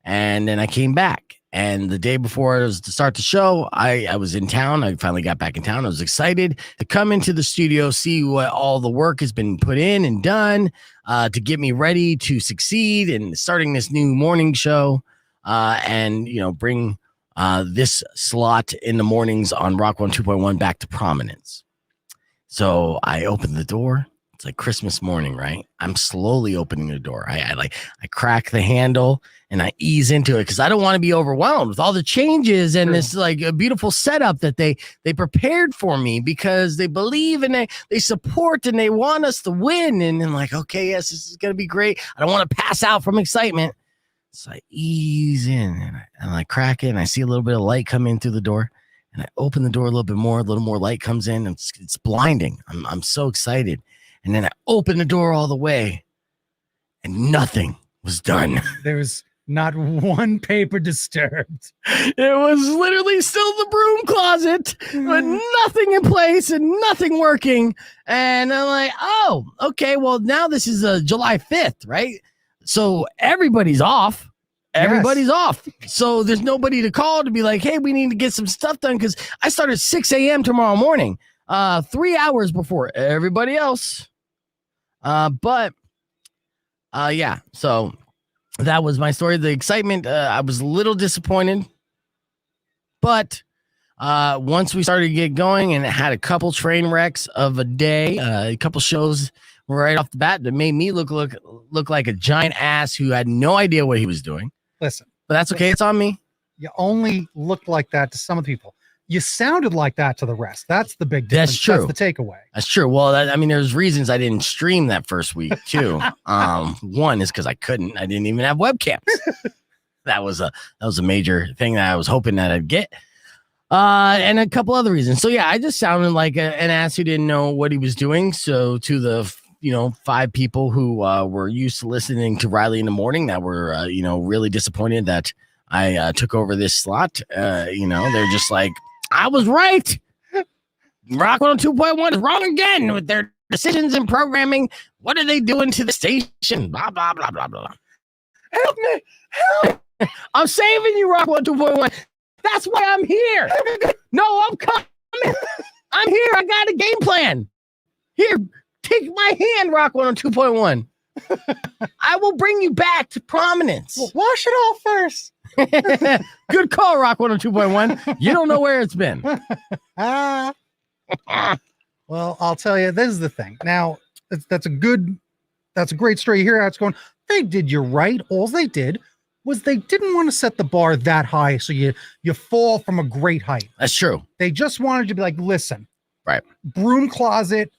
and then I came back. And the day before it was to start the show, I was in town. I finally got back in town. I was excited to come into the studio, see what all the work has been put in and done to get me ready to succeed in starting this new morning show and, bring this slot in the mornings on Rock 102.1 back to prominence. So I opened the door. It's like Christmas morning, right? I'm slowly opening the door. I crack the handle and I ease into it because I don't want to be overwhelmed with all the changes and this like a beautiful setup that they prepared for me because they believe and they support and they want us to win. And I'm like, okay, yes, this is going to be great. I don't want to pass out from excitement. So I ease in and I crack it and I see a little bit of light come in through the door. And I open the door a little more light comes in. And it's blinding. I'm so excited. And then I opened the door all the way and nothing was done. There was not one paper disturbed. It was literally still the broom closet with nothing in place and nothing working. And I'm like, oh, okay, well, now this is July 5th, right? So everybody's off. Everybody's off. So there's nobody to call to be like, hey, we need to get some stuff done because I start at 6 a.m. tomorrow morning, 3 hours before everybody else. Yeah, so that was my story. The excitement, I was a little disappointed, but once we started to get going and it had a couple train wrecks of a day, a couple shows right off the bat that made me look like a giant ass who had no idea what he was doing. Listen, but that's okay. It's on me. You only looked like that to some of the people. You sounded like that to the rest. That's the big difference. That's true. That's the takeaway. That's true. Well, there's reasons I didn't stream that first week too. One is because I couldn't. I didn't even have webcams. That was a major thing that I was hoping that I'd get. And a couple other reasons. So yeah, I just sounded like an ass who didn't know what he was doing. So to the 5 people who were used to listening to Riley in the morning that were really disappointed that I took over this slot. They're just like, I was right. Rock 102.1 is wrong again with their decisions and programming. What are they doing to the station? Blah, blah, blah, blah, blah. Help me. Help. I'm saving you, Rock 102.1. That's why I'm here. No, I'm coming. I'm here. I got a game plan. Here, take my hand, Rock 102.1. I will bring you back to prominence. Well, wash it off first. Good call, Rock 102.1. You don't know where it's been. Well, I'll tell you, this is the thing. Now, that's a great story. You hear how it's going. They did you right. All they did was they didn't want to set the bar that high so you fall from a great height. That's true. They just wanted to be like, listen, right? Broom closet,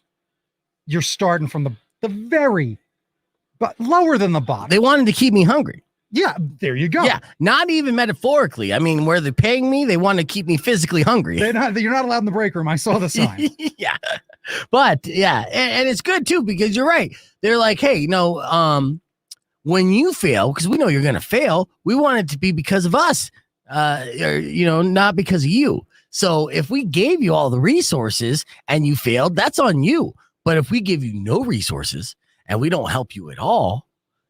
you're starting from the very, but lower than the bottom. They wanted to keep me hungry. Yeah, there you go. Yeah, not even metaphorically. I mean, where they're paying me, they want to keep me physically hungry. You're not allowed in the break room. I saw the sign. Yeah, but yeah, and it's good too because you're right. They're like, hey, when you fail, because we know you're going to fail, we want it to be because of us, not because of you. So if we gave you all the resources and you failed, that's on you. But if we give you no resources and we don't help you at all,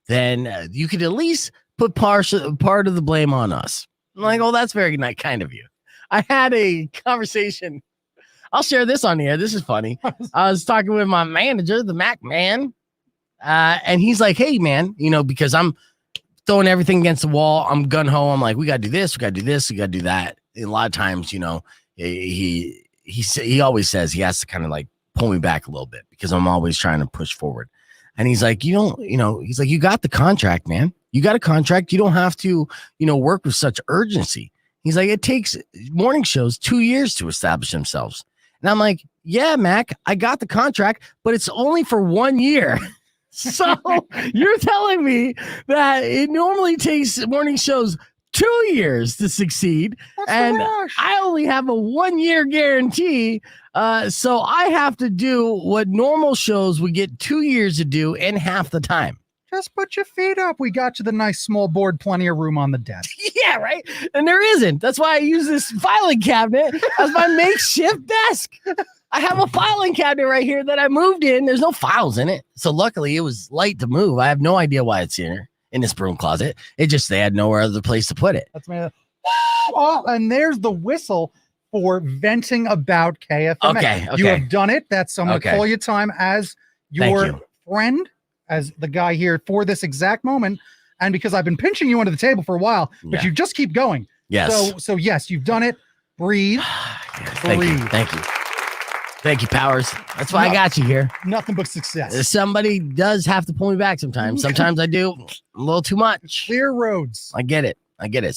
then you could at least put part of the blame on us. I'm like, oh, that's very kind of you. I had a conversation. I'll share this on the air. This is funny. I was talking with my manager, the Mac man, and he's like, hey, man, because I'm throwing everything against the wall. I'm gun-ho. I'm like, we got to do this. We got to do this. We got to do that. And a lot of times, he always says he has to kind of like pull me back a little bit because I'm always trying to push forward. And he's like, he's like, you got the contract, man. You got a contract. You don't have to, work with such urgency. He's like, it takes morning shows 2 years to establish themselves. And I'm like, yeah, Mac, I got the contract, but it's only for 1 year. So you're telling me that it normally takes morning shows 2 years to succeed. What's and the rush? I only have a 1 year guarantee. So I have to do what normal shows would get 2 years to do in half the time. Just put your feet up. We got you the nice small board, plenty of room on the desk. Yeah, right. And there isn't. That's why I use this filing cabinet as my makeshift desk. I have a filing cabinet right here that I moved in. There's no files in it. So luckily it was light to move. I have no idea why it's in this broom closet. It just, they had nowhere other place to put it. That's me. Oh, and there's the whistle for venting about KFMA. Okay. You have done it. That's, I'm going to call you time as your friend, as the guy here for this exact moment. And because I've been pinching you under the table for a while, but you just keep going. Yes. So yes, you've done it. Breathe. Breathe. Thank you. Thank you, Powers. That's why I got you here. Nothing but success. Somebody does have to pull me back sometimes. Sometimes I do a little too much. Clear roads. I get it.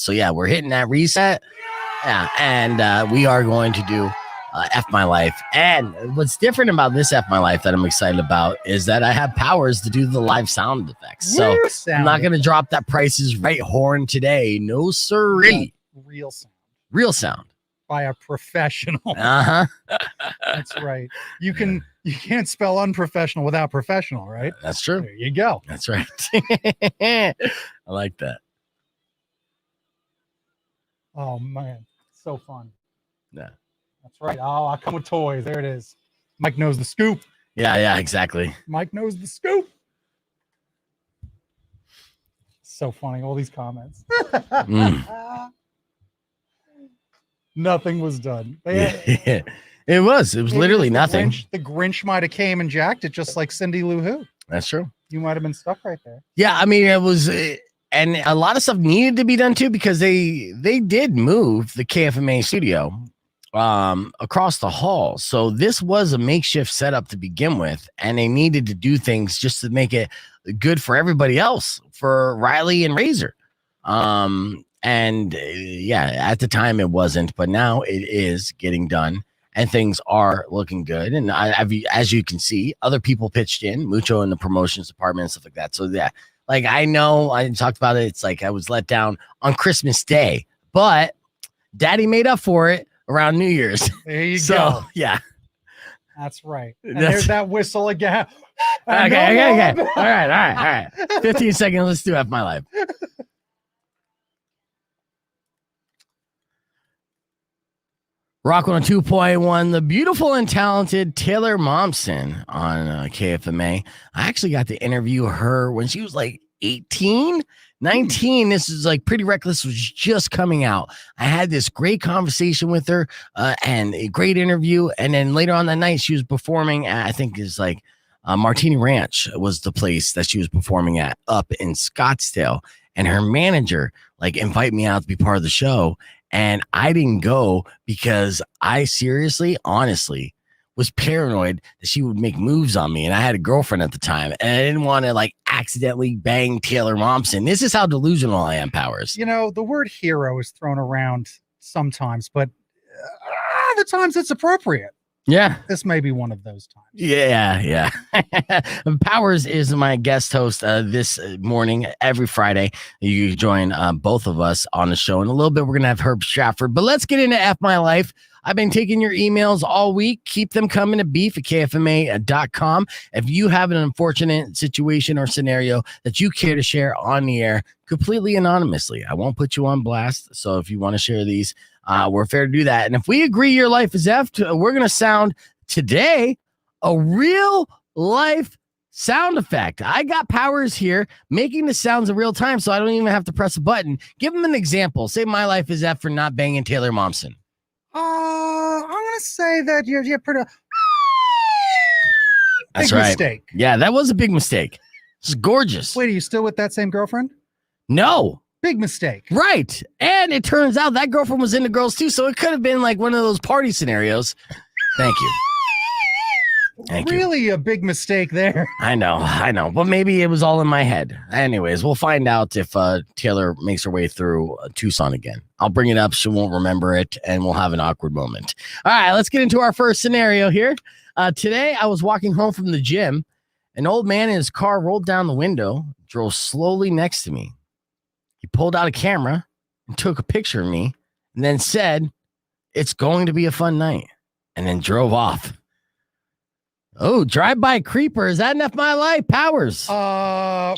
So yeah, we're hitting that reset. Yeah, and we are going to do F My Life. And what's different about this F My Life that I'm excited about is that I have Powers to do the live sound effects. So I'm not going to drop that Price is Right horn today. No sirree. Real sound. Real sound. By a professional. Uh-huh. That's right. You can't spell unprofessional without professional, right? That's true. There you go. That's right. I like that. Oh man, so fun. Yeah. That's right. Oh, I come with toys. There it is. Mike knows the scoop. Yeah, exactly. Mike knows the scoop. So funny. All these comments. Nothing was done. It was literally nothing. The Grinch might have came and jacked it just like Cindy Lou Who. That's true. You might have been stuck right there. Yeah, I mean, it was, and a lot of stuff needed to be done too because they did move the KFMA studio across the hall. So this was a makeshift setup to begin with, and they needed to do things just to make it good for everybody else, for Riley and Razor. And at the time it wasn't, but now it is getting done and things are looking good. And as you can see, other people pitched in, Mucho in the promotions department and stuff like that. So yeah, like I know I talked about it. It's like I was let down on Christmas Day, but Daddy made up for it around New Year's. There you go. Yeah. That's right. And there's that whistle again. Okay. All right. 15 seconds. Let's do F My Life. Rock 102.1, the beautiful and talented Taylor Momsen on KFMA. I actually got to interview her when she was like 18, 19. This is like Pretty Reckless was just coming out. I had this great conversation with her and a great interview. And then later on that night, she was performing at, I think it's like Martini Ranch was the place that she was performing at up in Scottsdale. And her manager like invited me out to be part of the show. And I didn't go because I seriously, honestly, was paranoid that she would make moves on me. And I had a girlfriend at the time. And I didn't want to like accidentally bang Taylor Momsen. This is how delusional I am, Powers. You know, the word hero is thrown around sometimes, but other times it's appropriate. Yeah. This may be one of those times. Yeah. Powers is my guest host this morning, every Friday. You join both of us on the show. In a little bit, we're going to have Herb Stratford. But let's get into F My Life. I've been taking your emails all week. Keep them coming to beef@kfma.com. If you have an unfortunate situation or scenario that you care to share on the air, completely anonymously, I won't put you on blast. So if you want to share these, we're fair to do that. And if we agree your life is effed, we're going to sound today a real life sound effect. I got Powers here making the sounds in real time, so I don't even have to press a button. Give him an example. Say my life is F for not banging Taylor Momsen. I'm gonna say that you're pretty. That's big right. Mistake. Yeah, that was a big mistake. It's gorgeous. Wait, are you still with that same girlfriend? No. Big mistake. Right. And it turns out that girlfriend was into girls too, so it could have been like one of those party scenarios. Thank you. Really a big mistake there. I know. But maybe it was all in my head. Anyways, we'll find out if Taylor makes her way through Tucson again. I'll bring it up. She won't remember it, and we'll have an awkward moment. All right, let's get into our first scenario here. Today, I was walking home from the gym. An old man in his car rolled down the window, drove slowly next to me. He pulled out a camera and took a picture of me and then said, "It's going to be a fun night," and then drove off. Oh, drive-by creeper. Is that enough my life? Powers. Yeah.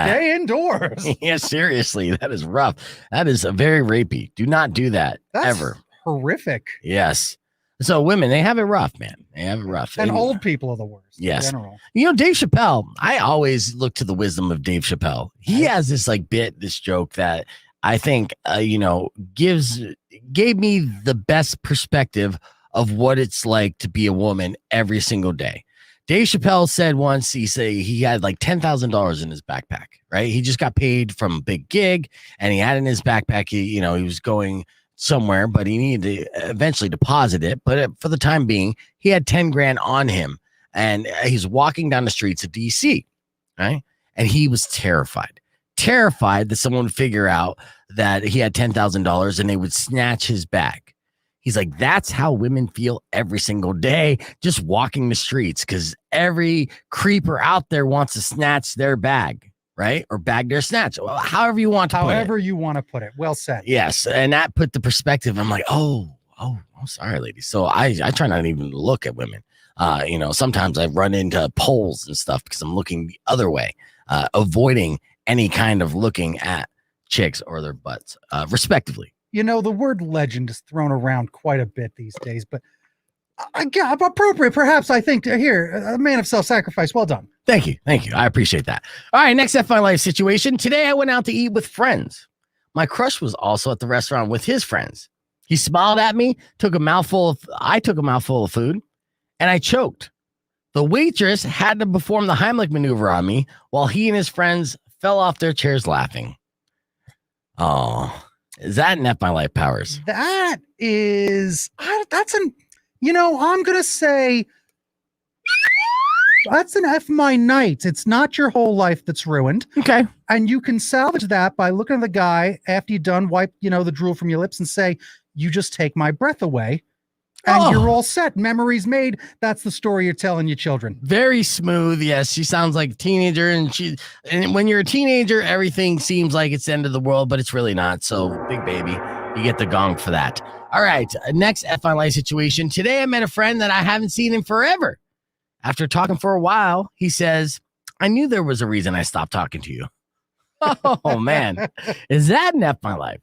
Stay indoors. Yeah, seriously. That is rough. That is very rapey. Do not do that. That's ever. Horrific. Yes. So women, they have it rough, man. They have it rough. And old people are the worst. Yes. In general. You know, Dave Chappelle, I always look to the wisdom of Dave Chappelle. He has this this joke that I think, gave me the best perspective of what it's like to be a woman every single day. Dave Chappelle said once, he had like $10,000 in his backpack, right? He just got paid from a big gig and he had in his backpack, he was going somewhere, but he needed to eventually deposit it. But for the time being, he had 10 grand on him and he's walking down the streets of DC, right? And he was terrified that someone would figure out that he had $10,000 and they would snatch his bag. He's like, that's how women feel every single day, just walking the streets, because every creeper out there wants to snatch their bag, right? Or bag their snatch. Well, however you want to put it. However you want to put it. Well said. Yes. And that put the perspective. I'm like, oh, sorry, ladies. So I try not even to look at women. Sometimes I run into poles and stuff because I'm looking the other way, avoiding any kind of looking at chicks or their butts, respectively. The word legend is thrown around quite a bit these days, but appropriate, perhaps, I think. Here, a man of self-sacrifice. Well done. Thank you. I appreciate that. All right, next F My Life situation. Today, I went out to eat with friends. My crush was also at the restaurant with his friends. He smiled at me, I took a mouthful of food, and I choked. The waitress had to perform the Heimlich maneuver on me while he and his friends fell off their chairs laughing. Oh. Is that an F My Life, Powers? That is, I'm going to say that's an F My Night. It's not your whole life that's ruined. Okay. And you can salvage that by looking at the guy after you're done, wipe, the drool from your lips and say, "You just take my breath away." And you're all set. Memories made. That's the story you're telling your children. Very smooth. Yes, she sounds like a teenager, and when you're a teenager, everything seems like it's the end of the world, but it's really not. So, big baby, you get the gong for that. All right, next F My Life situation. Today, I met a friend that I haven't seen in forever. After talking for a while, he says, "I knew there was a reason I stopped talking to you." Oh man, is that an F My Life?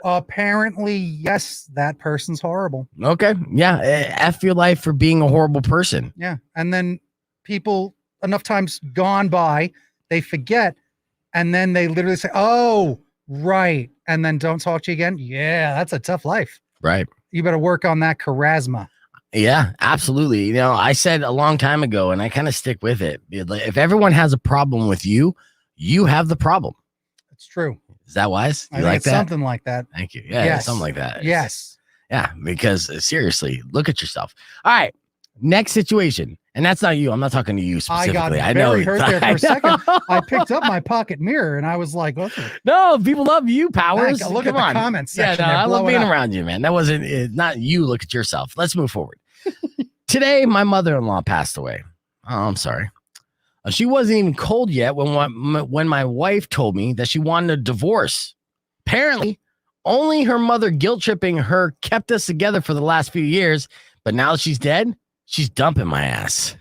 Apparently, yes, that person's horrible. Okay. Yeah. F your life for being a horrible person. Yeah. And then people, enough times gone by, they forget. And then they literally say, "Oh, right." And then don't talk to you again. Yeah, that's a tough life. Right. You better work on that charisma. Yeah, absolutely. I said a long time ago, and I kind of stick with it. If everyone has a problem with you, you have the problem. It's true. Is that wise? I think it's something like that. Thank you. Yeah, yes. Something like that. Yes. Yeah, because seriously, look at yourself. All right, next situation. And that's not you. I'm not talking to you specifically. I got very hurt there for a second. I picked up my pocket mirror and I was like, "What's it?" No, people love you, Powers. Look at the comments section. Yeah, I love being around you, man. That wasn't not you. Look at yourself. Let's move forward. Today, my mother-in-law passed away. Oh, I'm sorry. She wasn't even cold yet when my wife told me that she wanted a divorce. Apparently, only her mother guilt-tripping her kept us together for the last few years, but now that she's dead, she's dumping my ass.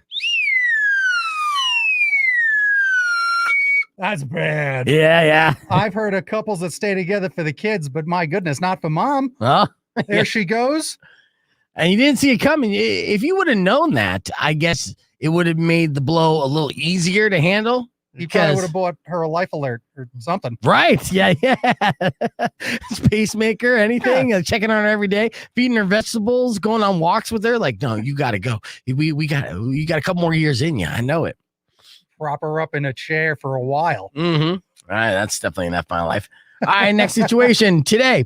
That's bad. Yeah. I've heard of couples that stay together for the kids, but my goodness, not for mom. Oh, there she goes. And you didn't see it coming. If you would have known that, I guess it would have made the blow a little easier to handle. He probably would have bought her a life alert or something. Right. Yeah. Pacemaker, anything, checking on her every day, feeding her vegetables, going on walks with her. Like, no, you got to go. You got a couple more years in you. I know it. Prop her up in a chair for a while. Mm-hmm. All right. That's definitely enough my life. All right. Next situation. Today,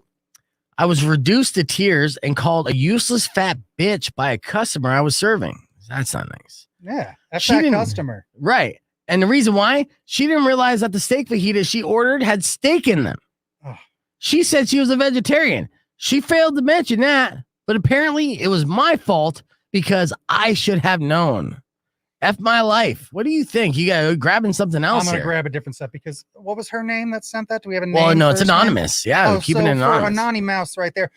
I was reduced to tears and called a useless fat bitch by a customer I was serving. That's not nice. Yeah. That's that customer. Right. And the reason why, she didn't realize that the steak fajitas she ordered had steak in them. Oh. She said she was a vegetarian. She failed to mention that, but apparently it was my fault because I should have known. F my life. What do you think? You got grabbing something else? I'm gonna grab a different set because what was her name that sent that? Do we have a name? Well, no, it's anonymous. Name? Yeah, keeping it anonymous. Anonymous mouse right there.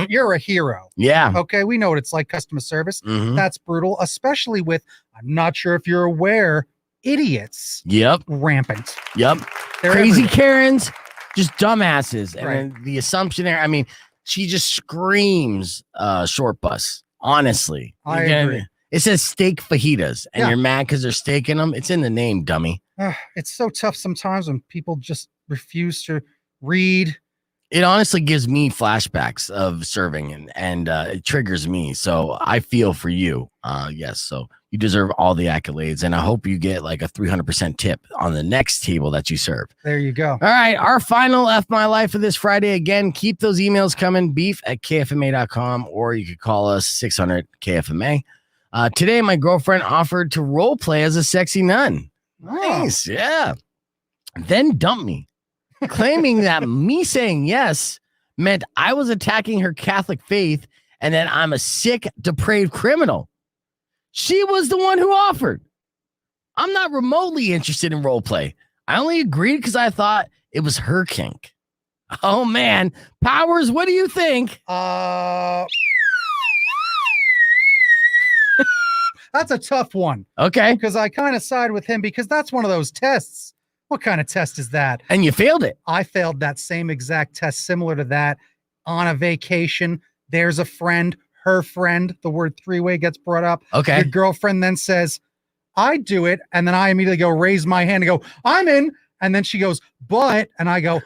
You're a hero. Yeah. Okay, we know what it's like, customer service. Mm-hmm. That's brutal, especially with, I'm not sure if you're aware, idiots. Yep. Rampant. Yep. They're Crazy everywhere. Karens, just dumbasses. And Right. then the assumption there, I mean, she just screams short bus. Honestly. I agree. It says steak fajitas, and Yeah. you're mad because they're steaking them. It's in the name, dummy. It's so tough sometimes when people just refuse to read. It honestly gives me flashbacks of serving, and it triggers me. So I feel for you. Yes. So you deserve all the accolades, and I hope you get like a 300% tip on the next table that you serve. There you go. All right. Our final F My Life for this Friday. Again, keep those emails coming, beef@kfma.com, or you could call us 600 KFMA. Today, my girlfriend offered to role play as a sexy nun. Nice. Yeah. Then dumped me, claiming that me saying yes meant I was attacking her Catholic faith and that I'm a sick, depraved criminal. She was the one who offered. I'm not remotely interested in role play. I only agreed because I thought it was her kink. Oh, man. Powers, what do you think? That's a tough one. Okay. Because I kind of side with him because that's one of those tests. What kind of test is that? And you failed it. I failed that same exact test, similar to that, on a vacation. There's a friend, her friend, the word three-way gets brought up. Okay. Your girlfriend then says, I do it. And then I immediately go, raise my hand and go, I'm in. And then she goes, but, and I go,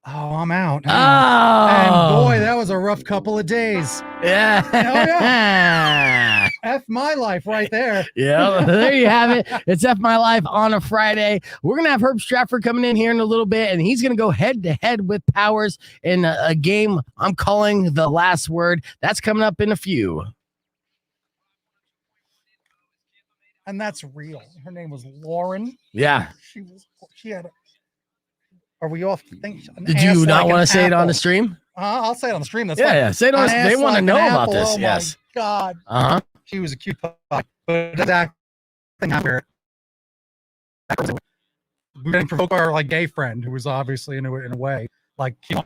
oh, I'm out. Oh. And boy, that was a rough couple of days. Yeah. Oh, yeah. F my life right there. Yeah, there you have it. It's F My Life on a Friday. We're going to have Herb Stratford coming in here in a little bit, and he's going to go head-to-head with Powers in a game I'm calling The Last Word. That's coming up in a few. And that's real. Her name was Lauren. Yeah. She had are we off? Did you not want to say it on the stream? I'll say it on the stream. That's yeah, fine. yeah. Say it on. They want to know about this. Oh, yes. My God. Uh-huh. She was a cute puppy, but that thing out where we didn't provoke our like gay friend who was obviously into it in a way, like on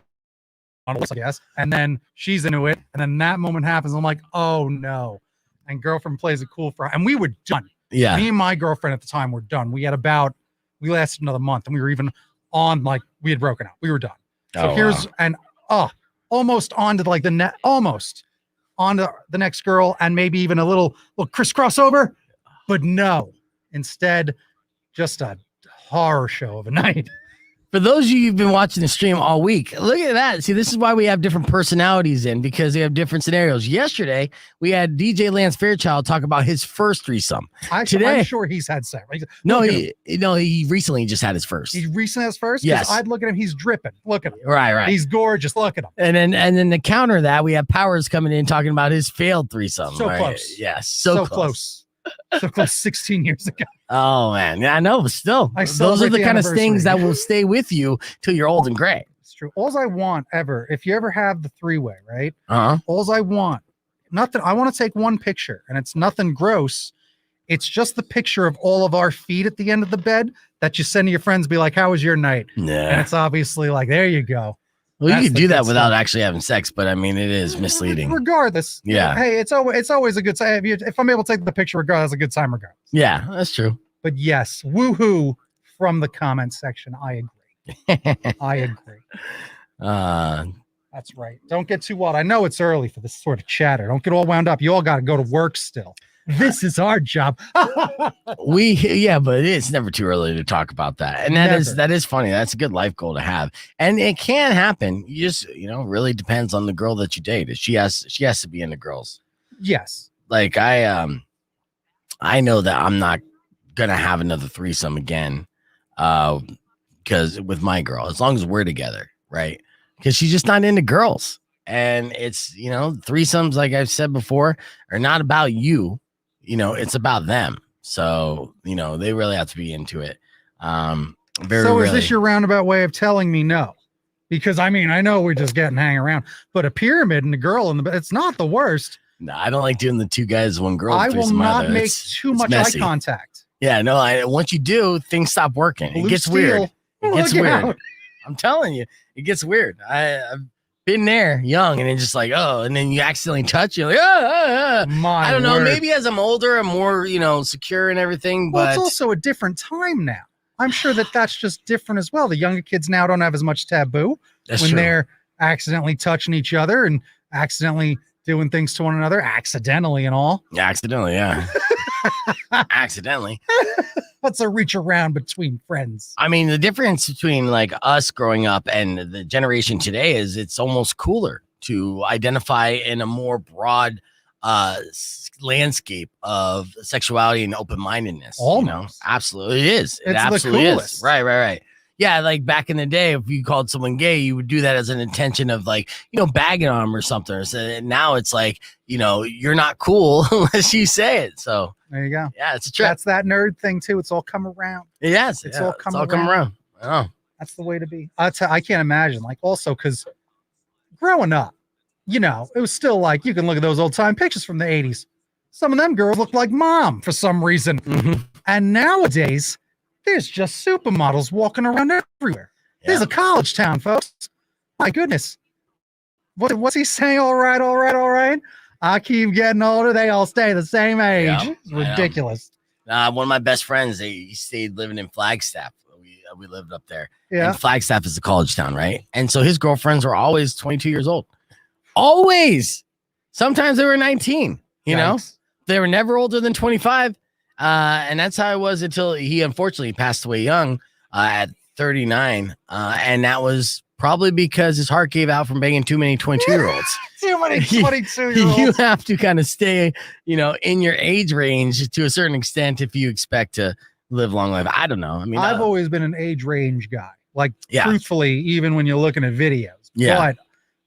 a list, I guess. And then she's into it, and then that moment happens. I'm like, oh no. And girlfriend plays it cool for her, and we were done. Yeah. Me and my girlfriend at the time were done. We lasted another month, and we were even on like we had broken up. We were done. So here's almost on to like almost on to the next girl, and maybe even a little crisscross over, but no. Instead, just a horror show of a night. For those of you who've been watching the stream all week, look at that. See, this is why we have different personalities in, because they have different scenarios. Yesterday, we had DJ Lance Fairchild talk about his first threesome. Today, I'm sure he's had sex. No, he recently just had his first. He recently had his first? Yes. I'd look at him. He's dripping. Look at him. Right. He's gorgeous. Look at him. And then to counter that, we have Powers coming in talking about his failed threesome. So right? close. Yes, so close. So close 16 years ago. Oh, man. Yeah, I know, but still. Those are the kind of things that will stay with you till you're old and gray. It's true. All I want ever, if you ever have the three-way, right? Uh-huh. All I want, nothing. I want to take one picture, and it's nothing gross. It's just the picture of all of our feet at the end of the bed that you send to your friends, be like, how was your night? Yeah. And it's obviously like, there you go. Well, you can do that without actually having sex, but I mean, it is misleading. Regardless. Yeah. Hey, it's always a good time. If I'm able to take the picture regardless, it's a good time regardless. Yeah, that's true. But yes, woohoo from the comment section. I agree. I agree. That's right. Don't get too wild. I know it's early for this sort of chatter. Don't get all wound up. You all got to go to work still. This is our job. But it's never too early to talk about that. And that is funny. That's a good life goal to have. And it can happen. You just, really depends on the girl that you date. She has to be into girls. Yes. Like I know that I'm not going to have another threesome again. Because with my girl, as long as we're together, right? Because she's just not into girls. And it's, threesomes, like I've said before, are not about you. It's about them. So, they really have to be into it. Is this your roundabout way of telling me no? Because, I know we're just getting hang around, but a pyramid and a girl it's not the worst. No, I don't like doing the two guys, one girl. I will not make too much eye contact. Yeah, no, once you do, things stop working. It gets weird. It gets weird. I'm telling you, it gets weird. I've been there young and then just like, and then you accidentally touch, you're like, I don't know, maybe as I'm older, I'm more, secure and everything. But it's also a different time now. I'm sure that's just different as well. The younger kids now don't have as much taboo they're accidentally touching each other and accidentally doing things to one another, accidentally and all. Yeah, accidentally, yeah. Accidentally. What's a reach around between friends? The difference between like us growing up and the generation today is it's almost cooler to identify in a more broad landscape of sexuality and open-mindedness. Almost. Absolutely it is. It it's absolutely the coolest. Is. Right. Yeah, like back in the day, if you called someone gay, you would do that as an intention of like, bagging on them or something. So now it's like, you're not cool unless you say it. So there you go. Yeah, it's a trip. That's that nerd thing too. It's all come around. Yes, it's all come around. Oh, that's the way to be. I can't imagine. Like also because growing up, it was still like you can look at those old time pictures from the 80s. Some of them girls look like mom for some reason. Mm-hmm. And nowadays, there's just supermodels walking around everywhere. Yeah. There's a college town, folks. My goodness. What's he saying? All right. I keep getting older. They all stay the same age. Yeah, it's ridiculous. One of my best friends, he stayed living in Flagstaff. We lived up there. Yeah. And Flagstaff is a college town, right? And so his girlfriends were always 22 years old. Always. Sometimes they were 19, Yikes. They were never older than 25. And that's how it was until he unfortunately passed away young at 39. And that was probably because his heart gave out from banging too many 22-year-olds. Too many 22-year-olds. You have to kind of stay, in your age range to a certain extent if you expect to live long life. I don't know. I've always been an age range guy. Like, truthfully, even when you're looking at videos. Yeah. But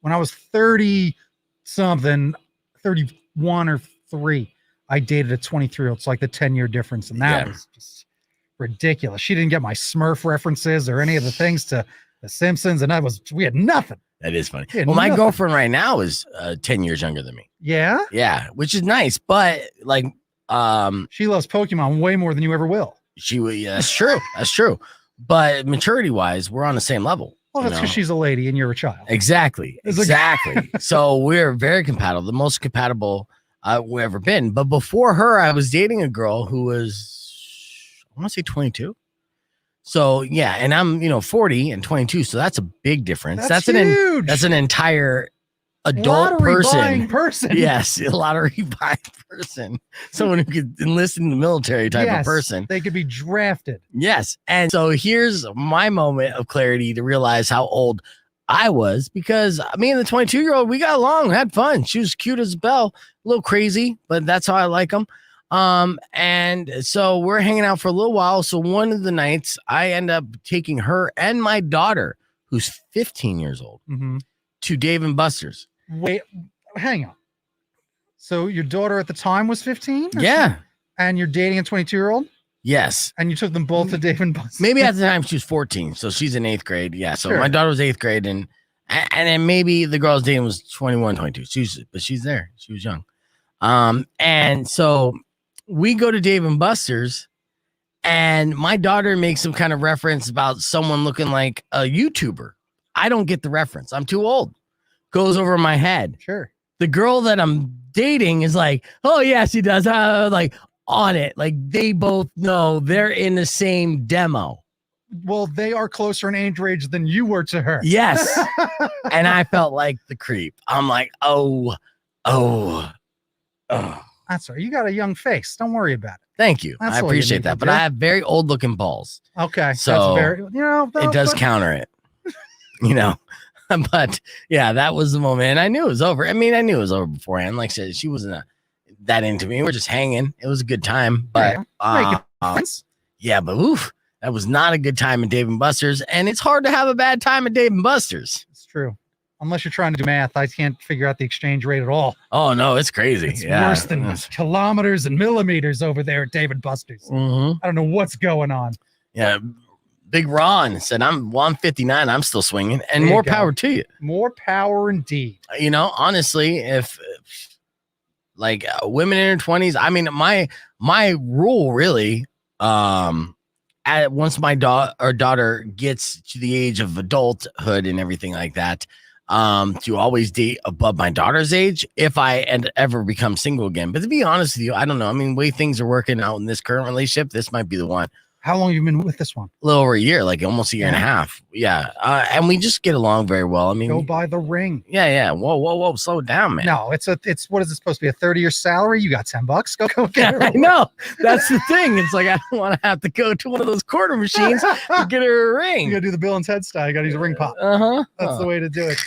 when I was 30-something, 31 or 3, I dated a 23-year-old. It's like the 10-year difference. And that was just ridiculous. She didn't get my Smurf references or any of the things to The Simpsons. And we had nothing. That is funny. Well, my girlfriend right now is 10 years younger than me. Yeah? Yeah, which is nice. But like, she loves Pokemon way more than you ever will. That's true. That's true. But maturity wise, we're on the same level. Well, that's because she's a lady and you're a child. Exactly. So we're very compatible, the most compatible we've ever been. But before her, I was dating a girl who was, I want to say 22. So yeah, and I'm 40 and 22, so that's a big difference. That's huge. That's an entire adult person. Yes, a lottery buying person. Someone who could enlist in the military type of person. They could be drafted. Yes. And so here's my moment of clarity to realize how old I was, because me and the 22-year-old, we got along, had fun. She was cute as a bell, a little crazy, but that's how I like them. And so we're hanging out for a little while. So one of the nights I end up taking her and my daughter, who's 15 years old, to Dave & Buster's. Wait, hang on. So your daughter at the time was 15? Yeah. And you're dating a 22-year-old? Yes. And you took them both to Dave & Buster's? Maybe at the time she was 14. So she's in 8th grade. Yeah. So my daughter was 8th grade. And then maybe the girl's dating was 21, 22. But she's there. She was young. And so we go to Dave & Buster's, and my daughter makes some kind of reference about someone looking like a YouTuber. I don't get the reference. I'm too old. Goes over my head. Sure. The girl that I'm dating is like, oh, yeah, she does. Like on it. Like they both know they're in the same demo. Well, they are closer in age range than you were to her. Yes. And I felt like the creep. I'm like, oh. That's right. You got a young face. Don't worry about it. Thank you. That's I all you appreciate need to that. But do. I have very old looking balls. Okay. So that's very, it does counter it, but yeah, that was the moment. And I knew it was over. I mean, I knew it was over beforehand. Like I said, she wasn't that into me. We're just hanging. It was a good time, but yeah, but oof, that was not a good time at Dave & Buster's. And it's hard to have a bad time at Dave & Buster's. It's true. Unless you're trying to do math, I can't figure out the exchange rate at all. Oh no, it's crazy. It's worse than kilometers and millimeters over there at Dave & Buster's. Mm-hmm. I don't know what's going on. Yeah, Big Ron said, I'm 59. I'm still swinging, and more power to you. More power indeed. Honestly, if like women in their 20s, I mean, my rule really, once my daughter gets to the age of adulthood and everything like that, to always date above my daughter's age if I ever become single again. But to be honest with you, I don't know. I mean, the way things are working out in this current relationship, this might be the one. How long have you been with this one? A little over a year, like almost a year and a half. Yeah. And we just get along very well. I mean, go buy the ring. Yeah. Whoa. Slow down, man. No, it's what is it supposed to be? A 30-year salary? You got $10. Go get her. I know. That's the thing. It's like, I don't want to have to go to one of those quarter machines to get her a ring. You gotta do the Bill and Ted style. You gotta use a ring pop. That's the way to do it.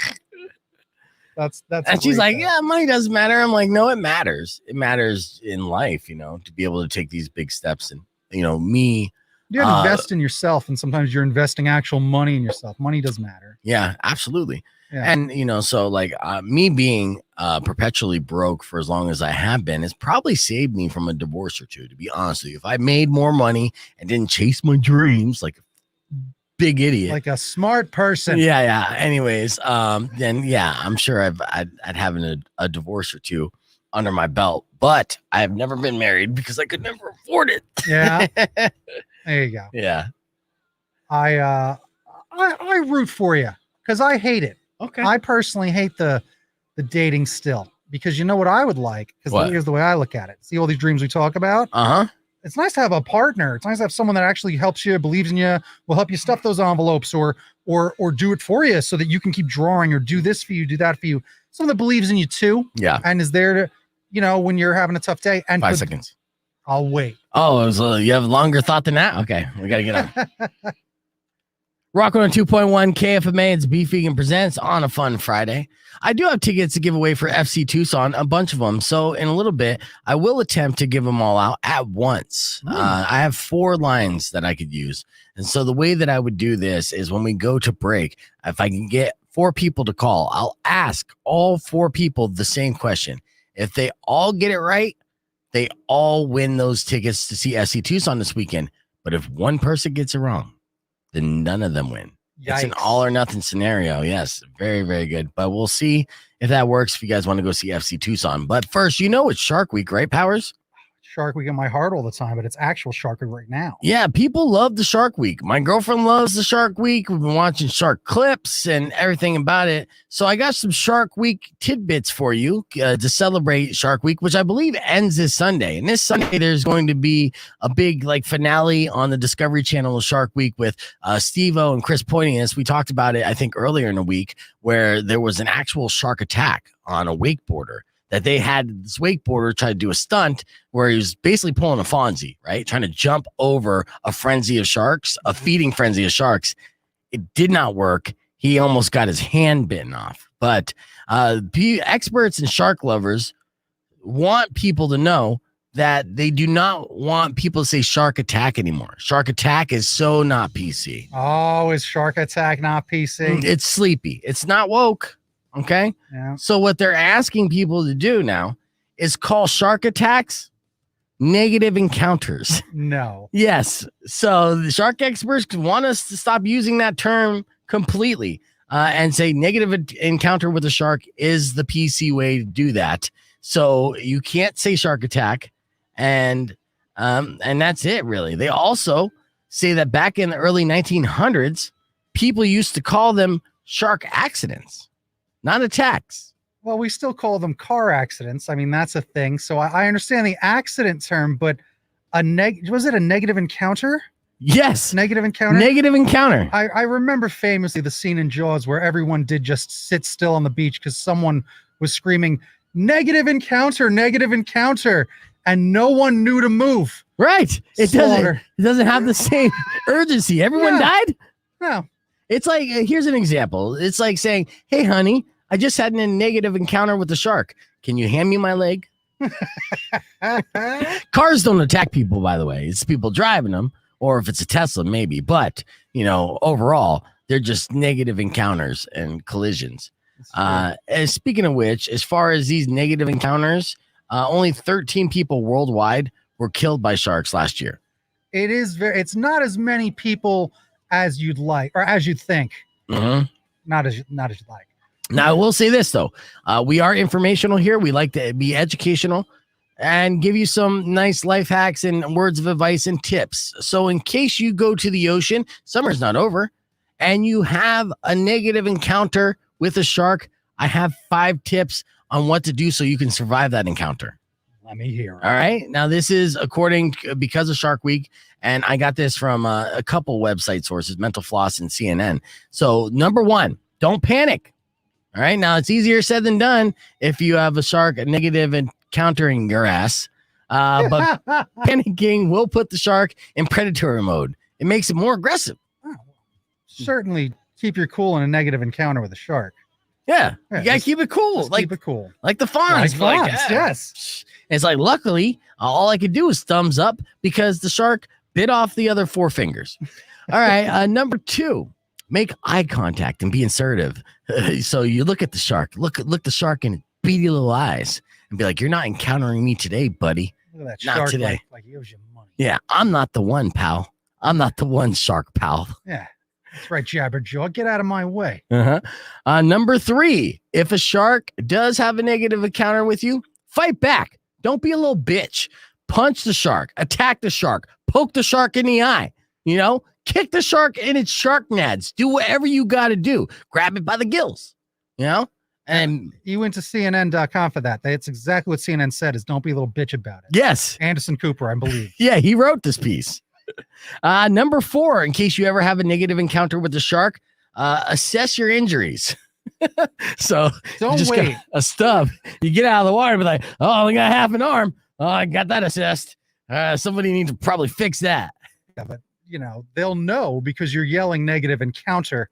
That's and she's like, yeah, money doesn't matter. I'm like, no, it matters. It matters in life, to be able to take these big steps. And me. You have to invest in yourself, and sometimes you're investing actual money in yourself. Money does matter. Yeah, absolutely. Yeah. And so like me being perpetually broke for as long as I have been has probably saved me from a divorce or two, to be honest with you. If I made more money and didn't chase my dreams like a big idiot, like a smart person. Yeah. Anyways, then yeah, I'm sure I'd have a divorce or two under my belt, but I have never been married because I could never afford it. Yeah. There you go. Yeah. I root for you because I hate it. Okay. I personally hate the dating still, because you know what I would like? Because here's the way I look at it. See all these dreams we talk about? It's nice to have a partner. It's nice to have someone that actually helps you, believes in you, will help you stuff those envelopes or do it for you so that you can keep drawing, or do this for you, do that for you. Someone that believes in you too. Yeah. And is there to, when you're having a tough day. And 5 seconds. I'll wait. Oh, you have longer thought than that? Okay, we got to get on. Rock on 2.1 KFMA. It's Beef Vegan Presents on a fun Friday. I do have tickets to give away for FC Tucson, a bunch of them. So in a little bit, I will attempt to give them all out at once. I have 4 lines that I could use. And so the way that I would do this is when we go to break, if I can get 4 people to call, I'll ask all 4 people the same question. If they all get it right, they all win those tickets to see FC Tucson this weekend. But if one person gets it wrong, then none of them win. Yikes. It's an all or nothing scenario. Yes, very, very good. But we'll see if that works if you guys want to go see FC Tucson. But first, it's Shark Week, right, Powers? Shark Week in my heart all the time, but it's actual Shark Week right now. Yeah, people love the Shark Week. My girlfriend loves the Shark Week. We've been watching shark clips and everything about it. So I got some Shark Week tidbits for you to celebrate Shark Week, which I believe ends this Sunday. And this Sunday, there's going to be a big finale on the Discovery Channel of Shark Week with Steve-O and Chris Pointingus. We talked about it, I think, earlier in the week, where there was an actual shark attack on a wakeboarder. That they had this wakeboarder try to do a stunt where he was basically pulling a Fonzie, right? Trying to jump over a frenzy of sharks, a feeding frenzy of sharks. It did not work. He almost got his hand bitten off. But experts and shark lovers want people to know that they do not want people to say shark attack anymore. Shark attack is so not PC. Oh, is shark attack not PC? It's sleepy. It's not woke. Okay. Yeah. So what they're asking people to do now is call shark attacks negative encounters. No. Yes. So the shark experts want us to stop using that term completely and say negative encounter with a shark is the PC way to do that. So you can't say shark attack, and that's it really. They also say that back in the early 1900s, people used to call them shark accidents. Not attacks. Well, we still call them car accidents. I mean, that's a thing. So I understand the accident term, but was it a negative encounter? Yes. Negative encounter? Negative encounter. I remember famously the scene in Jaws where everyone did just sit still on the beach because someone was screaming, negative encounter, and no one knew to move. Right. It doesn't have the same urgency. Everyone died? No. It's like, here's an example. It's like saying, hey, honey, I just had a negative encounter with the shark. Can you hand me my leg? Cars don't attack people, by the way. It's people driving them, or if it's a Tesla, maybe. But, overall, they're just negative encounters and collisions. And speaking of which, as far as these negative encounters, only 13 people worldwide were killed by sharks last year. It's not as many people as you'd like, or as you'd think. Mm-hmm. Not as you'd like. Now, I will say this, though. We are informational here. We like to be educational and give you some nice life hacks and words of advice and tips. So in case you go to the ocean, summer's not over, and you have a negative encounter with a shark, I have 5 tips on what to do so you can survive that encounter. Let me hear it. All right. Now, this is because of Shark Week, and I got this from a couple website sources, Mental Floss and CNN. So, number 1, don't panic. All right. Now, it's easier said than done if you have a shark negative encountering your ass. But panicking will put the shark in predatory mode. It makes it more aggressive. Certainly keep your cool in a negative encounter with a shark. Yeah, you gotta keep it cool. Keep it cool. Like the fawns. Yes. It's like, luckily, all I could do was thumbs up because the shark bit off the other 4 fingers. All right. Number 2, make eye contact and be assertive. So you look at the shark, look the shark in its beady little eyes and be like, you're not encountering me today, buddy. Look at that not shark today. Like he owes you money. Yeah, I'm not the one, pal. I'm not the one, shark pal. Yeah. That's right, Jabberjaw. Get out of my way. Number 3, if a shark does have a negative encounter with you, fight back. Don't be a little bitch. Punch the shark. Attack the shark. Poke the shark in the eye. Kick the shark in its shark nads. Do whatever you got to do. Grab it by the gills. And you went to CNN.com for that. That's exactly what CNN said is don't be a little bitch about it. Yes. Anderson Cooper, I believe. Yeah, he wrote this piece. Number 4, in case you ever have a negative encounter with the shark, assess your injuries. So don't just wait. A stub. You get out of the water and be like, oh, I only got half an arm. Oh, I got that assessed. Somebody needs to probably fix that. Yeah, but they'll know because you're yelling negative encounter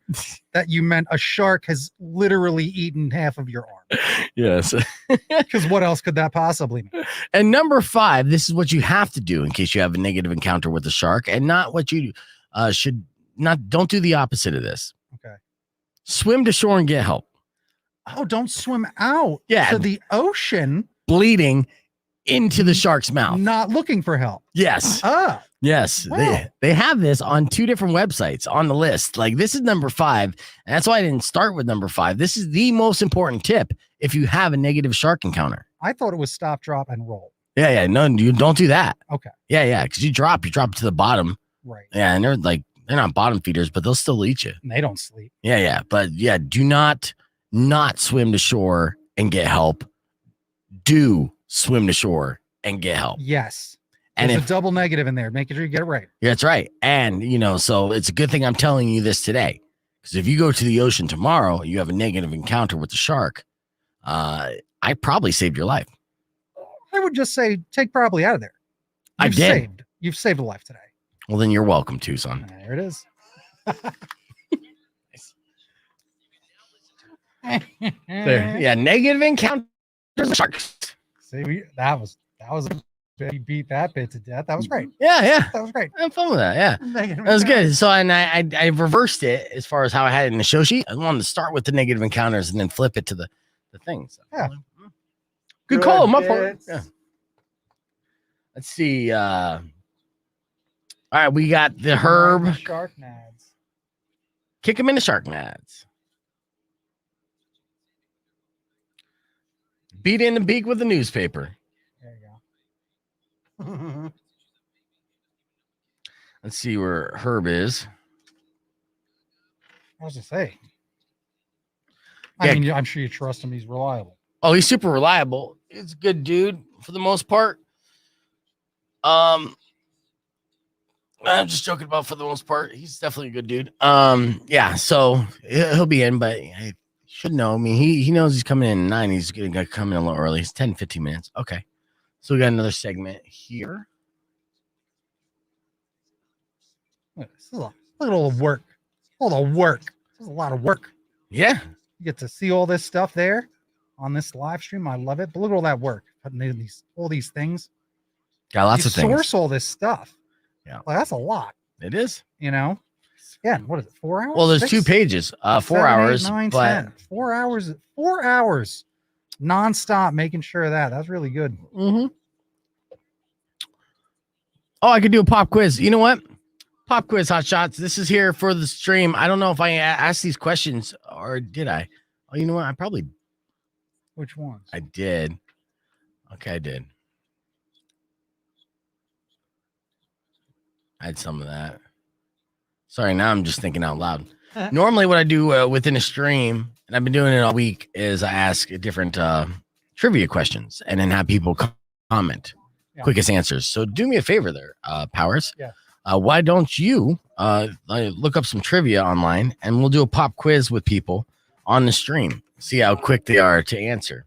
that you meant a shark has literally eaten half of your arm. Yes. Because what else could that possibly mean? And number 5, this is what you have to do in case you have a negative encounter with a shark, and not what you don't do the opposite of this. Okay. Swim to shore and get help. Oh, don't swim out to the ocean. Bleeding into the shark's mouth. Not looking for help. Yes. Yes. Wow. They have this on 2 different websites on the list. Like, this is number 5. And that's why I didn't start with number 5. This is the most important tip if you have a negative shark encounter. I thought it was stop, drop, and roll. Yeah. No, you don't do that. Okay. Yeah. Because you drop to the bottom. Right. Yeah. And they're not bottom feeders, but they'll still eat you. And they don't sleep. Yeah. But yeah, do not swim to shore and get help. Do swim to shore and get help. Yes. And there's a double negative in there, making sure you get it right. Yeah, that's right. And, so it's a good thing I'm telling you this today. Because if you go to the ocean tomorrow, you have a negative encounter with the shark, I probably saved your life. I would just say take probably out of there. You've saved a life today. Well, then you're welcome, Tucson. There it is. There. Yeah, negative encounters with sharks. See, that was you beat that bit to death. That was great. Yeah. That was great. I had fun with that. Yeah. That was good. So, and I reversed it as far as how I had it in the show sheet. I wanted to start with the negative encounters and then flip it to the thing. So, yeah. Good call. My part. Yeah. Let's see. All right. We got the Herb. Shark nads. Kick him in the shark nads. Beat in the beak with a newspaper. There you go. Let's see where Herb is. I was to say. I mean, I'm sure you trust him. He's reliable. Oh, he's super reliable. He's a good dude for the most part. I'm just joking about for the most part. He's definitely a good dude. Yeah, so he'll be in, but I should know. I mean, he knows he's coming in at 9. He's going to come in a little early. It's 10, 15 minutes. Okay. So we got another segment here. Look at all the work. All the work. This is a lot of work. Yeah. You get to see all this stuff there on this live stream. I love it. But look at all that work. All these things. Got lots of things. Source all this stuff. Yeah. Like, that's a lot. It is. You know? Yeah. What is it? 4 hours? Well, there's 6? 2 pages. 4 7, hours. 8, 9, but 10. 4 hours. 4 hours. Nonstop making sure of that. That's really good. Mm-hmm. Oh, I could do a pop quiz. You know what? Pop quiz, hot shots. This is here for the stream. I don't know if I asked these questions or did I? Oh, you know what? I probably. Which ones? I did. Okay, I did. I had some of that. Sorry, now I'm just thinking out loud. Normally, what I do within a stream, and I've been doing it all week, is I ask different trivia questions and then have people comment. Yeah. Quickest answers. So do me a favor there, Powers. Yeah. Why don't you look up some trivia online and we'll do a pop quiz with people on the stream. See how quick they are to answer.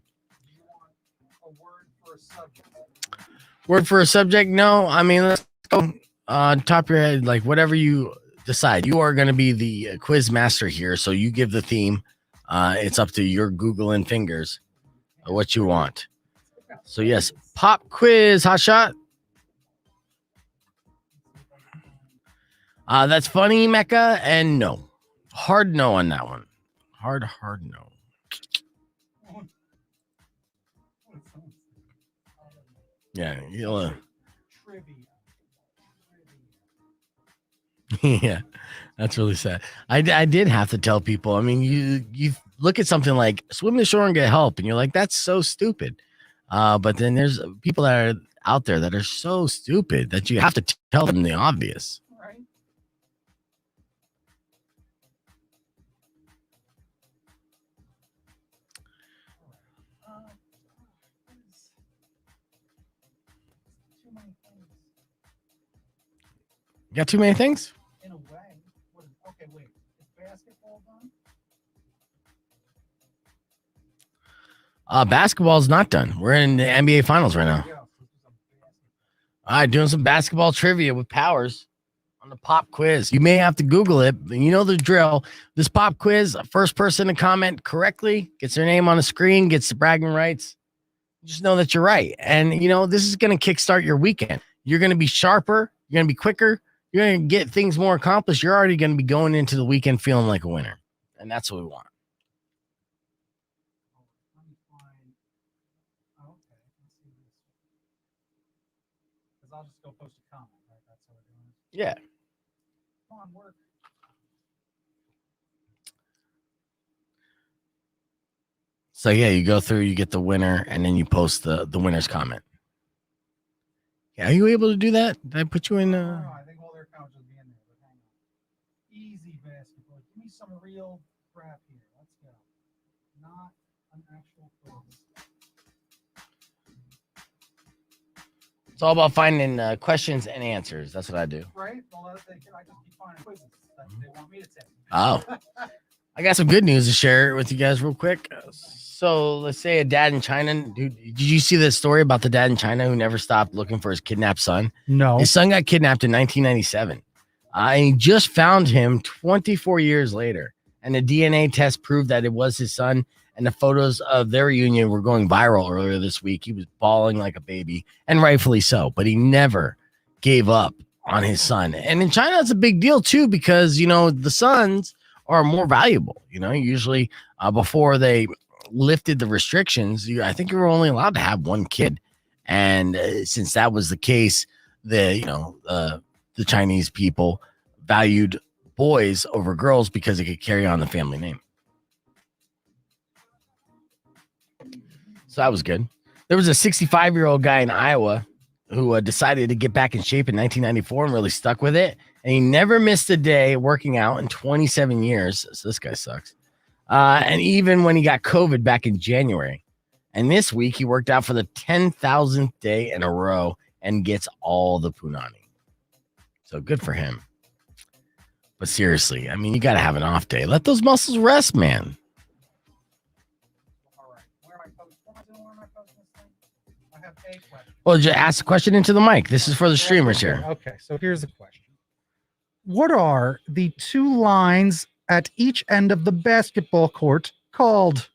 Word for a subject? No. I mean, let's go top of your head, like whatever you decide. You are going to be the quiz master here, so you give the theme. It's up to your Google and fingers what you want. So yes, pop quiz, hot shot. That's funny, Mecca, and no. Hard no on that one. Hard no. Yeah, you'll yeah, that's really sad. I did have to tell people. I mean, you look at something like swim to shore and get help, and you're like, that's so stupid. But then there's people that are out there that are so stupid that you have to tell them the obvious. Right. You got too many things? In a way. Okay, wait. Is basketball done? Basketball's not done. We're in the NBA Finals right now. All right, doing some basketball trivia with Powers on the pop quiz. You may have to Google it, but you know the drill. This pop quiz, first person to comment correctly gets their name on the screen, gets the bragging rights. Just know that you're right. And, you know, this is going to kickstart your weekend. You're going to be sharper. You're going to be quicker. You're going to get things more accomplished. You're already going to be going into the weekend feeling like a winner. And that's what we want. I'll just go post a comment, right? That's how we're doing it. Yeah. Come on, work. So yeah, you go through, you get the winner, and then you post the winner's comment. Yeah, are you able to do that? Did I put you in? No, I think all their comments will be in there. But hang on. Easy basketball. Give me some real crap here. Let's go. Not an actual quiz. It's all about finding questions and answers. That's what I do. Right? Well, I just keep finding quizzes that they want me to take. Oh, I got some good news to share with you guys real quick. So let's say a dad in China. Dude, did you see the story about the dad in China who never stopped looking for his kidnapped son? No. His son got kidnapped in 1997. And he just found him 24 years later. And the DNA test proved that it was his son. And the photos of their reunion were going viral earlier this week. He was bawling like a baby, and rightfully so. But he never gave up on his son. And in China, it's a big deal, too, because, you know, the sons are more valuable. You know, usually before they lifted the restrictions, I think you were only allowed to have one kid. And since that was the case, the Chinese people valued boys over girls because it could carry on the family name. So that was good. There was a 65-year-old guy in Iowa who decided to get back in shape in 1994 and really stuck with it. And he never missed a day working out in 27 years. So this guy sucks. And even when he got COVID back in January. And this week, he worked out for the 10,000th day in a row and gets all the punani. So good for him. But seriously, I mean, you got to have an off day. Let those muscles rest, man. All right. Where am I posting this thing? I have a question. Well, just ask the question into the mic. This is for the streamers here. Okay, so here's the question. What are the two lines at each end of the basketball court called?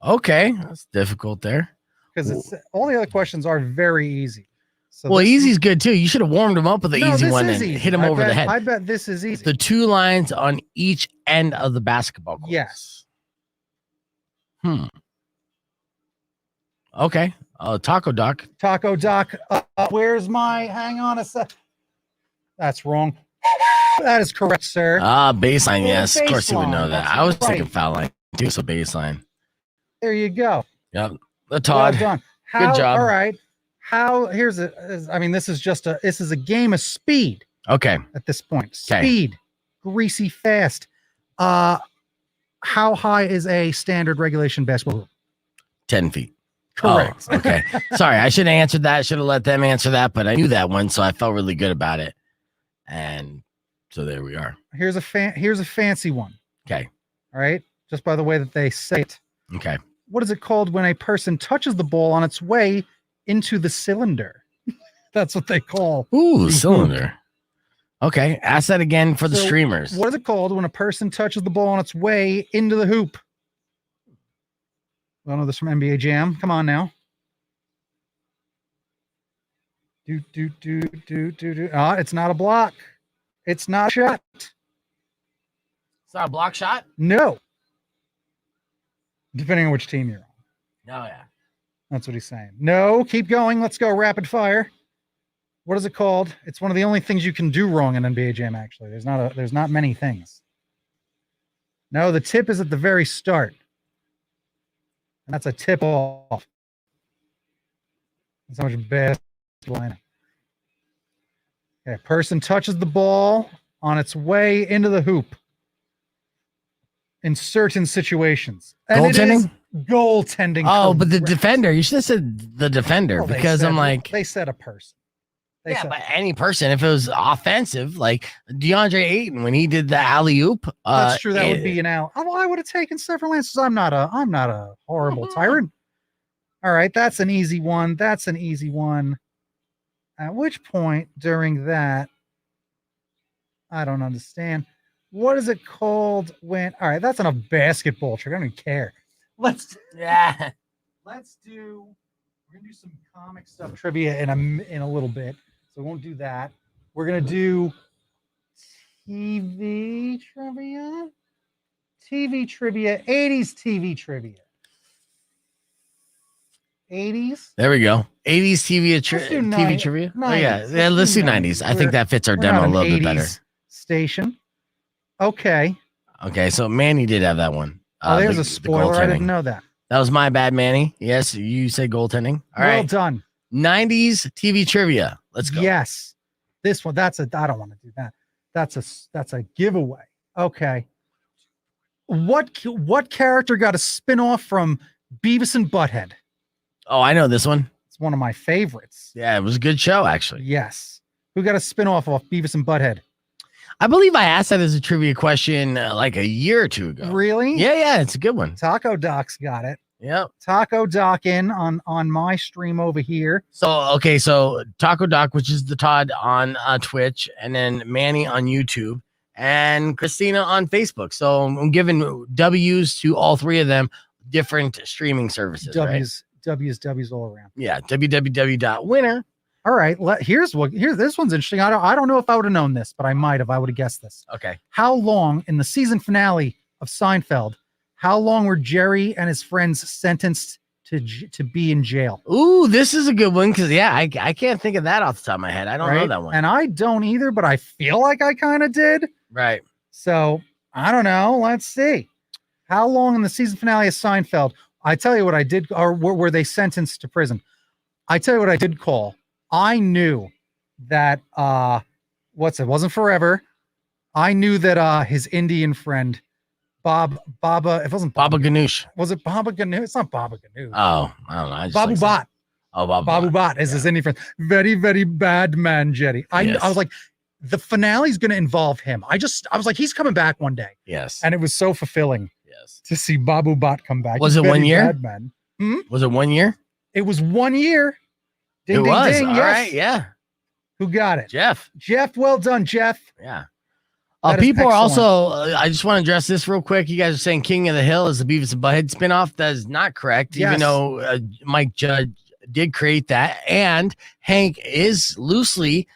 Okay, that's difficult there. Because it's all the other questions are very easy. So well, easy's good too. You should have warmed him up with the easy one and easy. hit him over the head. I bet this is easy. The two lines on each end of the basketball court. Yes. Okay. Taco Doc. Taco Doc. Where's my? Hang on a sec. That's wrong. That is correct, sir. Baseline. Yes, of course you would know that. That's I was right. thinking foul line too, so baseline. There you go. Yep. The Todd. Well done. Good job. All right. Here's I mean, this is a game of speed. Okay. At this point, speed, greasy, fast. How high is a standard regulation basketball hoop? 10 feet. Correct. Oh, okay. Sorry, I should have answered that. Should have let them answer that, but I knew that one, so I felt really good about it. And so there we are. Here's a fancy one. Okay. All right. Just by the way that they say it. Okay. What is it called when a person touches the ball on its way into the cylinder? That's what they call. Ooh, cylinder. Okay. Ask that again for the streamers. What is it called when a person touches the ball on its way into the hoop? I know this from NBA Jam. Come on now. Do. It's not a block. It's not a shot. It's not a block shot? No. Depending on which team you're on. Oh, yeah. That's what he's saying. No, keep going. Let's go rapid fire. What is it called? It's one of the only things you can do wrong in NBA Jam, actually. There's not many things. No, the tip is at the very start. And that's a tip off. That's how much basketball I know. Okay, person touches the ball on its way into the hoop in certain situations. And goaltending? Goaltending. Oh, but the defender. You should have said the defender because I'm like. They said a person. But any person, if it was offensive, like DeAndre Ayton when he did the alley-oop. That's true. That would be an out. Oh, well, I would have taken several answers. I'm not a horrible tyrant. All right, that's an easy one. That's an easy one. At which point during that, I don't understand. What is it called when? All right, that's on a basketball trick. I don't even care. Let's do. We're gonna do some comic stuff trivia in a little bit. So we won't do that. We're gonna do TV trivia. 80s TV trivia. 80s. There we go. 80s TV trivia. 90s. Oh yeah, let's do 90s. I think that fits our demo a little bit better. Station. Okay. Okay, so Manny did have that one. There's a spoiler. I didn't know that. That was my bad, Manny. Yes, you say goaltending. All right. Well done. 90s TV trivia. Let's go. Yes. This one, I don't want to do that. That's a giveaway. Okay. What character got a spin-off from Beavis and Butthead? Oh, I know this one. It's one of my favorites. Yeah, it was a good show, actually. Yes. Who got a spin-off off Beavis and Butthead? I believe I asked that as a trivia question like a year or two ago. Really? Yeah, it's a good one. Taco Doc's got it. Yep. Taco Doc on my stream over here. So Taco Doc, which is the Todd on Twitch, and then Manny on YouTube, and Christina on Facebook. So I'm giving W's to all three of them, different streaming services. W's all around. Yeah, www.winner. All right, here's this one's interesting. I don't know if I would have known this, but I might have. I would have guessed this. Okay. How long in the season finale of Seinfeld? How long were Jerry and his friends sentenced to be in jail? Ooh, this is a good one because I can't think of that off the top of my head. I don't know that one, and I don't either. But I feel like I kind of did. Right. So I don't know. Let's see. How long in the season finale of Seinfeld? I tell you what I did, or were they sentenced to prison? I tell you what I did call. I knew that it wasn't forever. I knew that his Indian friend Baba, it wasn't Baba Ganoush. Was it Baba Ganoush? It's not Baba Ganoush. Oh, I don't know. Babu Bhat. Oh, Babu Bhat is his Indian friend. Very, very bad man, Jerry. I was like, the finale is going to involve him. I was like, he's coming back one day. Yes. And it was so fulfilling. Yes. To see Babu Bhatt come back. Was it 1 year? Man. Was it 1 year? It was 1 year. Ding, it ding, was. ding. All Yes. right. Yeah. Who got it? Jeff. Jeff, well done, Jeff. Yeah. That is People are excellent. also, I just want to address this real quick. You guys are saying King of the Hill is the Beavis and Butthead spinoff. That is not correct, even Yes. though Mike Judge did create that. And Hank is loosely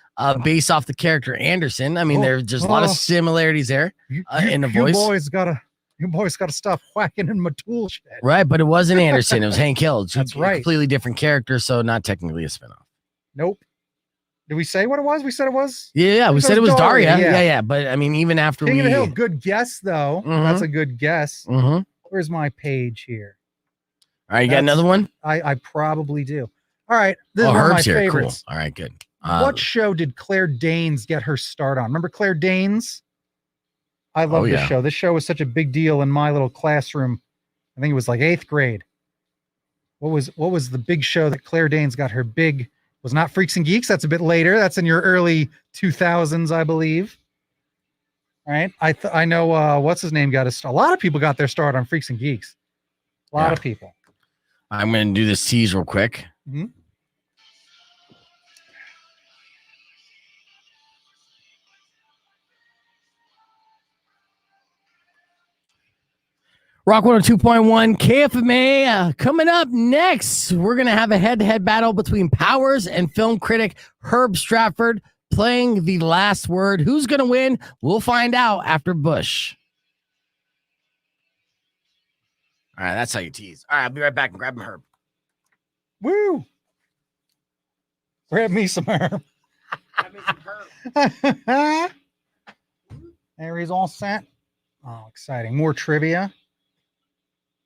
based off the character Anderson. I mean, there's a lot of similarities there in the voice. You boys gotta stop whacking in my tool shed. Right, but it wasn't Anderson. It was Hank Hill. It's That's a right. completely different character, so not technically a spinoff. Nope. Did we say what it was? We said it was? Yeah, we said it was Daria. Yeah. But I mean, even after King we... of the Hill, good guess, though. Mhm. That's a good guess. Mhm. Where's my page here? All right, you got another one? I probably do. All right. This is one of Herb's my here. favorites. Cool. All right, good. What show did Claire Danes get her start on? Remember Claire Danes? I love this show. This show was such a big deal in my little classroom. I think it was like 8th grade. What was the big show that Claire Danes got her big? Was not Freaks and Geeks. That's a bit later. That's in your early 2000s, I believe. All right. I know what's his name got a lot of people got their start on Freaks and Geeks. A lot of people. I'm going to do this tease real quick. Mm-hmm. Rock 102.1 KFMA coming up next. We're going to have a head-to-head battle between Powers and film critic Herb Stratford playing the last word. Who's going to win? We'll find out after Bush. All right, that's how you tease. All right, I'll be right back and grab him, Herb. Woo! Grab me some Herb. There he's all set. Oh, exciting. More trivia.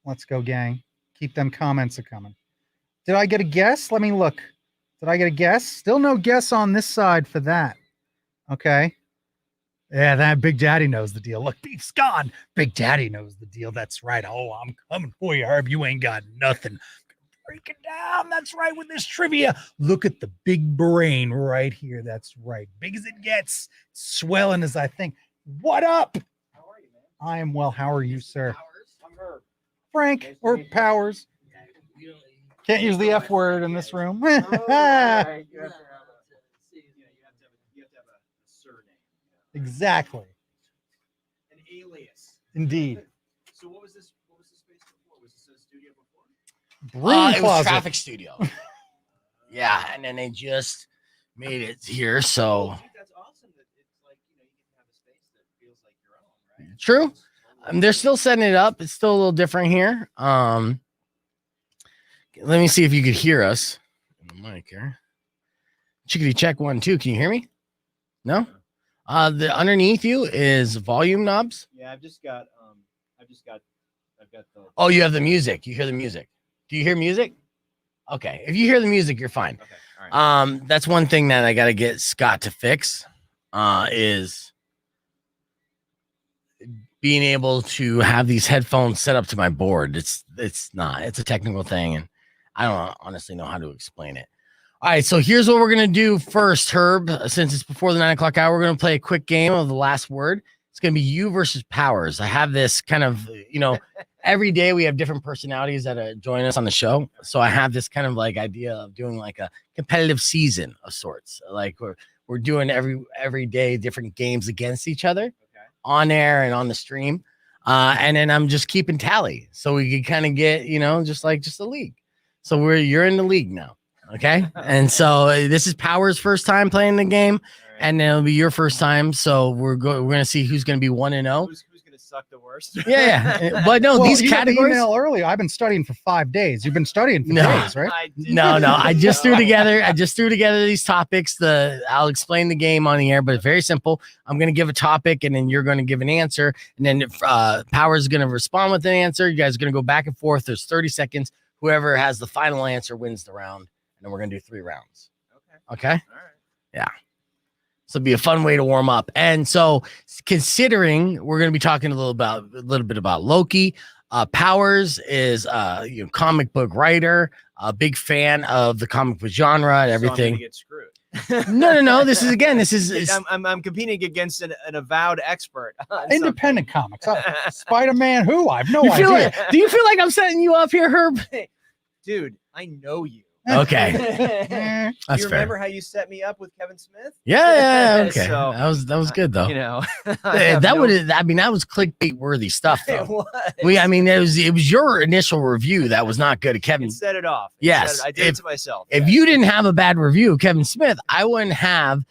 Let's go, gang. Keep them comments coming. Did I get a guess? Let me look. Did I get a guess? Still no guess on this side for that. Okay. Yeah, that Big Daddy knows the deal. Look, Beef's gone. Big Daddy knows the deal. That's right. Oh, I'm coming for you, Herb. You ain't got nothing. Break it down. That's right with this trivia. Look at the big brain right here. That's right. Big as it gets. Swelling as I think. What up? How are you, man? I am well. How are you, sir? I'm Herb. Frank or Powers. Can't use the F word in this room. You have to have a surname. Exactly. An alias. Indeed. So what was this space before? Was this a studio before? It was Traffic Studio. Yeah, and then they just made it here, so... Dude, that's awesome that it's like, you can have a space that feels like your own, right? True. They're still setting it up. It's still a little different here. Let me see if you could hear us. The mic here. Chickadee check 1, 2. Can you hear me? No. The underneath you is volume knobs. Yeah, I've got the. Oh, you have the music. You hear the music. Do you hear music? Okay. If you hear the music, you're fine. Okay. All right. That's one thing that I got to get Scott to fix. Is being able to have these headphones set up to my board. It's a technical thing, and I don't honestly know how to explain it. All right, so here's what we're gonna do first, Herb. Since it's before the 9 o'clock hour, we're gonna play a quick game of the last word. It's gonna be you versus Powers. I have this kind of, every day we have different personalities that join us on the show. So I have this kind of like idea of doing like a competitive season of sorts. Like we're doing every day different games against each other. On air and on the stream. And then I'm just keeping tally. So we can kind of get, just a league. So you're in the league now. Okay. And so this is Powers' first time playing the game. Right. And then it'll be your first time. So we're going to see who's going to be 1-0. Who's going to suck the worst? Yeah. But no, these categories. Email early. I've been studying for 5 days. You've been studying for days, right? No. I just threw together these topics. I'll explain the game on the air, but it's very simple. I'm going to give a topic and then you're going to give an answer. And then Powers is going to respond with an answer. You guys are going to go back and forth. There's 30 seconds. Whoever has the final answer wins the round. And we're going to do 3 rounds. Okay. All right. Yeah. So it'll be a fun way to warm up. And so considering we're going to be talking a little bit about Loki, Powers is comic book writer, a big fan of the comic book genre and everything. So I'm gonna get screwed. No. This is I'm competing against an avowed expert. on Independent comics. Spider-Man who? I have no do idea. you feel like I'm setting you up here, Herb? something. Dude, I know you. Okay. Do That's you fair. remember how you set me up with Kevin Smith? Yeah, okay. So, that was good though. You know, that was clickbait worthy stuff though. It was. It was your initial review that was not good at Kevin. It set it off. Yes. I did it to myself. If you didn't have a bad review of Kevin Smith, I wouldn't have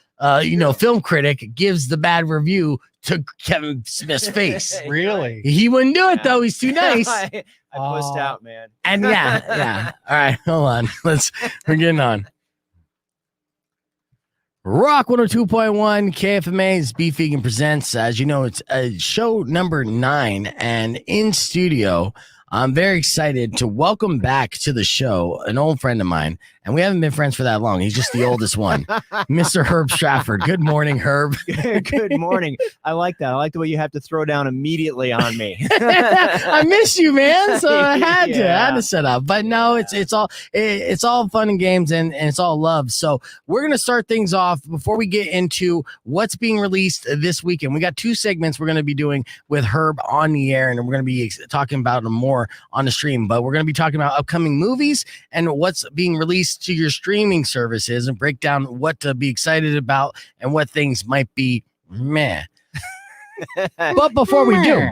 Film Critic gives the bad review to Kevin Smith's face. Really? He wouldn't do it though. He's too nice. I pussed out, man. And yeah. All right, hold on. We're getting on. Rock 102.1 KFMA's Beef Vegan presents. As you know, it's show number 9, and in studio, I'm very excited to welcome back to the show an old friend of mine, and we haven't been friends for that long. He's just the oldest one, Mr. Herb Stratford. Good morning, Herb. Good morning. I like that. I like the way you have to throw down immediately on me. I miss you, man. So I had to set up. But no, it's all fun and games, and it's all love. So we're gonna start things off before we get into what's being released this weekend. We got 2 segments we're gonna be doing with Herb on the air, and we're gonna be talking about them more on the stream. But we're gonna be talking about upcoming movies and what's being released to your streaming services, and break down what to be excited about and what things might be meh. But before we do,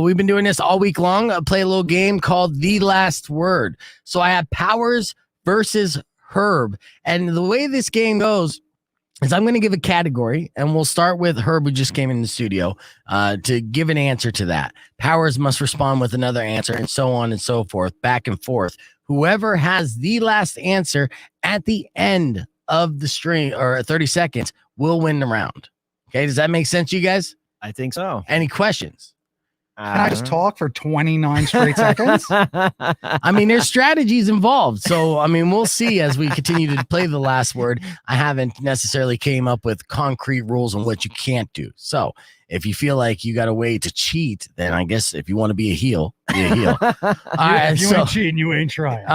we've been doing this all week long. I play a little game called The Last Word. So I have Powers versus Herb, and the way this game goes is I'm going to give a category, and we'll start with Herb, who just came in the studio, to give an answer to that. Powers must respond with another answer, and so on and so forth, back and forth. Whoever has the last answer at the end of the stream, or 30 seconds, will win the round. Okay, does that make sense to you guys? I think so. Any questions? Can I just talk for 29 straight seconds? I mean, there's strategies involved. So, I mean, we'll see as we continue to play The Last Word. I haven't necessarily came up with concrete rules on what you can't do. So if you feel like you got a way to cheat, then I guess if you want to be a heel, be a heel. All right, if you ain't cheating, you ain't trying.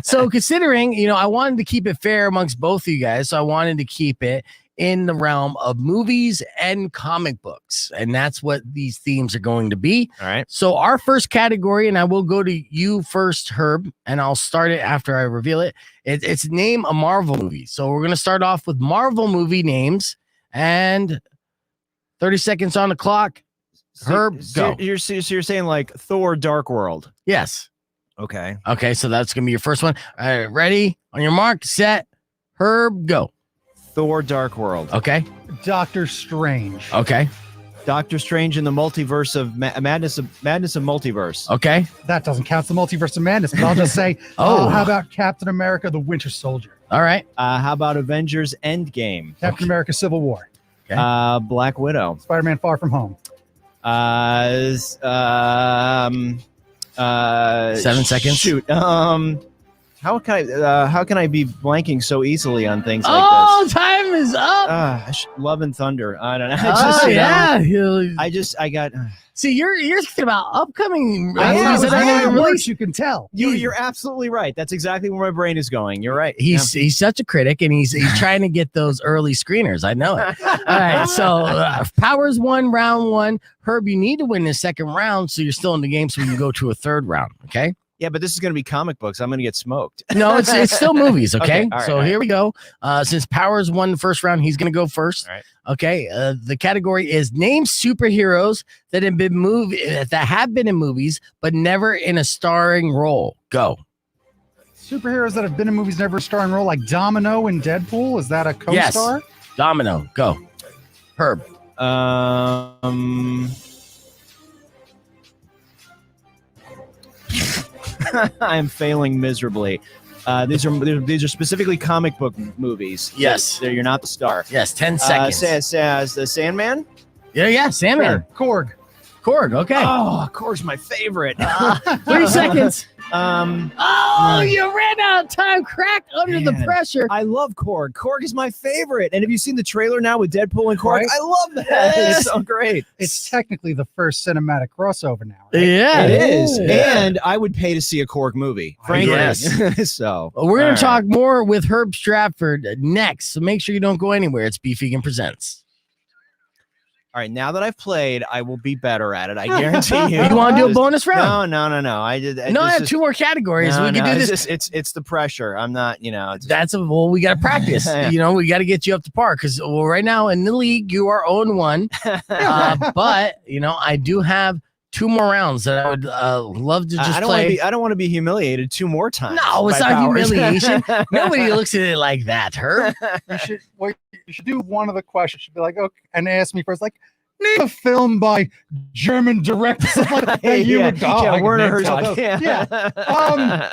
So considering, I wanted to keep it fair amongst both of you guys. So I wanted to keep it in the realm of movies and comic books. And that's what these themes are going to be. All right. So our first category, and I will go to you first, Herb, and I'll start it after I reveal it. It's name a Marvel movie. So we're going to start off with Marvel movie names, and 30 seconds on the clock. Herb, go. You're saying like Thor Dark World. Yes. Okay. Okay, so that's going to be your first one. All right, ready? On your mark, set, Herb, go. Thor Dark World. Okay. Doctor Strange. Okay. Doctor Strange in the multiverse of madness of multiverse. Okay. That doesn't count the multiverse of madness, but I'll just say, how about Captain America, the Winter Soldier? All right. How about Avengers Endgame? Captain America, Civil War. Okay. Black Widow. Spider-Man Far From Home. 7 seconds. Shoot. How can I be blanking so easily on things like this? this? Time is up. Love and Thunder. I don't know. I got. See, you're thinking about upcoming movies that are going to release. You can tell. You're absolutely right. That's exactly where my brain is going. You're right. He's such a critic, and he's trying to get those early screeners. I know it. All right, so Powers won round 1. Herb, you need to win the second round, so you're still in the game, so you can go to a third round. Okay. Yeah, but this is going to be comic books. I'm going to get smoked. No, it's still movies, okay? All right, so here we go. Since Powers won the first round, he's going to go first. All right. Okay. The category is name superheroes that have been in movies but never in a starring role. Go. Superheroes that have been in movies, never a starring role, like Domino in Deadpool. Is that a co-star? Yes. Domino. Go. Herb. I'm failing miserably. These are specifically comic book movies. Yes. You're not the star. Yes, 10 seconds. The Sandman? Yeah, Sandman. Korg. Korg, okay. Oh, Korg's my favorite. 3 seconds. You ran out of time. Cracked under the pressure. I love Korg. Korg is my favorite. And have you seen the trailer now with Deadpool and Korg? Right? I love that. It's so great. It's technically the first cinematic crossover now, right? Yeah, It is. Yeah. And I would pay to see a Korg movie. Frankly. Yes. So we're going to talk more with Herb Stratford next. So make sure you don't go anywhere. It's Beef Vegan Presents. All right, now that I've played, I will be better at it. I guarantee you. You want to do a bonus round? No. I did. I have 2 more categories. We can do this. It's the pressure. I'm not. We got to practice. We got to get you up to par because right now in the league you are 0-1. But I do have 2 more rounds that I would love to just play. I don't want to be humiliated 2 more times. No, it's not humiliation. Nobody looks at it like that, Herb. You should do one of the questions. Should be like, okay, and ask me first, like, name a film by German director. Werner Herzog.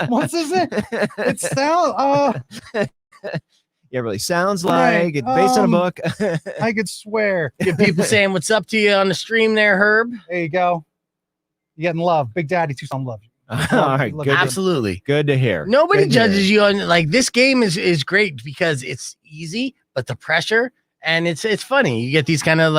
What's his name? It sounds. Yeah, really sounds like it's based on a book. I could swear. Get people saying what's up to you on the stream there, Herb. There you go. You're getting love. Big Daddy Tucson love you. All right, good. Absolutely. Good to hear. Nobody judges you on this game is great because it's easy, but the pressure and it's funny. You get these kind of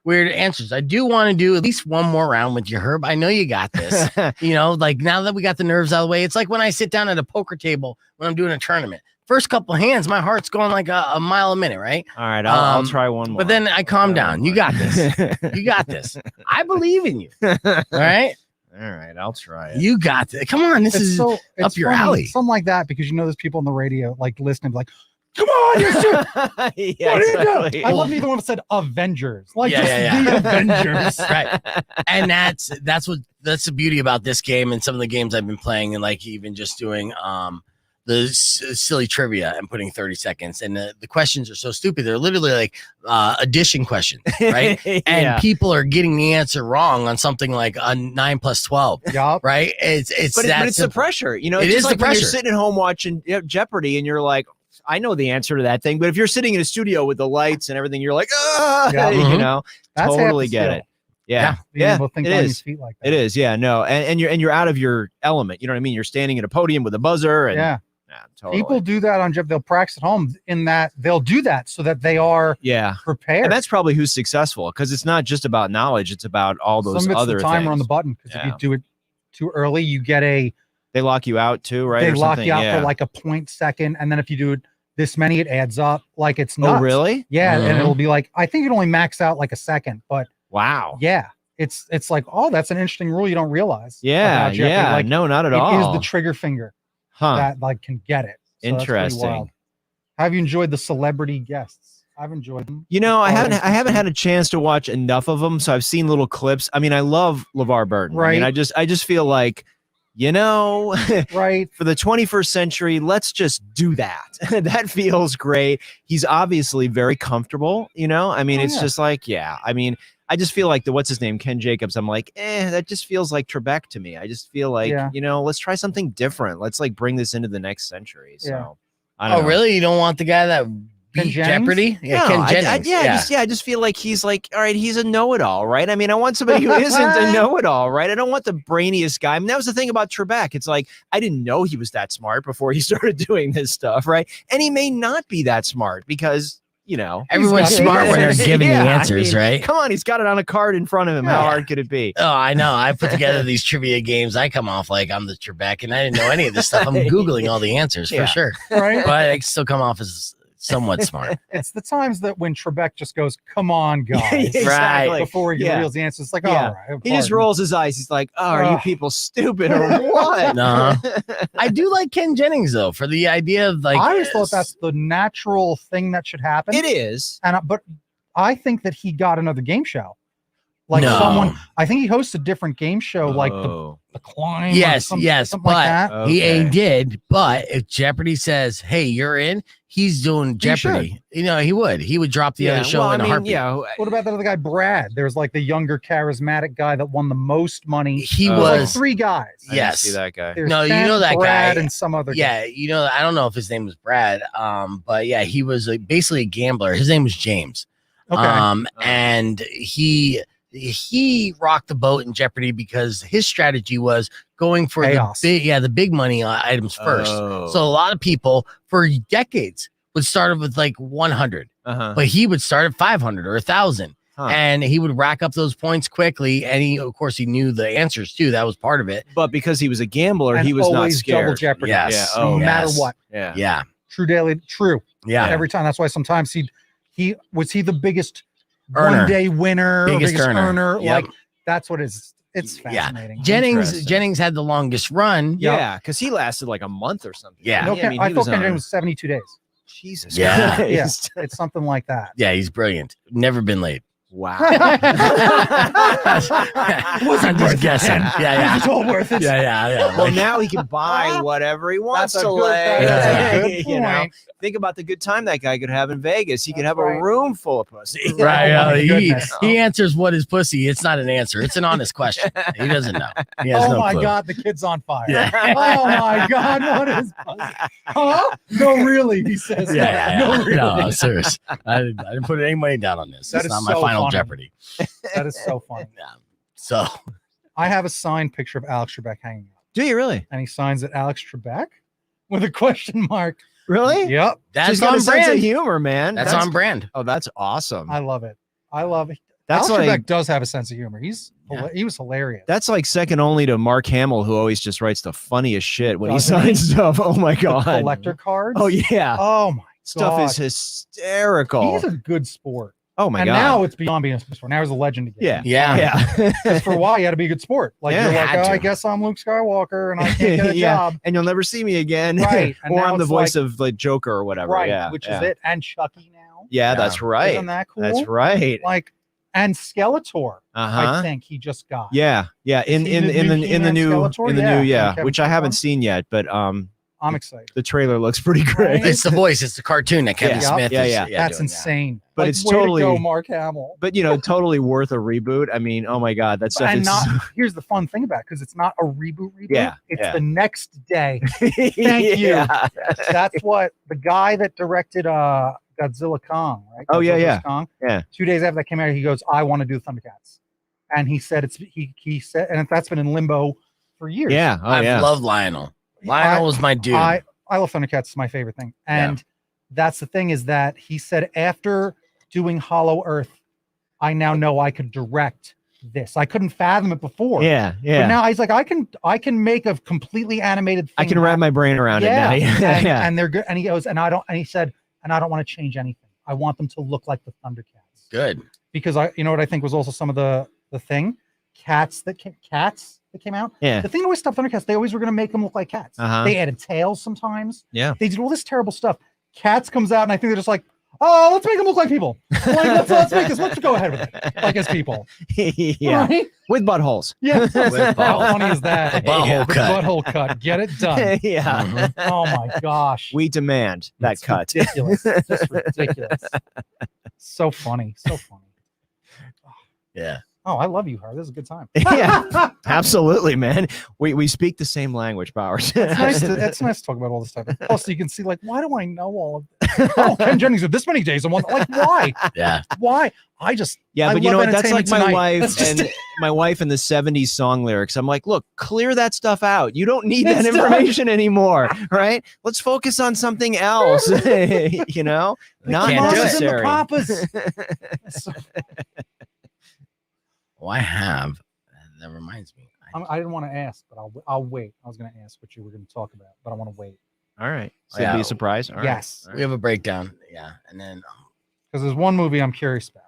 weird answers. I do want to do at least one more round with you, Herb. I know you got this. Now that we got the nerves out of the way, it's like when I sit down at a poker table when I'm doing a tournament. First couple hands, my heart's going like a mile a minute, right? All right, I'll try one more. But then I calm down. You got this. You got this. I believe in you. All right? All right, I'll try it. You got this. Come on, this is up your alley. Something like that because there's people on the radio listening, come on, you're what are you doing? I love either one that said Avengers. The Avengers. Right. And that's the beauty about this game and some of the games I've been playing and even just doing the silly trivia and putting 30 seconds. And the questions are so stupid. They're literally addition questions, right? And people are getting the answer wrong on something like a 9 + 12. Yup. Right? But it's the pressure. It's just like when you're sitting at home watching Jeopardy and you're like, I know the answer to that thing. But if you're sitting in a studio with the lights and everything, you're like, That's totally get it. Yeah. Think on your feet like that. It is. Yeah. No. And you're out of your element. You know what I mean? You're standing at a podium with a buzzer. And, totally. People do that on Jeopardy. They'll practice at home in that they'll do that so that they are prepared. And that's probably who's successful because it's not just about knowledge. It's about all those Some of it's other the timer things. on the button because if you do it too early, you get they lock you out too, right? They lock you out for like a 0.2 second. And then if you do it this many, it adds up. It's nuts. Oh, really? Yeah. And it'll be I think it only max out a second, but wow. Yeah. It's that's an interesting rule you don't realize. Yeah. Yeah. No, not at all. It is the trigger finger that can get it. So interesting. Have you enjoyed the celebrity guests? I've enjoyed them. I haven't had a chance to watch enough of them, so I've seen little clips. I mean, I love LeVar Burton. Right. I just feel like, right. For the 21st century, let's just do that. That feels great. He's obviously very comfortable, I mean, it's just I mean, I just feel like what's his name? Ken Jacobs. I'm like, that just feels like Trebek to me. I just feel like, let's try something different. Let's bring this into the next century. So I don't know. Really? You don't want the guy that beat Jeopardy? Yeah, Ken Jennings. I just feel like he's all right, he's a know-it-all, right? I mean, I want somebody who isn't a know-it-all, right? I don't want the brainiest guy. I mean, that was the thing about Trebek. It's like, I didn't know he was that smart before he started doing this stuff, right? And he may not be that smart because everyone's smart when they're giving the answers, right? Come on, he's got it on a card in front of him. How hard could it be? Oh, I know. I put together these trivia games. I come off like I'm the Trebek, and I didn't know any of this stuff. I'm Googling all the answers for sure. Right. But I still come off as somewhat smart. It's the times that when Trebek just goes, "Come on, guys," right before he reveals the answer. It's like, all right. He just rolls his eyes. He's like, "Oh, are you people stupid or what?" No, I do like Ken Jennings though for the idea of I always thought that's the natural thing that should happen. It is, but I think that he got another game show. Someone, I think he hosts a different game show, like the Climb. Yes, something but like that. he did. But if Jeopardy says, "Hey, you're in," he's doing Jeopardy. He would drop the other show in a heartbeat. Yeah. What about that other guy, Brad? There's the younger, charismatic guy that won the most money. He was 3 guys. I didn't see that guy. There's no, Ken, that Brad guy and some other guy. Yeah, I don't know if his name was Brad. But yeah, he was basically a gambler. His name was James. Okay. And he he rocked the boat in Jeopardy because his strategy was going for Chaos. the big money items first. Oh. So a lot of people for decades would start with like 100, but he would start at 500 or 1,000. And he would rack up those points quickly, and he knew the answers too. That was part of it. But because he was a gambler, And he was not always scared. double jeopardy. Yes. Yeah. No Oh, matter yes. what. Yeah. True. Yeah. Every time. That's why sometimes he was the biggest Earner. one-day winner, Biggest biggest earner. earner. Yep. Like that's what it's fascinating. Jennings had the longest run. Yeah, because he lasted like a month or something. Yeah. No, I mean, I he thought was Ken on- Jennings was 72 days. Jesus. Yeah. Christ. Yeah, it's something like that. Yeah, he's brilliant. Never been late. Wow. I'm just guessing. Yeah. It's all worth it. Yeah. Well, now he can buy whatever he wants That's a to good- lay. that's a good You know, point. think about the good time that guy could have in Vegas. He could That's have right. a room full of pussy. Right. Oh, my he goodness. answers what is pussy. It's not an answer. It's an honest question. He doesn't know. He has Oh no my clue. God, the kid's on fire. Yeah. Oh my God, what is huh? No, really, he says. Yeah. No, really. No, I'm serious. I didn't put any money down on this. That It's is not my so final funny. Jeopardy. That is so funny. So I have a signed picture of Alex Trebek hanging up, Do you really? and he signs it Alex Trebek with a question mark. Really? Yep, that's She's got on a sense of brand. humor, man. That's on brand. Oh, that's awesome. I love it. I love it. That's Alex like Trebek does have a sense of humor. He was hilarious. that's like second only to Mark Hamill, who always just writes the funniest shit when he Doesn't he? signs stuff. Oh my god. Collector cards. Oh yeah. Oh my Stuff God. is hysterical. He's a good sport. Oh my and god. now it's beyond being a sport. Now he's a legend again. Yeah. Because for a while you had to be a good sport. Like Yeah, you're like, had oh, to. I guess I'm Luke Skywalker and I can't get a job. And you'll never see me again. Right. And or now I'm the it's voice like- of like Joker or whatever. Right. Yeah. Which yeah. is it. And Chucky now. Yeah, Yeah. that's right. Isn't that cool? That's right. Like, and Skeletor, Uh-huh. I think he just got. Yeah. Yeah. In he in the in new the in the He-Man new Skeletor? in the Yeah, new and yeah, Kevin which I haven't Conroy? seen yet, but I'm excited. the trailer looks pretty great. It's the voice. It's the cartoon that Kevin Yeah. Smith. Yeah, is, yeah. That's doing that. insane. But Like, it's way to totally- go, Mark Hamill. But totally worth a reboot. I mean, oh my god, that stuff And is not here's the fun thing about it, because it's not a reboot. Yeah, It's yeah. the next day. Thank you. Yeah. That's what the guy that directed Godzilla Kong, right? Oh, yeah, Godzilla yeah. vs. Kong. Yeah. 2 days after that came out, he goes, I want to do Thundercats. And he said he said, and that's been in limbo for years. Yeah. Oh I yeah. love Lionel. Lionel was my dude. I love Thundercats. It's my favorite thing. And that's the thing, is that he said after doing Hollow Earth, I now know I could direct this. I couldn't fathom it before. Yeah. But Yeah. now he's like, I can make a completely animated thing. I can wrap my brain around yeah. it now. and, Yeah. and they're good. And he goes, and he said, I don't want to change anything. I want them to look like the Thundercats. Good. Because you know what I think was also some of the thing? Cats that came out. Yeah. The thing that always stopped Thundercats, they always were going to make them look like cats. Uh-huh. They added tails sometimes. Yeah. They did all this terrible stuff. Cats comes out, and I think they're just like, oh, let's make them look like people. Like, let's make this. Let's go ahead with it. Like as people. Yeah. Right? With buttholes. Yeah. With How funny is that? The butthole The cut. butthole cut. Get it done. Yeah. Oh my gosh. We demand that It's cut. ridiculous. Just ridiculous. So funny. So funny. Yeah. Oh, I love you, Har. This is a good time. Yeah. Absolutely, man. We speak the same language, Powers. It's nice to talk about all this stuff. Also, you can see, like, why do I know all of this? Oh, Ken Jennings did this many days in one. Like, why? Yeah. Why? I just Yeah, I but you know love what? That's like Entertainment my Tonight. wife That's just- and my wife and the 70s song lyrics. I'm like, look, clear that stuff out. You don't need that It's done. information anymore, right? Let's focus on something else. You know, not can't do it. necessary. So, Well, I have. That reminds me. I didn't want to ask, but I'll wait. I was going to ask what you were going to talk about, but I want to wait. All right. So Yeah. it'll be a surprise. All right. Yes. We have a breakdown. Yeah. And then Because there's one movie I'm curious about.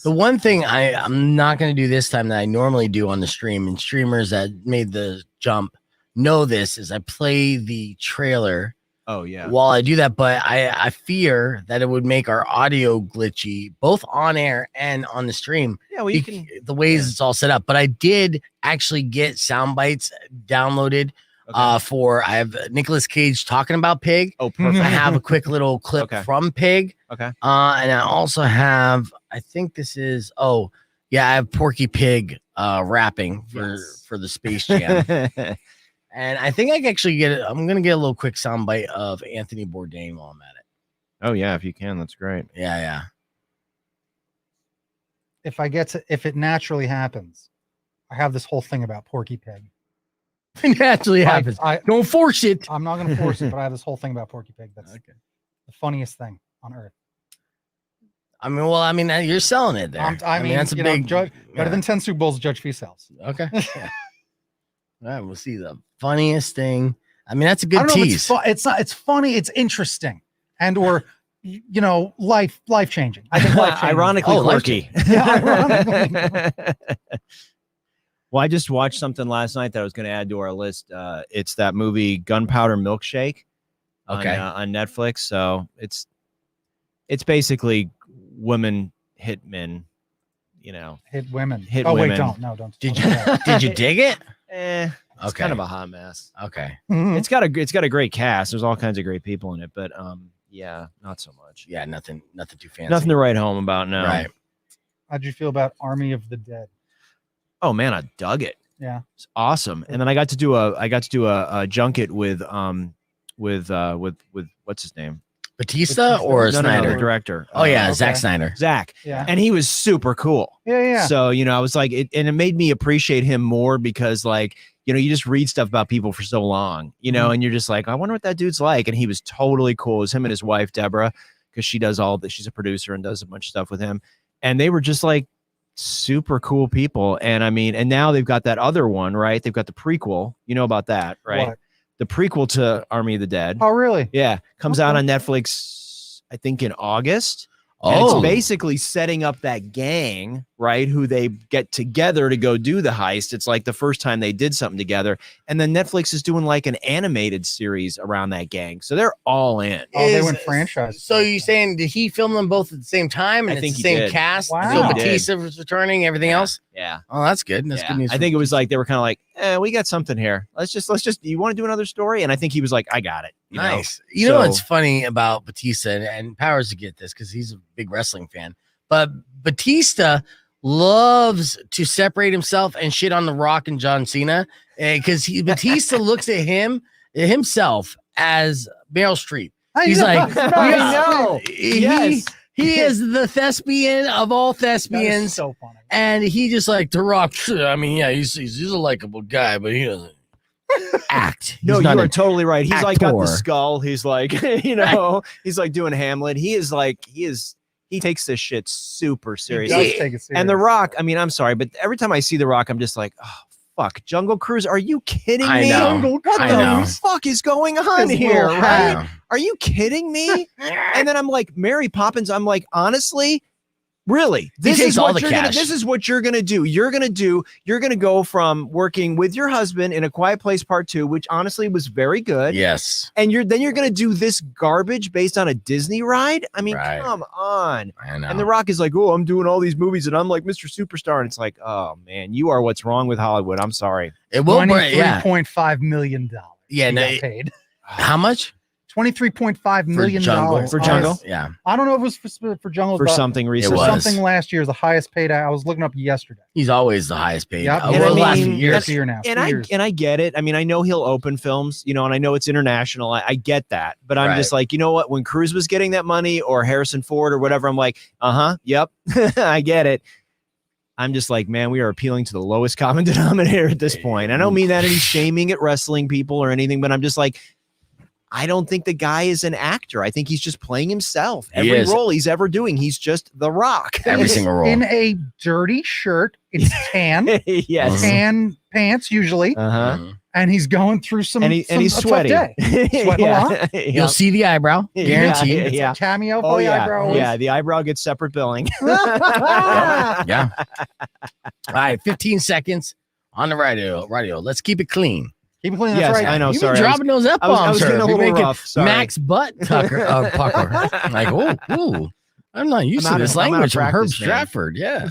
the one thing I'm not going to do this time that I normally do on the stream, and streamers that made the jump know this, is I play the trailer Oh yeah. while I do that, but I fear that it would make our audio glitchy both on air and on the stream. Yeah. Well, you can. The ways it's all set up. But I did actually get sound bites downloaded for I have Nicolas Cage talking about Pig. Oh, I perfect. have a quick little clip Okay. from Pig. Okay. And I also have, I think this is, I have Porky Pig rapping for the Space Jam. And I think I can actually I'm going to get a little quick soundbite of Anthony Bourdain while I'm at it. Oh yeah, if you can, that's great. Yeah. if it naturally happens, I have this whole thing about Porky Pig. It naturally happens. Don't force it. I'm not going to force it, but I have this whole thing about Porky Pig. That's the funniest thing on earth. I mean, you're selling it there. I mean, that's a big better than 10 Super Bowls. Judge Fee sells. Okay. Yeah. All right, we'll see the funniest thing. I mean, that's a good tease. It's not. It's funny. It's interesting, or life changing. I think ironically quirky. Ironically. Well, I just watched something last night that I was going to add to our list. It's that movie Gunpowder Milkshake on Netflix. So it's basically women hit men, hit women. Hit women. Wait, don't. Did you dig it? It's kind of a hot mess. Okay. Mm-hmm. It's got a great cast. There's all kinds of great people in it, but yeah, not so much. Yeah, nothing too fancy. Nothing to write home about now. Right. How'd you feel about Army of the Dead? Oh man, I dug it. Yeah, it's awesome. And then I got to do a junket with what's his name? Batista or Snyder? The director. Oh yeah, Zack Snyder. Zach. Yeah. And he was super cool. Yeah. So, I was like, and it made me appreciate him more because you just read stuff about people for so long, and you're just like, I wonder what that dude's like. And he was totally cool. It was him and his wife, Deborah, because she does all this. She's a producer and does a bunch of stuff with him. And they were just like super cool people. And I mean, and now they've got that other one, right? They've got the prequel. You know about that, right? What? The prequel to Army of the Dead. Oh, really? Yeah. Comes out on Netflix, I think in August. And it's basically setting up that gang, right? Who they get together to go do the heist. It's like the first time they did something together. And then Netflix is doing like an animated series around that gang. So they're all in. Oh, they went franchise. So you saying, did he film them both at the same time? And I think it's the same did. cast? Wow. So Batista was returning, everything else? Yeah. Oh, that's good. That's good news. I think it was like, they were kind of like, we got something here. Let's just, you want to do another story? And I think he was like, I got it. Nice. You know what's funny about Batista, and Powers to get this because he's a big wrestling fan, but Batista loves to separate himself and shit on The Rock and John Cena because Batista looks at himself as Meryl Streep. He's like, I know. He is the thespian of all thespians. So funny. And he just like The Rock. I mean, yeah, he's a likable guy, but he doesn't act. No, you are totally right. He's actor. like got the skull. He's like, he's like doing Hamlet. He takes this shit super seriously. He does take it serious. And The Rock, I mean, I'm sorry, but every time I see The Rock, I'm just like, oh, fuck. Jungle Cruise, are you kidding me? What the fuck is going on here, right? Are you kidding me? And then I'm like, Mary Poppins, I'm like, honestly, really, this is what you're gonna do. You're gonna go from working with your husband in A Quiet Place Part 2, which honestly was very good. Yes. And you're gonna do this garbage based on a Disney ride. I mean, come on. I know. And The Rock is like, oh, I'm doing all these movies and I'm like Mr. Superstar. And it's like, oh man, you are what's wrong with Hollywood. I'm sorry. It will $23.5 million. Yeah, no, paid. How much? $23.5 million for Jungle. Yeah, I don't know if it was for Jungle for something recently. Something last year is the highest paid. I was looking up yesterday. He's always the highest paid. Yep. Over the last few years. And I get it. I mean, I know he'll open films, and I know it's international. I get that, but I'm just like, you know what? When Cruise was getting that money, or Harrison Ford, or whatever, I'm like, yep, I get it. I'm just like, man, we are appealing to the lowest common denominator at this point. I don't mean that any shaming at wrestling people or anything, but I'm just like, I don't think the guy is an actor. I think he's just playing himself. Every role he's ever doing, he's just The Rock. Every single role. In a dirty shirt. It's tan. Yes. Tan pants usually. And he's going through some he's sweaty. Sweating a lot. You'll see the eyebrow. Guaranteed. It's a cameo for the eyebrow. Yeah, the eyebrow gets separate billing. Yeah. All right, 15 seconds on the radio. Let's keep it clean. Keep it clean. Yes, That's right. I know. You've Sorry, been dropping those F bombs. I was getting a little rough. Sorry. Max butt tucker. Pucker. Like, ooh. I'm not used to this language from Herb Stratford. Yeah.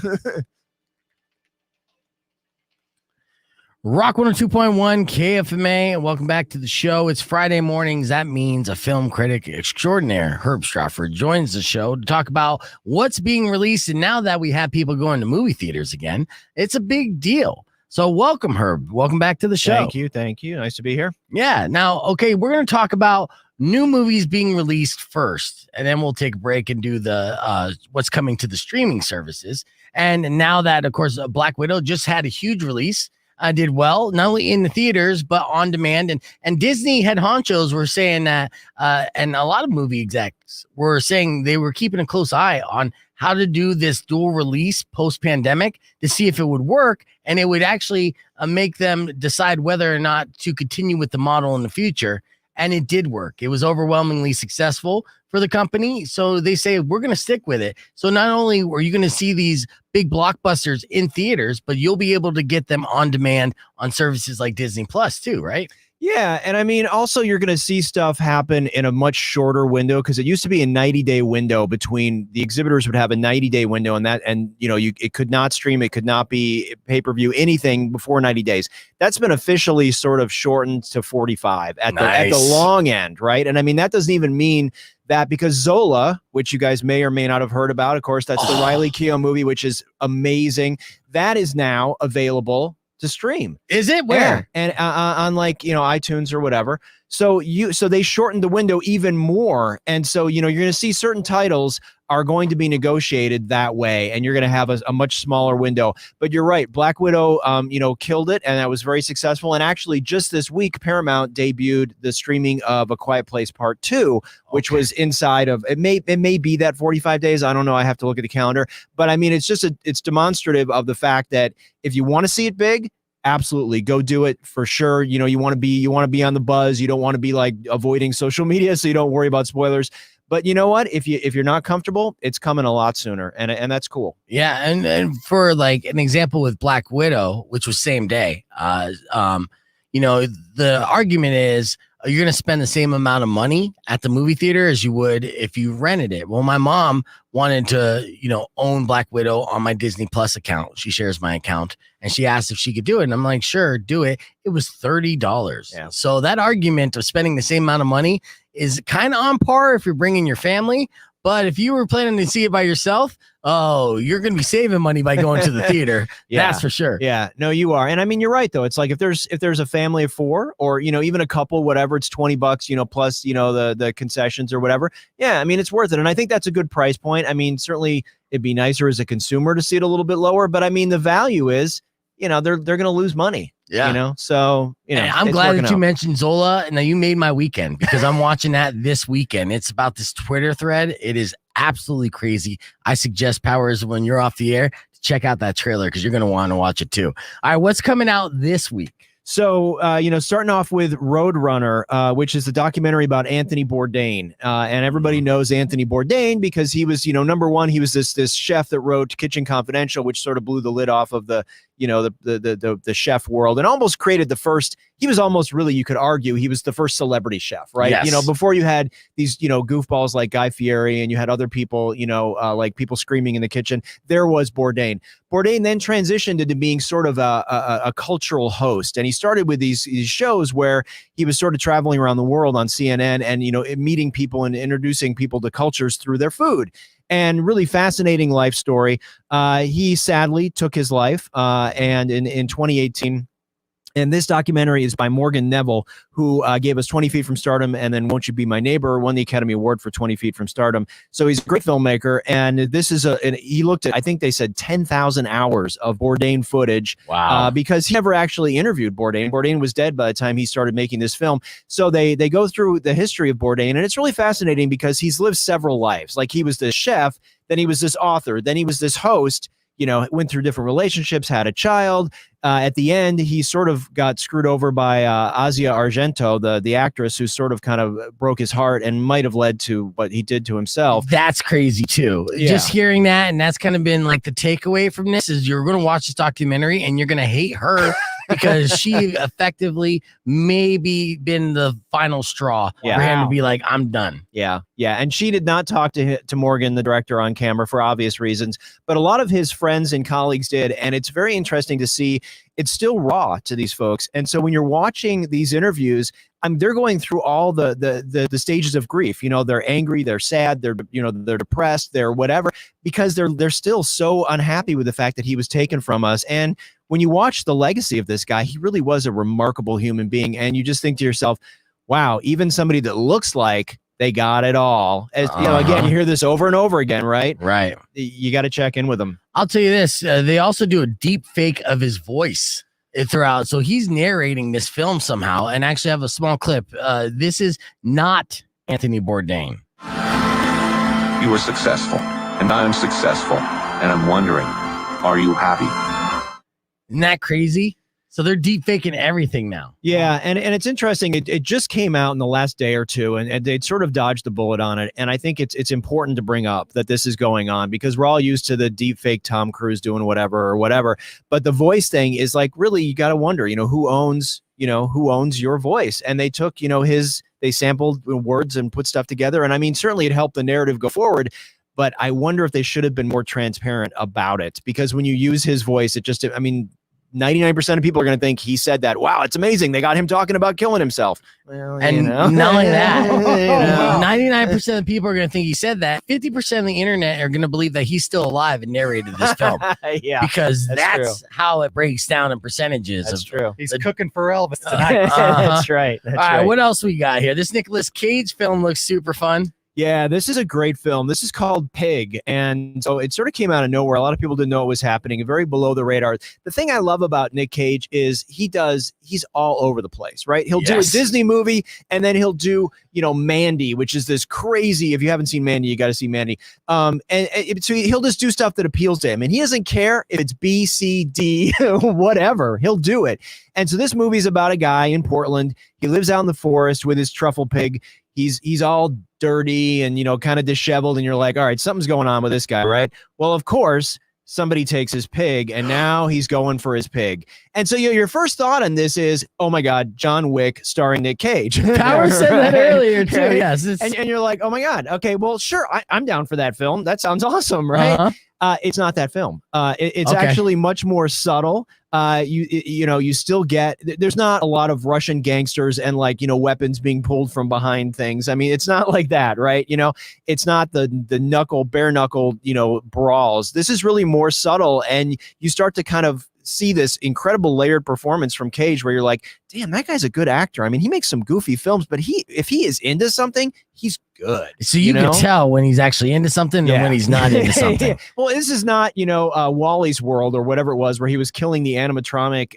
Rock 102.1 KFMA, and welcome back to the show. It's Friday mornings. That means a film critic extraordinaire, Herb Stratford, joins the show to talk about what's being released. And now that we have people going to movie theaters again, it's a big deal. So welcome, Herb. Welcome back to the show. Thank you. Nice to be here. Yeah. Now, okay, we're going to talk about new movies being released first, and then we'll take a break and do the what's coming to the streaming services. And now that, of course, Black Widow just had a huge release, did well, not only in the theaters, but on demand. And Disney head honchos were saying that, and a lot of movie execs were saying they were keeping a close eye on how to do this dual release post-pandemic to see if it would work, and it would actually make them decide whether or not to continue with the model in the future. And it did work. It was overwhelmingly successful for the company. So they say, we're going to stick with it. So not only are you going to see these big blockbusters in theaters, but you'll be able to get them on demand on services like Disney Plus too, right? Yeah, and I mean, also you're going to see stuff happen in a much shorter window, because it used to be a 90-day window between the exhibitors would have a 90-day window, and you know, it could not stream, it could not be pay-per-view, anything before 90 days. That's been officially sort of shortened to 45 at the long end, right? And I mean, that doesn't even mean that, because Zola, which you guys may or may not have heard about, of course, that's the Riley Keough movie, which is amazing. That is now available to stream. Is it? Where? Yeah. And on like, you know, iTunes or whatever. So they shortened the window even more. And so, you know, you're going to see certain titles are going to be negotiated that way, and you're going to have a much smaller window. But you're right. Black Widow, you know, killed it, and that was very successful. And actually just this week, Paramount debuted the streaming of A Quiet Place Part 2, which was inside of, it may be that 45 days. I don't know. I have to look at the calendar, but I mean, it's just it's demonstrative of the fact that if you want to see it big, absolutely go do it for sure. You know, you want to be on the buzz. You don't want to be like avoiding social media, so you don't worry about spoilers. But you know what? If you're not comfortable, it's coming a lot sooner, and that's cool. Yeah, and for like an example with Black Widow, which was same day, you know, the argument is you're going to spend the same amount of money at the movie theater as you would if you rented it. Well, my mom wanted to, you know, own Black Widow on my Disney Plus account. She shares my account, and she asked if she could do it. And I'm like, sure, do it. It was $30. Yeah. So that argument of spending the same amount of money is kind of on par if you're bringing your family. But if you were planning to see it by yourself, oh, you're going to be saving money by going to the theater. Yeah. That's for sure. Yeah, no, you are. And I mean, you're right, though. It's like if there's a family of 4, or, you know, even a couple, whatever, it's $20, you know, plus, you know, the concessions or whatever. Yeah, I mean, it's worth it. And I think that's a good price point. I mean, certainly it'd be nicer as a consumer to see it a little bit lower. But I mean, the value is, you know, they're going to lose money. Yeah. You know, so, you know, and I'm glad that you mentioned Zola, and you made my weekend, because I'm watching that this weekend. It's about this Twitter thread. It is absolutely crazy. I suggest, Powers, when you're off the air, to check out that trailer, because you're going to want to watch it too. All right, what's coming out this week? So, you know, starting off with Roadrunner, which is the documentary about Anthony Bourdain. And everybody knows Anthony Bourdain because he was, you know, number one, he was this chef that wrote Kitchen Confidential, which sort of blew the lid off of the, you know, the chef world, and almost created the first, he was almost really, you could argue, he was the first celebrity chef, right? Yes. You know, before you had these, you know, goofballs like Guy Fieri, and you had other people, you know, like people screaming in the kitchen, there was Bourdain. Bourdain then transitioned into being sort of a cultural host. And he started with these shows where he was sort of traveling around the world on CNN, and, you know, meeting people and introducing people to cultures through their food. And really fascinating life story. He sadly took his life, and in 2018. And this documentary is by Morgan Neville, who gave us 20 Feet from Stardom, and then Won't You Be My Neighbor, won the Academy Award for 20 Feet from Stardom. So he's a great filmmaker. And this is he looked at, I think they said 10,000 hours of Bourdain footage. Wow. Because he never actually interviewed Bourdain. Bourdain was dead by the time he started making this film. So they go through the history of Bourdain, and it's really fascinating because he's lived several lives. Like, he was this chef, then he was this author, then he was this host, you know, went through different relationships, had a child. At the end, he sort of got screwed over by Asia Argento, the actress, who sort of kind of broke his heart and might have led to what he did to himself. That's crazy too. Yeah. Just hearing that, and that's kind of been like the takeaway from this, is you're going to watch this documentary and you're going to hate her because she effectively maybe been the final straw for him to be like, I'm done. Yeah. Yeah. And she did not talk to Morgan, the director, on camera for obvious reasons, but a lot of his friends and colleagues did. And it's very interesting to see. It's still raw to these folks. And so when you're watching these interviews, they're going through all the stages of grief. You know, they're angry, they're sad, they're depressed, they're whatever, because they're still so unhappy with the fact that he was taken from us. And when you watch the legacy of this guy, he really was a remarkable human being. And you just think to yourself, wow, even somebody that looks like They got it all. As you know, again, you hear this over and over again, right? Right. You got to check in with them. I'll tell you this. They also do a deep fake of his voice throughout. So he's narrating this film somehow, and actually have a small clip. This is not Anthony Bourdain. You were successful, and I'm successful, and I'm wondering, are you happy? Isn't that crazy? So they're deep faking everything now. Yeah, and it's interesting. It just came out in the last day or two, and they'd sort of dodged the bullet on it. And I think it's important to bring up that this is going on because we're all used to the deep fake Tom Cruise doing whatever. But the voice thing is like, really, you got to wonder, who owns your voice? And they took, they sampled words and put stuff together. And I mean, certainly it helped the narrative go forward. But I wonder if they should have been more transparent about it, because when you use his voice, 99% of people are going to think he said that. Wow, it's amazing. They got him talking about killing himself. Well, and not only that, 99% of people are going to think he said that. 50% of the internet are going to believe that he's still alive and narrated this film. Yeah, because that's how it breaks down in percentages. That's true. He's cooking for Elvis tonight. That's right. All right, what else we got here? This Nicolas Cage film looks super fun. Yeah, this is a great film. This is called Pig. And so it sort of came out of nowhere. A lot of people didn't know it was happening. Very below the radar. The thing I love about Nick Cage is he's all over the place, right? He'll do a Disney movie, and then he'll do, Mandy, which is this crazy. If you haven't seen Mandy, you got to see Mandy. So he'll just do stuff that appeals to him. And he doesn't care if it's B, C, D, whatever. He'll do it. And so this movie is about a guy in Portland. He lives out in the forest with his truffle pig. He's all dirty and, kind of disheveled. And you're like, all right, something's going on with this guy, right? Well, of course, somebody takes his pig and now he's going for his pig. And so your first thought on this is, oh my God, John Wick starring Nick Cage. Power said that earlier too. Right? Yes. And you're like, oh my God. Okay, well, sure. I'm down for that film. That sounds awesome, right? It's not that film. It's actually much more subtle. You still get, there's not a lot of Russian gangsters and weapons being pulled from behind things. I mean, it's not like that, right? It's not the bare knuckle, brawls. This is really more subtle, and you start to kind of see this incredible layered performance from Cage where you're like, damn, that guy's a good actor. I mean, he makes some goofy films, but if he is into something, he's good. So you can tell when he's actually into something and when he's not into something. Well, this is not, Wally's World or whatever it was where he was killing the animatronic,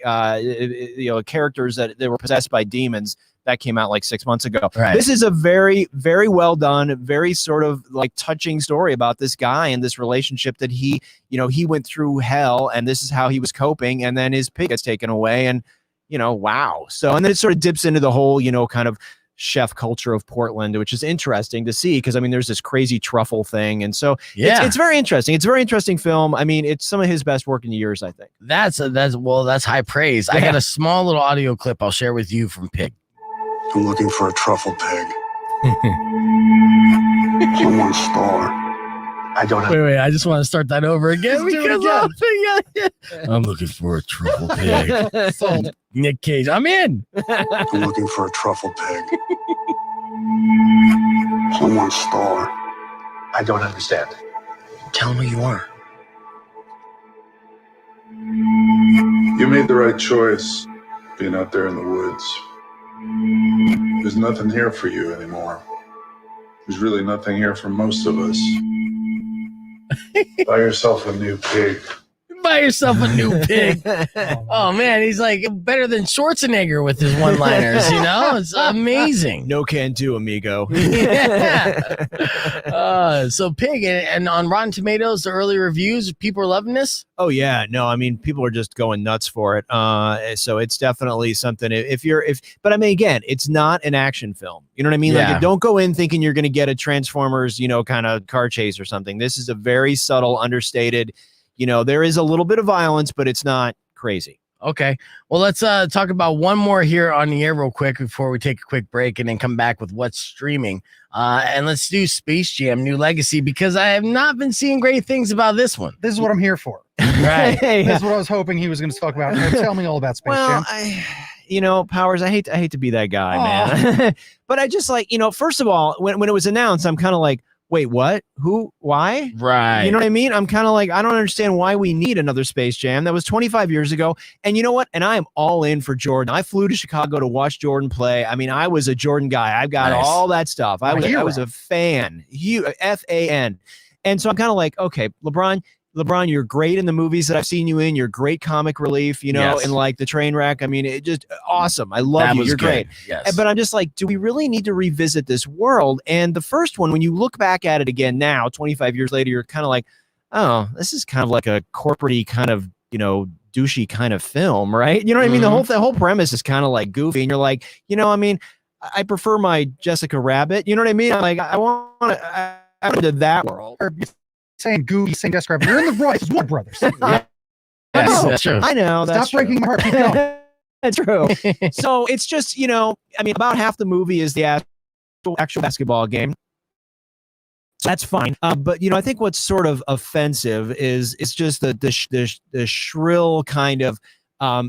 characters that they were possessed by demons. That came out like 6 months ago. Right. This is a very, very well done, very sort of touching story about this guy and this relationship that he went through hell, and this is how he was coping, and then his pig gets taken away, and wow. So, and then it sort of dips into the whole, kind of chef culture of Portland, which is interesting to see because there's this crazy truffle thing, and so it's very interesting. It's a very interesting film. I mean, it's some of his best work in years, I think. That's high praise. I got a small little audio clip I'll share with you from Pig. I'm looking for a truffle pig. Someone star. I don't know. Wait, I just want to start that over again. I'm looking for a truffle pig. Sold. Nick Cage, I'm in. I'm looking for a truffle pig. Someone star. I don't understand. Tell me who you are. You made the right choice being out there in the woods. There's nothing here for you anymore. There's really nothing here for most of us. Buy yourself a new pig. Buy yourself a new pig. Oh man, he's like better than Schwarzenegger with his one-liners. It's amazing. No can do, amigo. So Pig, and on Rotten Tomatoes, the early reviews, people are loving this. Oh yeah, no, people are just going nuts for it. So it's definitely something. But again, it's not an action film. You know what I mean? Yeah. Like, don't go in thinking you're going to get a Transformers, kind of car chase or something. This is a very subtle, understated. There is a little bit of violence, but it's not crazy. Okay. Well, let's talk about one more here on the air real quick before we take a quick break and then come back with what's streaming. And let's do Space Jam: New Legacy, because I have not been seeing great things about this one. This is what I'm here for. Right. This is what I was hoping he was going to talk about. Tell me all about Space Jam. Powers, I hate to be that guy, man. But I just first of all, when it was announced, I'm kind of like, wait, what? Who? Why? Right. You know what I mean? I'm kind of like, I don't understand why we need another Space Jam. That was 25 years ago. And you know what? And I am all in for Jordan. I flew to Chicago to watch Jordan play. I mean, I was a Jordan guy. I've got all that stuff. I was a fan. F-A-N. And so I'm kind of like, okay, LeBron, you're great in the movies that I've seen you in. You're great comic relief, you know, and like the train wreck. I mean, it just awesome. I love you. You're great. Yes. But I'm just like, do we really need to revisit this world? And the first one, when you look back at it again now, 25 years later, you're kind of like, oh, this is kind of like a corporate-y kind of, you know, douchey kind of film, right? You know what I mean? The whole premise is kind of like goofy. And you're like, you know, I mean, I prefer my Jessica Rabbit. You know what I mean? I'm like, I want to that world. Saying goofy, saying Jessica Rabbit. You're in the right. It's Warner Brothers. That's true. I know. Stop breaking my heart. Keep going. That's true. So it's just, you know, I mean, about half the movie is the actual basketball game. So that's fine. But, you know, I think what's sort of offensive is it's just the shrill kind of,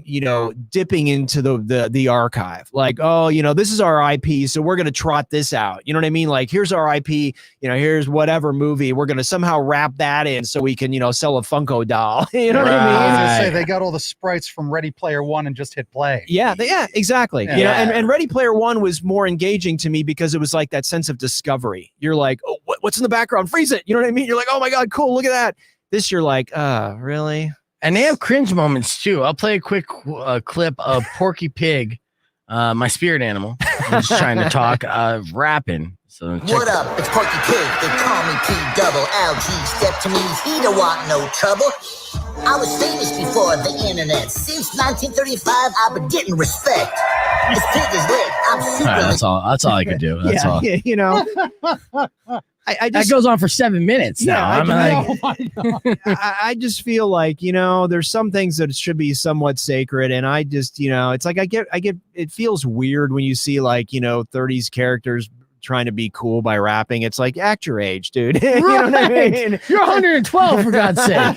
you know, dipping into the archive. Like, oh, you know, this is our IP, so we're going to trot this out. You know what I mean? Like, here's our IP, you know, here's whatever movie. We're going to somehow wrap that in so we can, you know, sell a Funko doll. You know what I mean? I was gonna say, they got all the sprites from Ready Player One and just hit play. Yeah, exactly. Yeah. You know, and Ready Player One was more engaging to me because it was like that sense of discovery. You're like, oh, what's in the background? Freeze it. You know what I mean? You're like, oh my God, cool. Look at that. This, you're like, really? And they have cringe moments too. I'll play a quick clip of Porky Pig, my spirit animal. I'm just trying to talk, rapping. So What up? It's Porky Pig. They call me P-double-L-G. Step to me, he don't want no trouble. I was famous before the internet. Since 1935, I've been getting respect. This pig is lit. I'm super lit. that's all I could do. That's all. Yeah, you know. I just, that goes on for 7 minutes now. I just feel like, you know, there's some things that should be somewhat sacred. And I just, you know, it's like I get, it feels weird when you see like, you know, 30s characters trying to be cool by rapping. It's like, act your age, dude. You know what I mean? You're 112 for God's sake.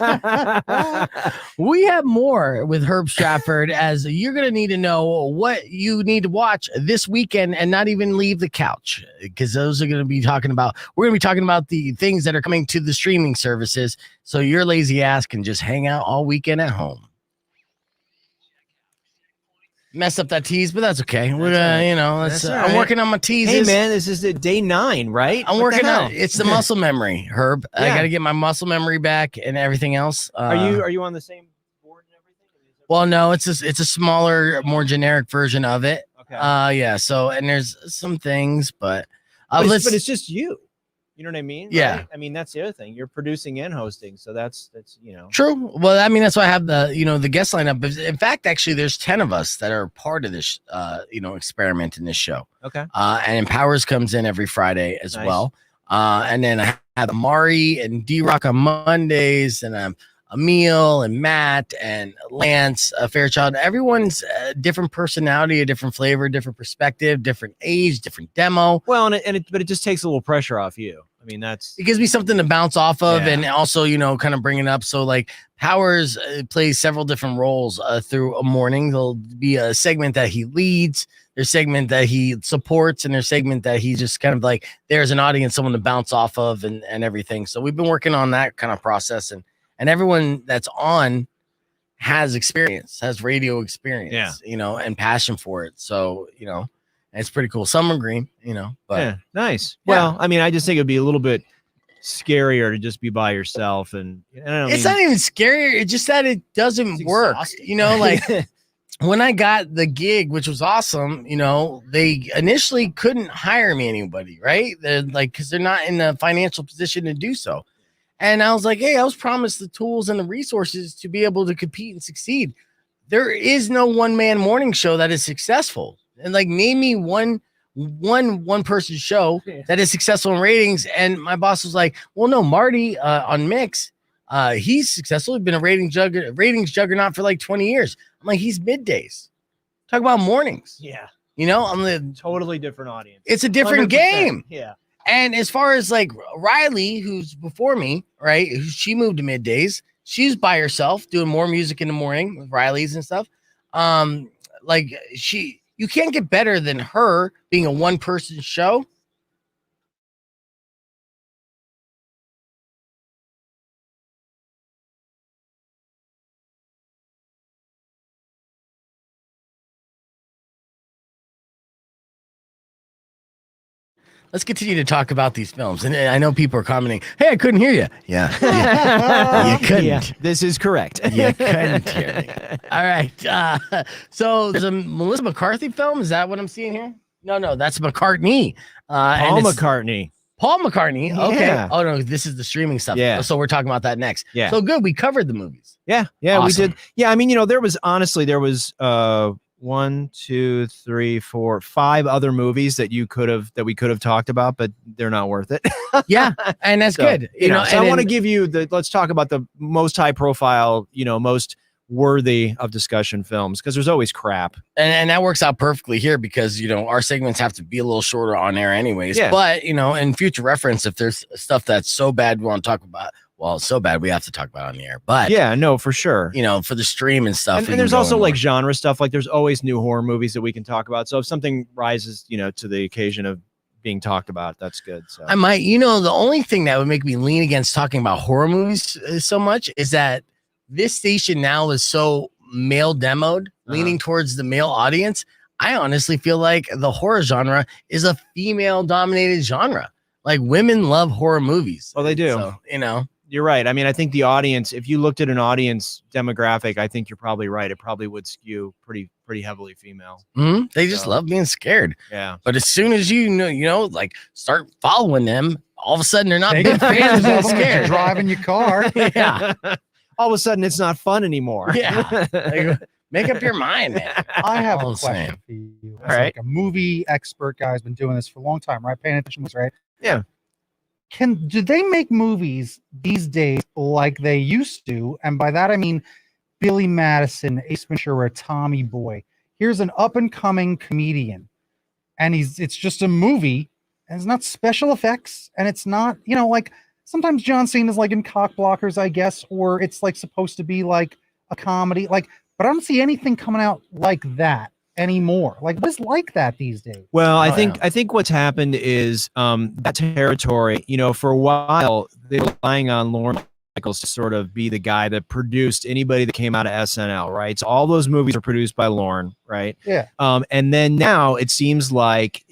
We have more with Herb Stratford, as you're going to need to know what you need to watch this weekend and not even leave the couch, because those are going to be talking about, we're going to be talking about the things that are coming to the streaming services. So your lazy ass can just hang out all weekend at home. Mess up that tease, but that's okay. We're gonna, you know, I'm working on my teases. Hey man, this is the day 9, right? I'm working on it's the muscle memory, Herb. I got to get my muscle memory back and everything else. Are you on the same board and everything? Well, no, it's a smaller, more generic version of it. Okay. Yeah. So, and there's some things, but but it's just you. You know what I mean? Yeah. Right? I mean, that's the other thing. You're producing and hosting, so that's you know. True. Well, I mean, that's why I have the guest lineup. In fact, actually, there's 10 of us that are part of this experiment in this show. Okay. And Empowers comes in every Friday as well. And then I have Amari and D-Rock on Mondays, and Emil and Matt and Lance, Fairchild. Everyone's a different personality, a different flavor, different perspective, different age, different demo. Well, but it just takes a little pressure off you. I mean, it gives me something to bounce off of, and also, you know, kind of bring it up. So like Powers plays several different roles through a morning. There'll be a segment that he leads, there's segment that he supports, and there's segment that he just kind of like, there's an audience, someone to bounce off of and everything. So we've been working on that kind of process, and everyone that's on has experience, has radio experience, you know, and passion for it. So, you know, it's pretty cool. Some are green, you know, but yeah, nice. Yeah. Well, I mean, I just think it'd be a little bit scarier to just be by yourself, and it's not even scarier. It's just that it doesn't work. You know, like when I got the gig, which was awesome, you know, they initially couldn't hire me anybody, right? They're like, because they're not in a financial position to do so. And I was like, hey, I was promised the tools and the resources to be able to compete and succeed. There is no one-man morning show that is successful. And like, name me one person show that is successful in ratings. And my boss was like, well, no, Marty on Mix, he's successful. He's been a ratings juggernaut for like 20 years. I'm like, he's middays. Talk about mornings. Yeah. You know, I'm the totally different audience. It's a different 100%. game. Yeah. And as far as like Riley, who's before me, right? She moved to middays. She's by herself doing more music in the morning with Riley's and stuff. You can't get better than her being a one-person show let's continue to talk about these films. And I know people are commenting, "Hey, I couldn't hear you." Yeah, you couldn't. Yeah, this is correct. You couldn't hear me. All right. So there's a Melissa McCarthy film. Is that what I'm seeing here? No, that's McCartney. Paul McCartney. Paul McCartney. Okay. Yeah. Oh no, this is the streaming stuff. Yeah. So we're talking about that next. Yeah. So good. We covered the movies. Yeah, Awesome. we did. Yeah, I mean, there was 1, 2, 3, 4, 5 other movies that we could have talked about, but they're not worth it. Yeah, and that's good. You know, so I want to give you let's talk about the most high profile, most worthy of discussion films, because there's always crap. And that works out perfectly here because, our segments have to be a little shorter on air anyways. Yeah. But, in future reference, if there's stuff that's so bad we want to talk about, well, it's so bad we have to talk about it on the air. But yeah, no, for sure. For the stream and stuff. And there's also like genre stuff. Like there's always new horror movies that we can talk about. So if something rises, to the occasion of being talked about, that's good. So I might, the only thing that would make me lean against talking about horror movies so much is that this station now is so male demoed, leaning towards the male audience. I honestly feel like the horror genre is a female dominated genre. Like women love horror movies. Oh, they do. So, you're right. I mean, I think the audience, if you looked at an audience demographic, I think you're probably right. It probably would skew pretty heavily female. Mm-hmm. They just love being scared. Yeah. But as soon as like start following them, all of a sudden they're not big fans of being scared. Driving your car. Yeah. All of a sudden it's not fun anymore. Yeah. Like, make up your mind, man. I have All a the same. question for you. All right. Like a movie expert guy has been doing this for a long time, right? Paying attention to this, right? Yeah. Do they make movies these days like they used to? And by that I mean Billy Madison, Ace Ventura, Tommy Boy. Here's an up and coming comedian, and it's just a movie, and it's not special effects, and it's not, like sometimes John Cena's like in Cock Blockers, I guess, or it's like supposed to be like a comedy, but I don't see anything coming out like that anymore. Like what's like that these days? Well, I think what's happened is that territory, for a while they were relying on Lorne Michaels to sort of be the guy that produced anybody that came out of SNL, right? So all those movies are produced by Lorne, right? Yeah. And then now it seems like,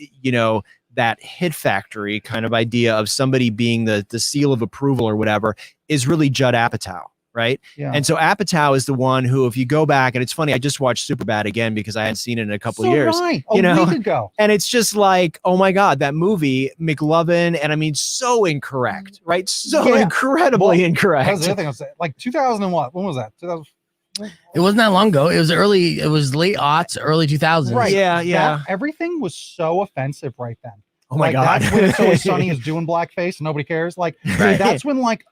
that hit factory kind of idea of somebody being the seal of approval or whatever is really Judd Apatow. Right. Yeah. And so Apatow is the one who, if you go back, and it's funny, I just watched Superbad again because I hadn't seen it in a couple of years. Right. A week ago. And it's just like, oh my God, that movie, McLovin, and I mean, so incorrect, right? So incredibly incorrect. That's the other thing I was saying. Like 2000 and what? When was that? 2000. It wasn't that long ago. It was late aughts, early 2000s. Right. Yeah. Everything was so offensive right then. Oh my God. That's when It's Always Sunny is doing blackface and nobody cares. Like that's when like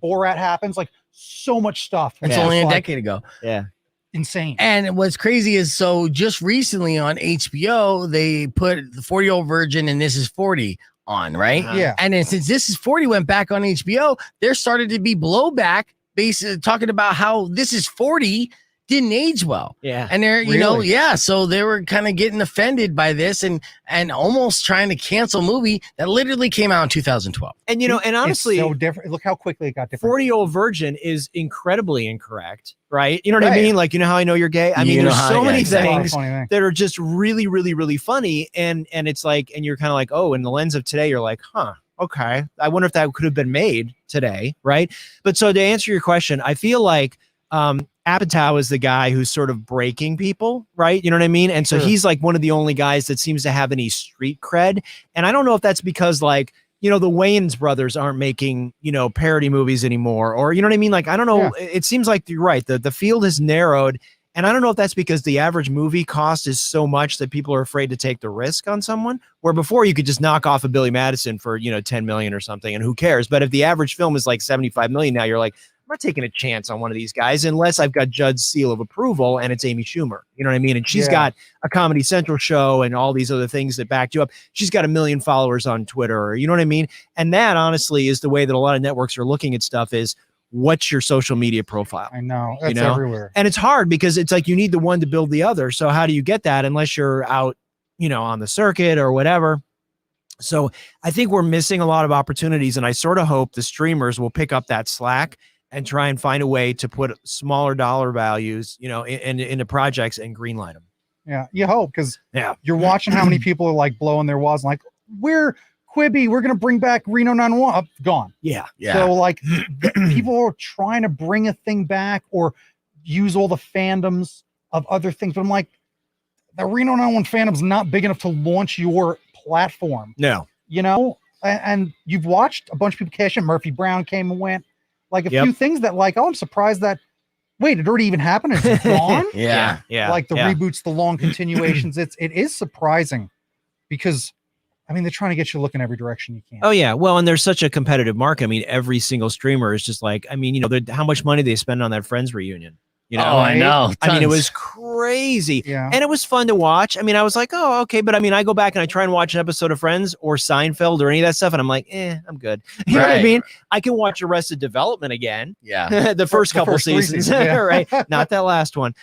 Borat happens. Like so much stuff. It's only a decade ago. Yeah. Insane. And what's crazy is so just recently on HBO, they put the 40-Year-Old Virgin and This Is 40 on, right? Yeah. And then since This Is 40 went back on HBO, there started to be blowback basically talking about how This Is 40 didn't age well. Yeah. And they're, so they were kind of getting offended by this and almost trying to cancel a movie that literally came out in 2012. And, and honestly, it's so different. Look how quickly it got different. 40-Year-Old Virgin is incredibly incorrect, right? You know what I mean? Like, how I know you're gay? I mean, there's so many things that are just really, really, really funny. And it's like, and you're kind of like, oh, in the lens of today, you're like, huh, okay. I wonder if that could have been made today, right? But so to answer your question, I feel like, Apatow is the guy who's sort of breaking people, right? You know what I mean? And so he's like one of the only guys that seems to have any street cred. And I don't know if that's because like, the Wayans brothers aren't making, parody movies anymore, or, you know what I mean? Like, I don't know. Yeah. It seems like you're right. The field has narrowed. And I don't know if that's because the average movie cost is so much that people are afraid to take the risk on someone, where before you could just knock off a Billy Madison for, 10 million or something, and who cares? But if the average film is like 75 million now, you're like, I'm not taking a chance on one of these guys unless I've got Judd's seal of approval and it's Amy Schumer. You know what I mean? And she's got a Comedy Central show and all these other things that backed you up. She's got 1 million followers on Twitter, or, you know what I mean? And that honestly is the way that a lot of networks are looking at stuff is, what's your social media profile? I know. That's everywhere. And it's hard because it's like you need the one to build the other. So how do you get that unless you're out, on the circuit or whatever? So I think we're missing a lot of opportunities, and I sort of hope the streamers will pick up that slack and try and find a way to put smaller dollar values, into projects and greenlight them. Yeah, you hope, because you're watching how many people are like blowing their wads, like we're Quibi, we're gonna bring back Reno 911. Gone. Yeah. So like, people are trying to bring a thing back or use all the fandoms of other things, but I'm like, the Reno 911 fandom's not big enough to launch your platform. No. You know, and you've watched a bunch of people cash in. Murphy Brown came and went. Like a few things that like, oh, I'm surprised that. Wait, it already even happened. It's gone. Yeah. Like the reboots, the long continuations. It is surprising because, I mean, they're trying to get you to look in every direction you can. Oh yeah, well, and there's such a competitive market. I mean, every single streamer is just like, I mean, you know, how much money they spend on that Friends reunion. You know, I know. I mean, it Tons. was crazy. Yeah. And it was fun to watch. I mean, I was like, oh, okay. But I mean, I go back and I try and watch an episode of Friends or Seinfeld or any of that stuff. And I'm like, I'm good. You know what I mean? I can watch Arrested Development again. Yeah. the first couple seasons. Right. Yeah. Not that last one.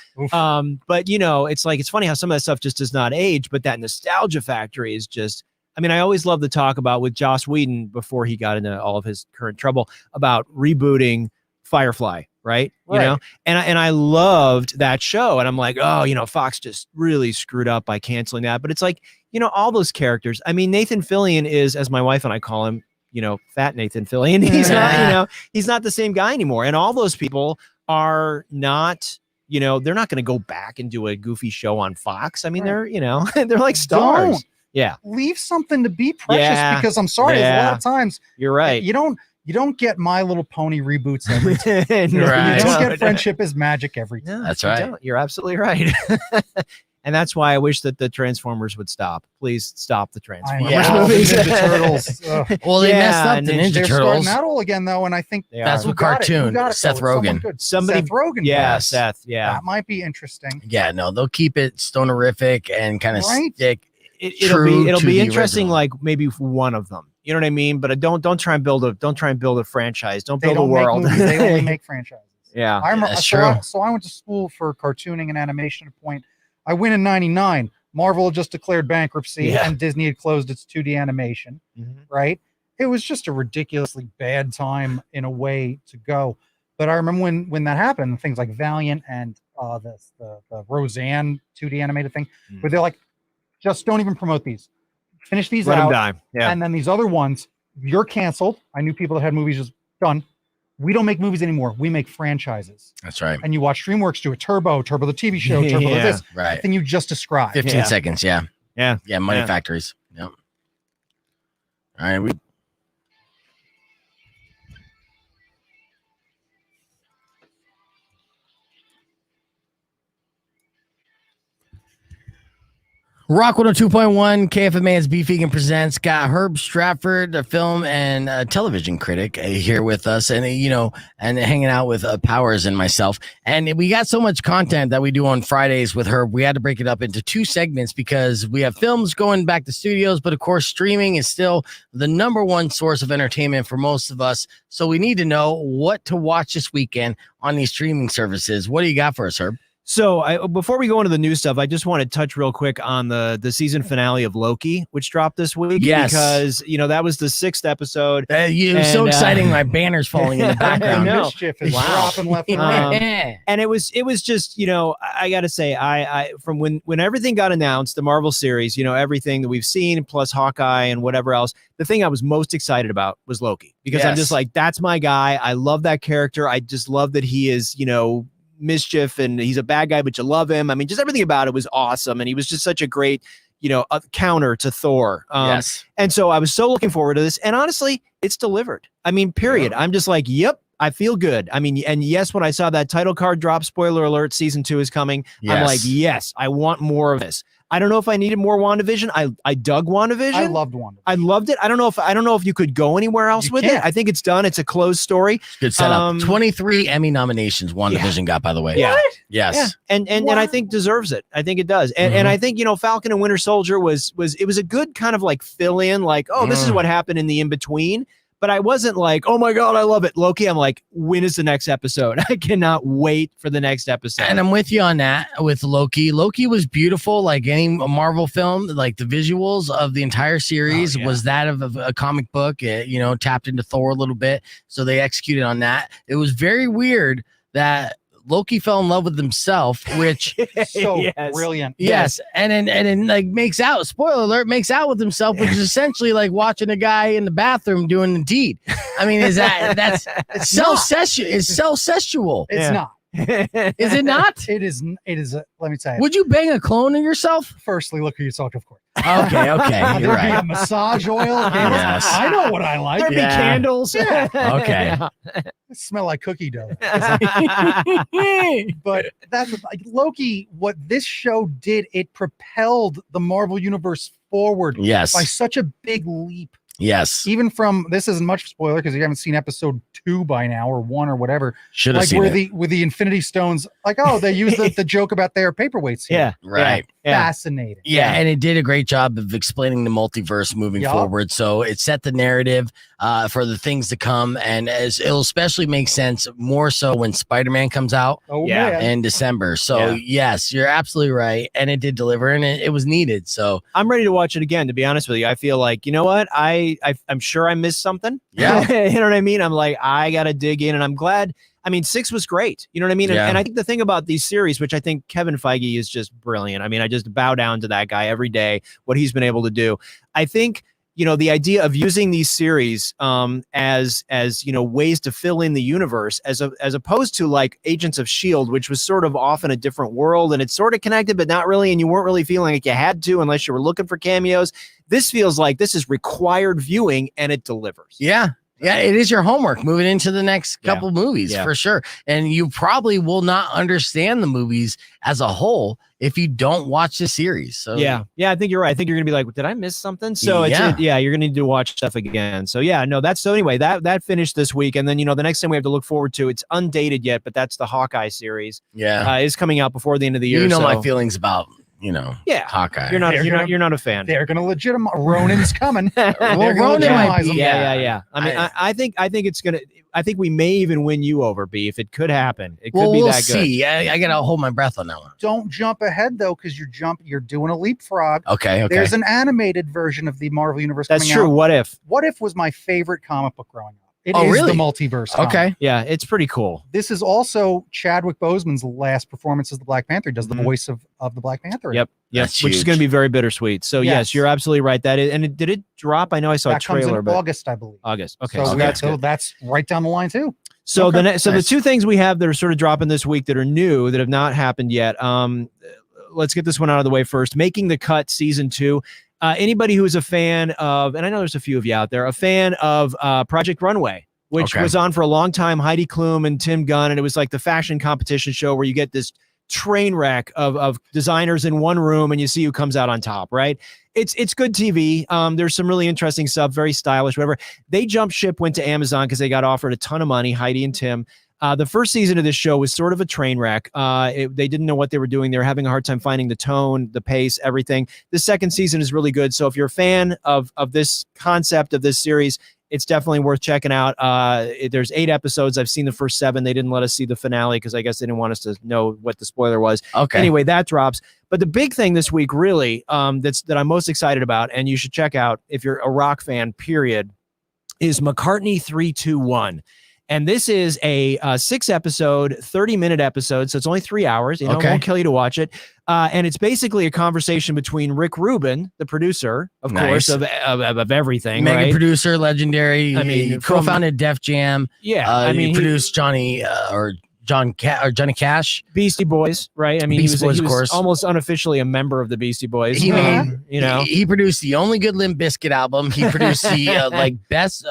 But you know, it's like, it's funny how some of that stuff just does not age, but that nostalgia factor is just, I mean, I always love to talk about with Joss Whedon before he got into all of his current trouble about rebooting Firefly. Right. You know, and I loved that show. And I'm like, oh, you know, Fox just really screwed up by canceling that. But it's like, you know, all those characters. I mean, Nathan Fillion is, as my wife and I call him, you know, fat Nathan Fillion. He's not, you know, he's not the same guy anymore. And all those people are not, you know, they're not going to go back and do a goofy show on Fox. I mean, they're, you know, they're like stars. Don't. Yeah. Leave something to be precious because I'm sorry, a lot of times you're right. You don't get My Little Pony reboots every time. You Right. don't get Friendship is Magic every time. That's You right. don't. You're absolutely right. And that's why I wish that the Transformers would stop. Please stop the Transformers movies. The Ninja Turtles. Well, they messed up the Ninja They're Turtles. starting out all again though, and I think That's who what got it? Who cartoon. got it, Seth though? It's someone Rogen. good. Somebody- Seth Rogen. Yeah, got it. Seth. Yeah. That might be interesting. Yeah, no, they'll keep it stonerific and kind of Right? stick. It'll true be to the interesting, original. like maybe one of them. You know what I mean? But don't try and build a franchise. Don't They build a don't make world. movies, they only make franchises. Yeah. I remember, that's so, true. so I went to school for cartooning and animation at a point. I went in 99. Marvel had just declared bankruptcy and Disney had closed its 2D animation, right? It was just a ridiculously bad time in a way to go. But I remember when that happened, things like Valiant and the Roseanne 2D animated thing, where they're like, just don't even promote these. Finish these Let out. them die. Yeah. And then these other ones, you're canceled. I knew people that had movies just done. We don't make movies anymore. We make franchises. That's right. And you watch DreamWorks do a Turbo the TV show, Turbo Yeah. this. Right. Thing you just described. 15 seconds. Yeah. Yeah. Yeah. Money Yeah. factories. Yep. All right. We Rock 102.1 KFMA's Beef Vegan presents. Got Herb Stratford, a film and television critic, here with us, and and hanging out with Powers and myself. And we got so much content that we do on Fridays with Herb. We had to break it up into two segments because we have films going back to studios, but of course, streaming is still the number one source of entertainment for most of us. So we need to know what to watch this weekend on these streaming services. What do you got for us, Herb? So before we go into the new stuff, I just want to touch real quick on the season finale of Loki, which dropped this week. Yes. Because, that was the 6th episode. It was so exciting. My banner's falling in the background. I know. Mischief is dropping left and right. And it was just, I got to say, I from when everything got announced, the Marvel series, everything that we've seen, plus Hawkeye and whatever else, the thing I was most excited about was Loki. Because I'm just like, that's my guy. I love that character. I just love that he is, mischief and he's a bad guy, but you love him. I mean, just everything about it was awesome. And he was just such a great, a counter to Thor. Yes. And so I was so looking forward to this. And honestly, it's delivered. I mean, period. I'm just like, yep, I feel good. I mean, and yes, when I saw that title card drop, spoiler alert, season 2 is coming. Yes. I'm like, yes, I want more of this. I don't know if I needed more WandaVision. I dug WandaVision. I loved WandaVision. I loved it. I don't know if you could go anywhere else with it. I think it's done. It's a closed story. Good setup. 23 Emmy nominations WandaVision got, by the way. Yeah. Yes. Yeah. And I think deserves it. I think it does. And I think, Falcon and Winter Soldier was a good kind of like fill in, like, oh, this is what happened in the in between. But I wasn't like, oh my God, I love it. Loki, I'm like, when is the next episode? I cannot wait for the next episode. And I'm with you on that with Loki. Loki was beautiful, like any Marvel film. Like the visuals of the entire series was that of a comic book. It, tapped into Thor a little bit. So they executed on that. It was very weird that Loki fell in love with himself, which So Yes. brilliant. yes, and then like makes out. Spoiler alert, makes out with himself, which is essentially like watching a guy in the bathroom doing the deed. I mean, it's self-sexual. It's self-sexual. It's Yeah. not. Is it not? It is. It is. Let me tell you. Would you bang a clone of yourself? Firstly, look who you talked to, of course. Okay, okay, There'd you're be a right. massage oil. Yes. I know what I like. There'd be Yeah. candles. Yeah. Okay. It smell like cookie dough. But that's like Loki. What this show did, it propelled the Marvel universe forward Yes. by such a big leap. Yes. Even from, this isn't much spoiler because you haven't seen episode 2 by now, or 1 or whatever. Should have Like seen where it. with the Infinity Stones, like, oh, they use the joke about their paperweights here. Yeah. Right. Yeah. Fascinating. Yeah, and it did a great job of explaining the multiverse moving Yup. forward. So it set the narrative for the things to come, and it'll especially make sense more so when Spider-Man comes out Oh, Yeah. man. in December. So yes, you're absolutely right, and it did deliver, and it was needed. So I'm ready to watch it again. To be honest with you, I feel like, you know what, I'm sure I missed something. Yeah. You know what I mean. I'm like, I gotta dig in, and I'm glad. I mean, 6 was great. You know what I mean? Yeah. And I think the thing about these series, which I think Kevin Feige is just brilliant. I mean, I just bow down to that guy every day, what he's been able to do. I think, you know, the idea of using these series as you know, ways to fill in the universe as opposed to like Agents of S.H.I.E.L.D., which was sort of off in a different world, and it's sort of connected, but not really, and you weren't really feeling like you had to unless you were looking for cameos. This feels like this is required viewing, and it delivers. yeah. Yeah, it is your homework moving into the next couple movies Yeah. for sure. And you probably will not understand the movies as a whole if you don't watch the series. So Yeah, I think you're right. I think you're gonna be like, did I miss something? So Yeah. you're gonna need to watch stuff again. So yeah, no, that's so anyway, that finished this week, and then, you know, the next thing we have to look forward to, it's undated yet, but that's the Hawkeye series. Yeah. Is coming out before the end of the year. You know my so- feelings about, Yeah, Hawkeye. You're not a fan. They're going to legitimize. Ronan's coming. Well, They're gonna Ronan might legitimize be- him. Yeah. I mean, I think it's gonna. I think we may even win you over, Beef. It could happen. It could Well, be we'll that good. see. I gotta hold my breath on that one. Don't jump ahead though, because you're doing a leapfrog. Okay. There's an animated version of the Marvel Universe. That's coming true. out. What if? What If was my favorite comic book growing up. It Oh, is really? the multiverse. Okay. comic. Yeah, it's pretty cool. This is also Chadwick Boseman's last performance as the Black Panther. He does the voice of the Black Panther. Yep. That's Which is huge. going to be very bittersweet. So yes, Yes. you're absolutely right. Did it drop? I know I saw That a comes trailer, in but August, I believe. August. Okay, So, so yeah, that's so good. that's right down the line too. So Okay. the Nice. two things we have that are sort of dropping this week that are new that have not happened yet. Let's get this one out of the way first. Making the Cut season 2. Anybody who is a fan of, and I know there's a few of you out there, a fan of Project Runway, which Okay. was on for a long time, Heidi Klum and Tim Gunn, and it was like the fashion competition show where you get this train wreck of designers in one room and you see who comes out on top, right? It's good TV. There's some really interesting stuff, very stylish, whatever. They jumped ship, went to Amazon because they got offered a ton of money, Heidi and Tim. The first season of this show was sort of a train wreck. They didn't know what they were doing. They were having a hard time finding the tone, the pace, everything. The second season is really good. So if you're a fan of this concept of this series, it's definitely worth checking out. There's 8 episodes. I've seen the first 7. They didn't let us see the finale because I guess they didn't want us to know what the spoiler was. Okay. Anyway, that drops. But the big thing this week, really, that I'm most excited about, and you should check out if you're a rock fan, period, is McCartney 321. And this is a 6-episode, 30-minute episode. So it's only 3 hours. You know, Okay. it won't kill you to watch it. And it's basically a conversation between Rick Rubin, the producer, of Nice. course, of everything. Mega right? producer, legendary. I mean, he co-founded Def Jam. Yeah, I mean, he produced Johnny Johnny Cash. Beastie Boys, right? I mean, Beastie Boys, he of was course. almost unofficially a member of the Beastie Boys. He made, you know, he produced the only good Limp Bizkit album. He produced the like best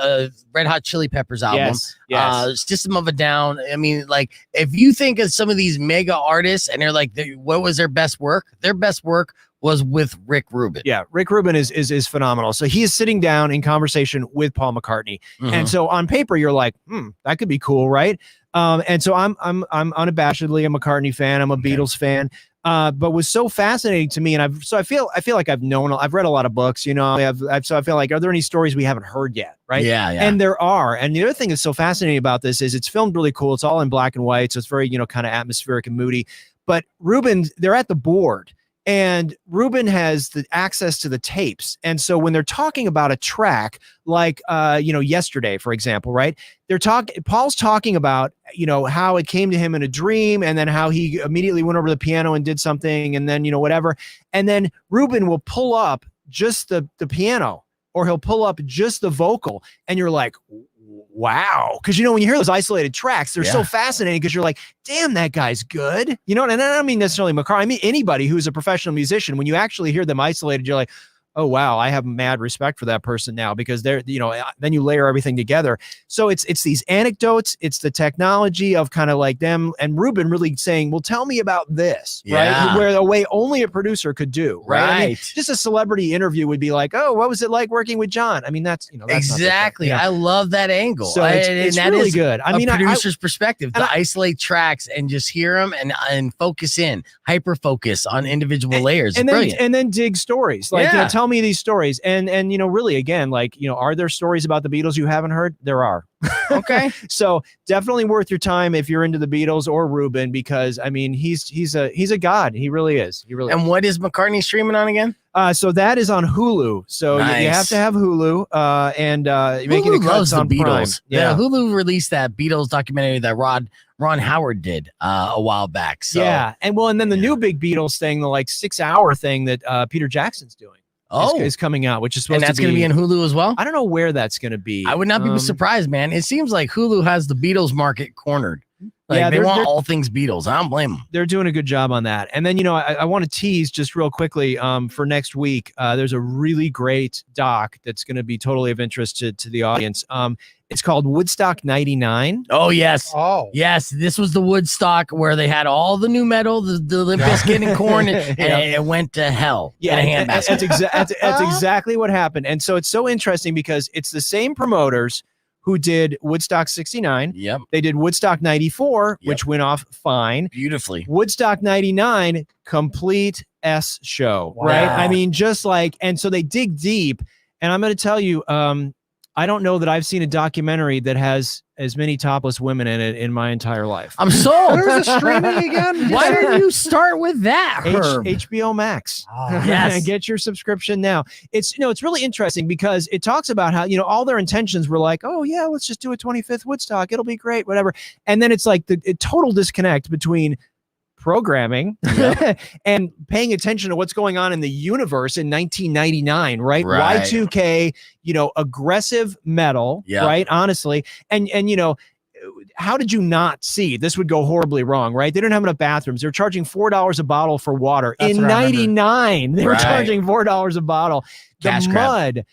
Red Hot Chili Peppers album. Yes. System of a Down. I mean, like if you think of some of these mega artists and they're like, what was their best work? Their best work was with Rick Rubin. Yeah, Rick Rubin is phenomenal. So he is sitting down in conversation with Paul McCartney, and so on paper you're like, that could be cool, right? And so I'm unabashedly a McCartney fan. I'm a Beatles fan. But was so fascinating to me, and I feel like I've read a lot of books, you know. So I feel like, are there any stories we haven't heard yet, right? Yeah. And there are. And the other thing that's so fascinating about this is it's filmed really cool. It's all in black and white, so it's very, you know, kind of atmospheric and moody. But Rubin, they're at the board. And Ruben has the access to the tapes. And so when they're talking about a track like, yesterday, for example, right? Paul's talking about, how it came to him in a dream and then how he immediately went over to the piano and did something and then, whatever. And then Ruben will pull up just the piano or he'll pull up just the vocal and you're like, wow. Because, when you hear those isolated tracks, they're so fascinating because you're like, damn, that guy's good. And I don't mean necessarily McCartney. I mean, anybody who's a professional musician, when you actually hear them isolated, you're like, oh, wow, I have mad respect for that person now because they're, then you layer everything together. So it's these anecdotes. It's the technology of kind of like them and Ruben really saying, well, tell me about this, right? Where a way only a producer could do, right? I mean, just a celebrity interview would be like, oh, what was it like working with John? I mean, that's, that's exactly. I love that angle. So it's that really is good. I mean, producer's perspective to isolate tracks and just hear them and focus in, hyper focus on individual layers. And brilliant. Then dig stories. Like, tell me these stories. And really, again, like, are there stories about the Beatles you haven't heard? There are. Okay. So definitely worth your time if you're into the Beatles or Ruben, because I mean, he's a god. He really is. And what is McCartney streaming on again? So that is on Hulu. So you have to have Hulu. And making Hulu the cuts on the Beatles. Prime. Yeah. Hulu released that Beatles documentary that Ron Howard did a while back. So and then the new big Beatles thing, the like 6-hour thing that Peter Jackson's doing. Is coming out, which is supposed to be. And that's going to be in Hulu as well? I don't know where that's going to be. I would not be surprised, man. It seems like Hulu has the Beatles market cornered. Like they want all things Beatles. I don't blame them. They're doing a good job on that. And then, I want to tease just real quickly for next week. There's a really great doc that's going to be totally of interest to the audience. It's called Woodstock 99. Oh, yes. Oh, yes. This was the Woodstock where they had all the new metal, the Limp Bizkit and Korn, and it went to hell. Yeah, in a handbasket. that's exactly what happened. And so it's so interesting because it's the same promoters who did Woodstock 69. Yep. They did Woodstock 94, which went off fine. Beautifully. Woodstock 99, complete S show, right? I mean, just like, and so they dig deep. And I'm going to tell you, I don't know that I've seen a documentary that has as many topless women in it in my entire life. I'm sold. Where's the streaming again? Why did you start with that, Herb? HBO Max. Oh, yes. Get your subscription now. It's it's really interesting because it talks about how all their intentions were like, oh yeah, let's just do a 25th Woodstock, it'll be great, whatever. And then it's like the total disconnect between programming and paying attention to what's going on in the universe in 1999, right? Y2K, aggressive metal, right? Honestly. And how did you not see this would go horribly wrong, right? They didn't have enough bathrooms. They're charging $4 a bottle for water. In 99, they were charging $4 a bottle. Cash the grab. mud,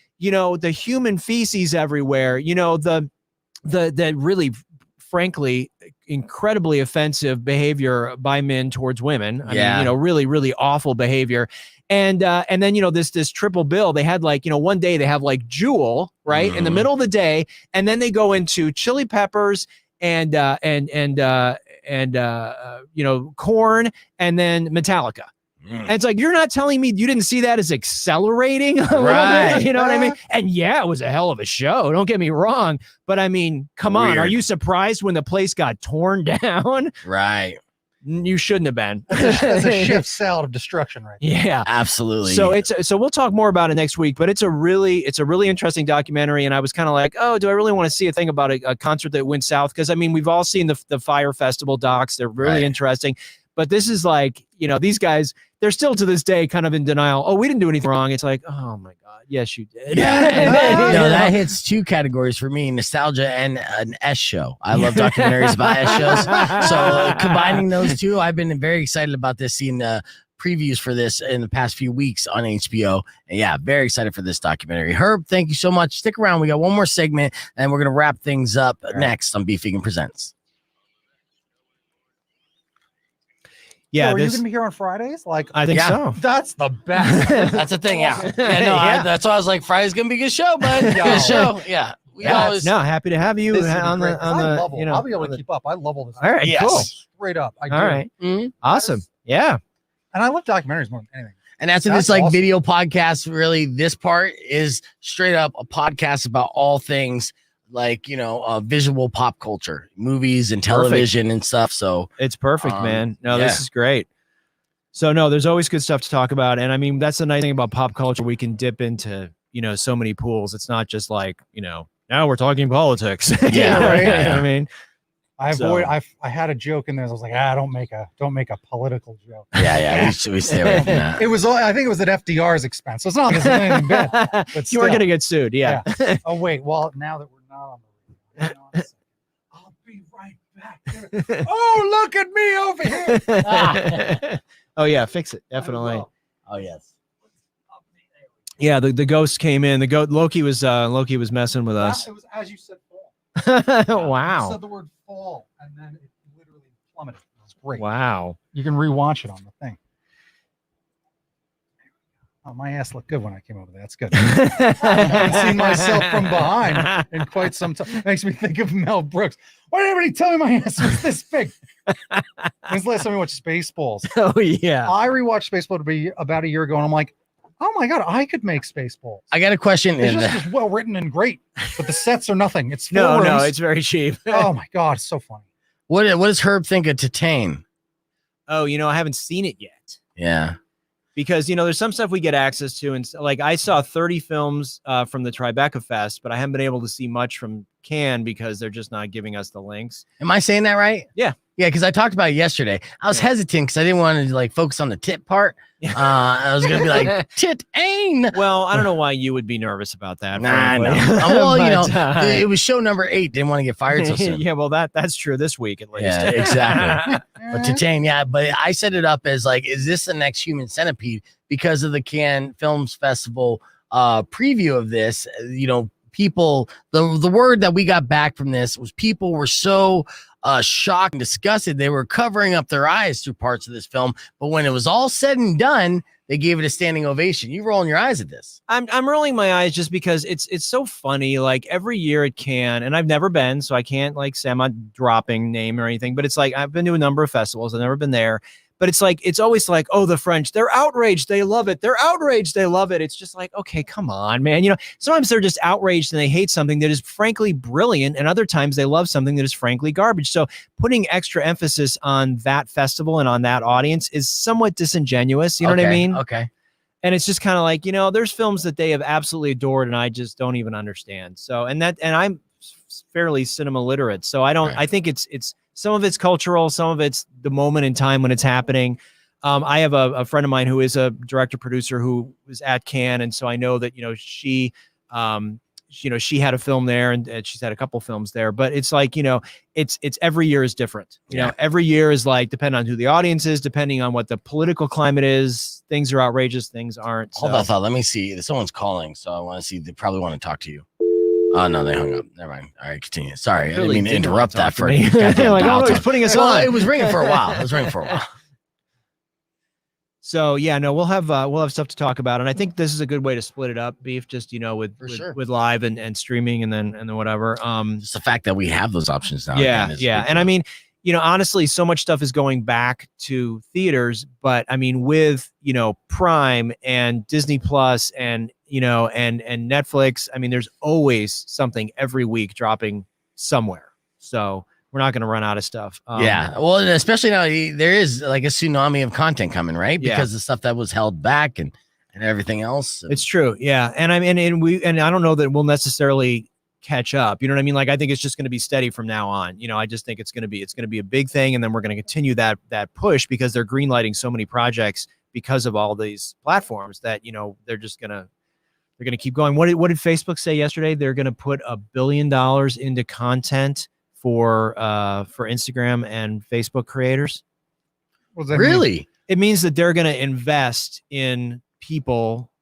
the human feces everywhere, the really, frankly, incredibly offensive behavior by men towards women. I mean, really, really awful behavior. And then, this triple bill, they had like, one day they have like Jewel, right? In the middle of the day. And then they go into Chili Peppers and Korn and then Metallica. And it's like, you're not telling me you didn't see that as accelerating a little bit, you know what I mean? And it was a hell of a show. Don't get me wrong. But I mean, come on. Are you surprised when the place got torn down? Right. You shouldn't have been. That's a shift salad of destruction, right? Yeah, absolutely. So we'll talk more about it next week, but it's a really interesting documentary. And I was kind of like, oh, do I really want to see a thing about a concert that went south? Because I mean, we've all seen the Fire Festival docs. They're really interesting. But this is like, these guys, they're still to this day kind of in denial. Oh, we didn't do anything wrong. It's like, oh my God, yes, you did. That hits two categories for me: nostalgia and an S show. I love documentaries about S shows. So combining those two, I've been very excited about this. Seeing previews for this in the past few weeks on HBO. And very excited for this documentary. Herb, thank you so much. Stick around. We got one more segment, and we're gonna wrap things up next on Beef Vegan Presents. Yeah, are you gonna be here on Fridays? Like, I think so. That's the best. That's the thing. That's why I was like, Friday's gonna be a good show, bud. Good show. Yeah. Happy to have you on the I'll be able to keep up. I love all this. All right, cool. Straight up. I do. All right. Mm-hmm. Awesome. Yeah. And I love documentaries more than anything. And after this video podcast, really, this part is straight up a podcast about all things like, visual pop culture, movies and television and stuff. So it's perfect, man. No, this is great. So no, there's always good stuff to talk about. And I mean, that's the nice thing about pop culture. We can dip into, so many pools. It's not just like, now we're talking politics. Yeah, right. I mean, I had a joke in there. I was like, don't make a political joke. Yeah. We stay away from that. It was I think it was at FDR's expense. So it's not like it's anything bad. But you were still. going to get sued. Yeah. Oh wait. Well, now that we're not on the radio, I'll be right back. Oh, look at me over here. Oh yeah, fix it definitely. Oh yes. Yeah, the ghost came in. Loki was messing with us. It was as you said, fall. Wow. You said the word fall, and then it literally plummeted. It was great. Wow. You can rewatch it on the thing. Oh, my ass looked good when I came over there. That's good. I haven't seen myself from behind in quite some time. Makes me think of Mel Brooks. Why did everybody tell me my ass was this big? When's the last time we watched Spaceballs? Oh, yeah. I rewatched Spaceballs to be about a year ago, and I'm like, oh my God, I could make Spaceballs. I got a question. It's just well written and great, but the sets are nothing. It's no, rooms. it's very cheap. Oh my God, it's so funny. What does Herb think of Titane? Oh, I haven't seen it yet. Yeah. Because, there's some stuff we get access to. And like I saw 30 films from the Tribeca Fest, but I haven't been able to see much from Cannes because they're just not giving us the links. Am I saying that right? Yeah. Yeah, because I talked about it yesterday. I was hesitant because I didn't want to focus on the tit part. I was gonna be like Titane. Well, I don't know why you would be nervous about that. Nah, no. Well, it was show number 8. Didn't want to get fired so soon. Yeah, well, that's true this week at least. Yeah, exactly. But Titane, yeah, but I set it up as is this the next Human Centipede because of the Cannes Films Festival preview of this? People, the word that we got back from this was people were so shocked and disgusted they were covering up their eyes through parts of this film, but when it was all said and done, they gave it a standing ovation. You rolling your eyes at this? I'm rolling my eyes just because it's so funny. Like every year at Cannes, and I've never been, so I can't say I'm not dropping name or anything, but it's like I've been to a number of festivals. I've never been there. But it's always like, oh, the French, they're outraged. They love it. They're outraged. They love it. It's just like, okay, come on, man. Sometimes they're just outraged and they hate something that is frankly brilliant. And other times they love something that is frankly garbage. So putting extra emphasis on that festival and on that audience is somewhat disingenuous. You know what I mean? Okay. And it's just kind of like, there's films that they have absolutely adored and I just don't even understand. So, and I'm fairly cinema literate. So I think it's some of it's cultural, some of it's the moment in time when it's happening. I have a friend of mine who is a director producer who was at Cannes, and so I know that she had a film there, and she's had a couple films there. But it's like it's every year is different. Every year is depending on who the audience is, depending on what the political climate is. Things are outrageous, things aren't. Hold on, let me see. Someone's calling, so I want to see. They probably want to talk to you. Oh, no, they hung up. Never mind. All right, continue. Sorry, I didn't mean to interrupt that for me. He's putting us on. It was ringing for a while. So yeah, no, we'll have stuff to talk about, and I think this is a good way to split it up, Beef. Just with live and streaming, and then whatever. Just the fact that we have those options now. Yeah, and I mean, honestly, so much stuff is going back to theaters, but I mean, with Prime and Disney Plus and and Netflix, I mean, there's always something every week dropping somewhere. So we're not going to run out of stuff. Yeah. Well, especially now there is a tsunami of content coming, right? Because the stuff that was held back and everything else. It's true. Yeah. And I mean, and I don't know that we'll necessarily catch up. You know what I mean? I think it's just going to be steady from now on. I just think it's going to be a big thing. And then we're going to continue that push because they're greenlighting so many projects because of all these platforms that, they're going to keep going. What did Facebook say yesterday? They're going to put $1 billion into content for Instagram and Facebook creators. What does that really mean? It means that they're going to invest in people.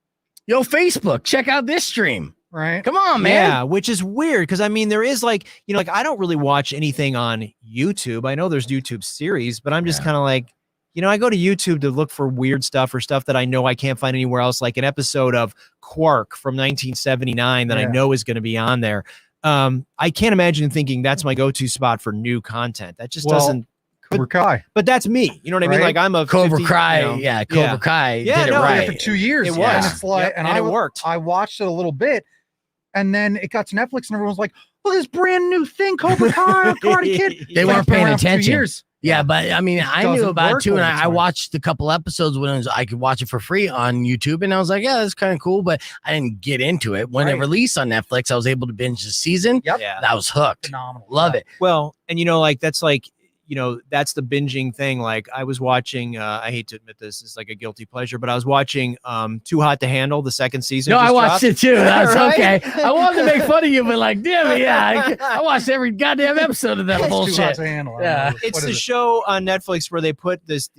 Yo, Facebook, check out this stream. Right. Come on, man. Yeah, which is weird because I mean, there is I don't really watch anything on YouTube. I know there's YouTube series, but I'm just kind of like, I go to YouTube to look for weird stuff or stuff that I know I can't find anywhere else, like an episode of Quark from 1979 that I know is going to be on there. I can't imagine thinking that's my go-to spot for new content. That just doesn't. Cobra Kai. But that's me. You know what I mean? Like I'm a Cobra 50, Kai. Cobra Kai. Yeah, did it right. For 2 years. It was. And it's like, and it worked. I watched it a little bit, and then it got to Netflix, and everyone was like, Look at this brand new thing, Cobra Kai, Karate Kid. They weren't paying around for 2 attention. years. Yeah, but I mean, I knew doesn't about it work too, and all the I time. watched a couple episodes when I could watch it for free on YouTube, and I was like, yeah, that's kind of cool, but I didn't get into it. When it released on Netflix, I was able to binge the season. Yep. Yeah. That was hooked. Phenomenal. Love it. Well, and that's that's the binging thing. Like I was watching, I hate to admit this, it's like a guilty pleasure, but I was watching Too Hot to Handle, the second season. No, I watched it too. That's Right? okay. I wanted to make fun of you, but like, damn it, yeah. I watched every goddamn episode of that bullshit. Too hot to handle. Yeah. It's the show on Netflix where they put this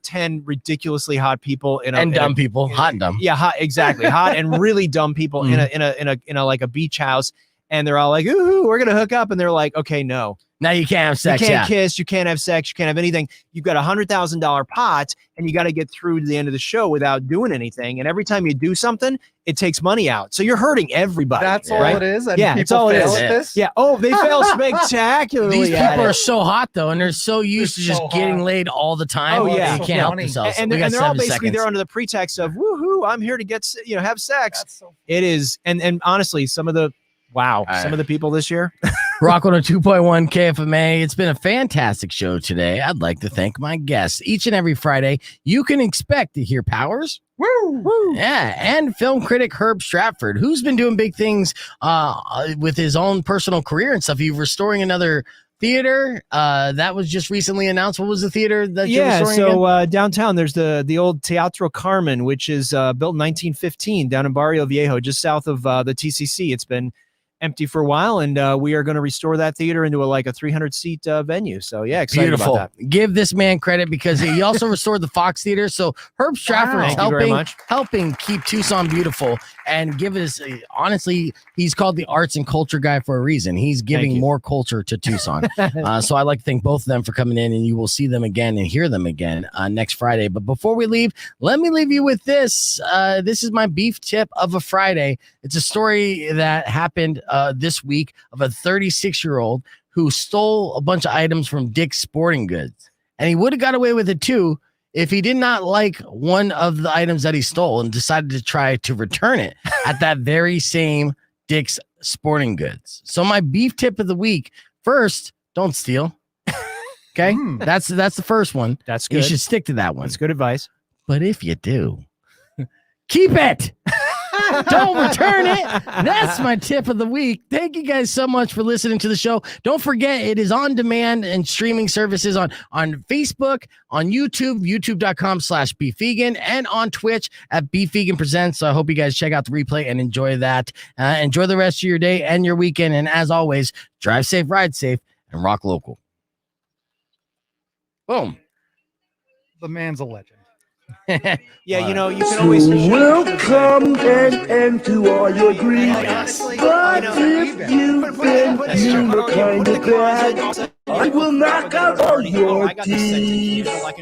10 ridiculously hot people in a dumb people, hot and dumb. Yeah, hot, exactly. Hot and really dumb people in a like a beach house, and they're all like, "Ooh, we're gonna hook up," and they're like, "Okay, no." Now you can't have sex. You can't kiss. You can't have sex. You can't have anything. You've got $100,000 pot, and you got to get through to the end of the show without doing anything. And every time you do something, it takes money out. So you're hurting everybody. That's all right? it is. And Yeah, that's people all it fail is. at this? Yeah. Oh, they fail spectacularly. These at people it. are so hot though, and they're so used to just so getting hot. laid all the time. Oh, yeah. They can't help themselves. And We got they're all 7 basically seconds. there under the pretext of woohoo, I'm here to get have sex. That's so It is, and honestly, some of the people this year. Rock 102.1 KFMA. It's been a fantastic show today. I'd like to thank my guests. Each and every Friday, you can expect to hear Powers. Woo! Yeah, and film critic Herb Stratford, who's been doing big things with his own personal career and stuff. He's restoring another theater that was just recently announced. What was the theater that you're restoring again? Downtown there's the old Teatro Carmen, which is built in 1915 down in Barrio Viejo, just south of the TCC. It's been empty for a while, and we are going to restore that theater into a 300-seat venue. So yeah, excited Beautiful. about that. Give this man credit because he also restored the Fox Theater. So Herb Stratford is Thank you very helping much. keep Tucson beautiful and give us, honestly, he's called the arts and culture guy for a reason. He's giving more culture to Tucson. So I'd like to thank both of them for coming in, and you will see them again and hear them again next Friday. But before we leave, let me leave you with this. This is my beef tip of a Friday. It's a story that happened this week of a 36-year-old who stole a bunch of items from Dick's Sporting Goods. And he would have got away with it too if he did not like one of the items that he stole and decided to try to return it at that very same Dick's Sporting Goods. So my beef tip of the week, first, don't steal. Okay? That's the first one. That's good. You should stick to that one. That's good advice. But if you do, keep it. Don't return it. That's my tip of the week. Thank you guys so much for listening to the show. Don't forget, it is on demand and streaming services on Facebook, on YouTube, youtube.com/beefvegan, and on Twitch at Beefvegan Presents. So I hope you guys check out the replay and enjoy that. Enjoy the rest of your day and your weekend. And as always, drive safe, ride safe, and rock local. Boom. The man's a legend. Yeah, you can always Welcome and end to all your grief. But if you've been kind of glad, I will knock out all your teeth.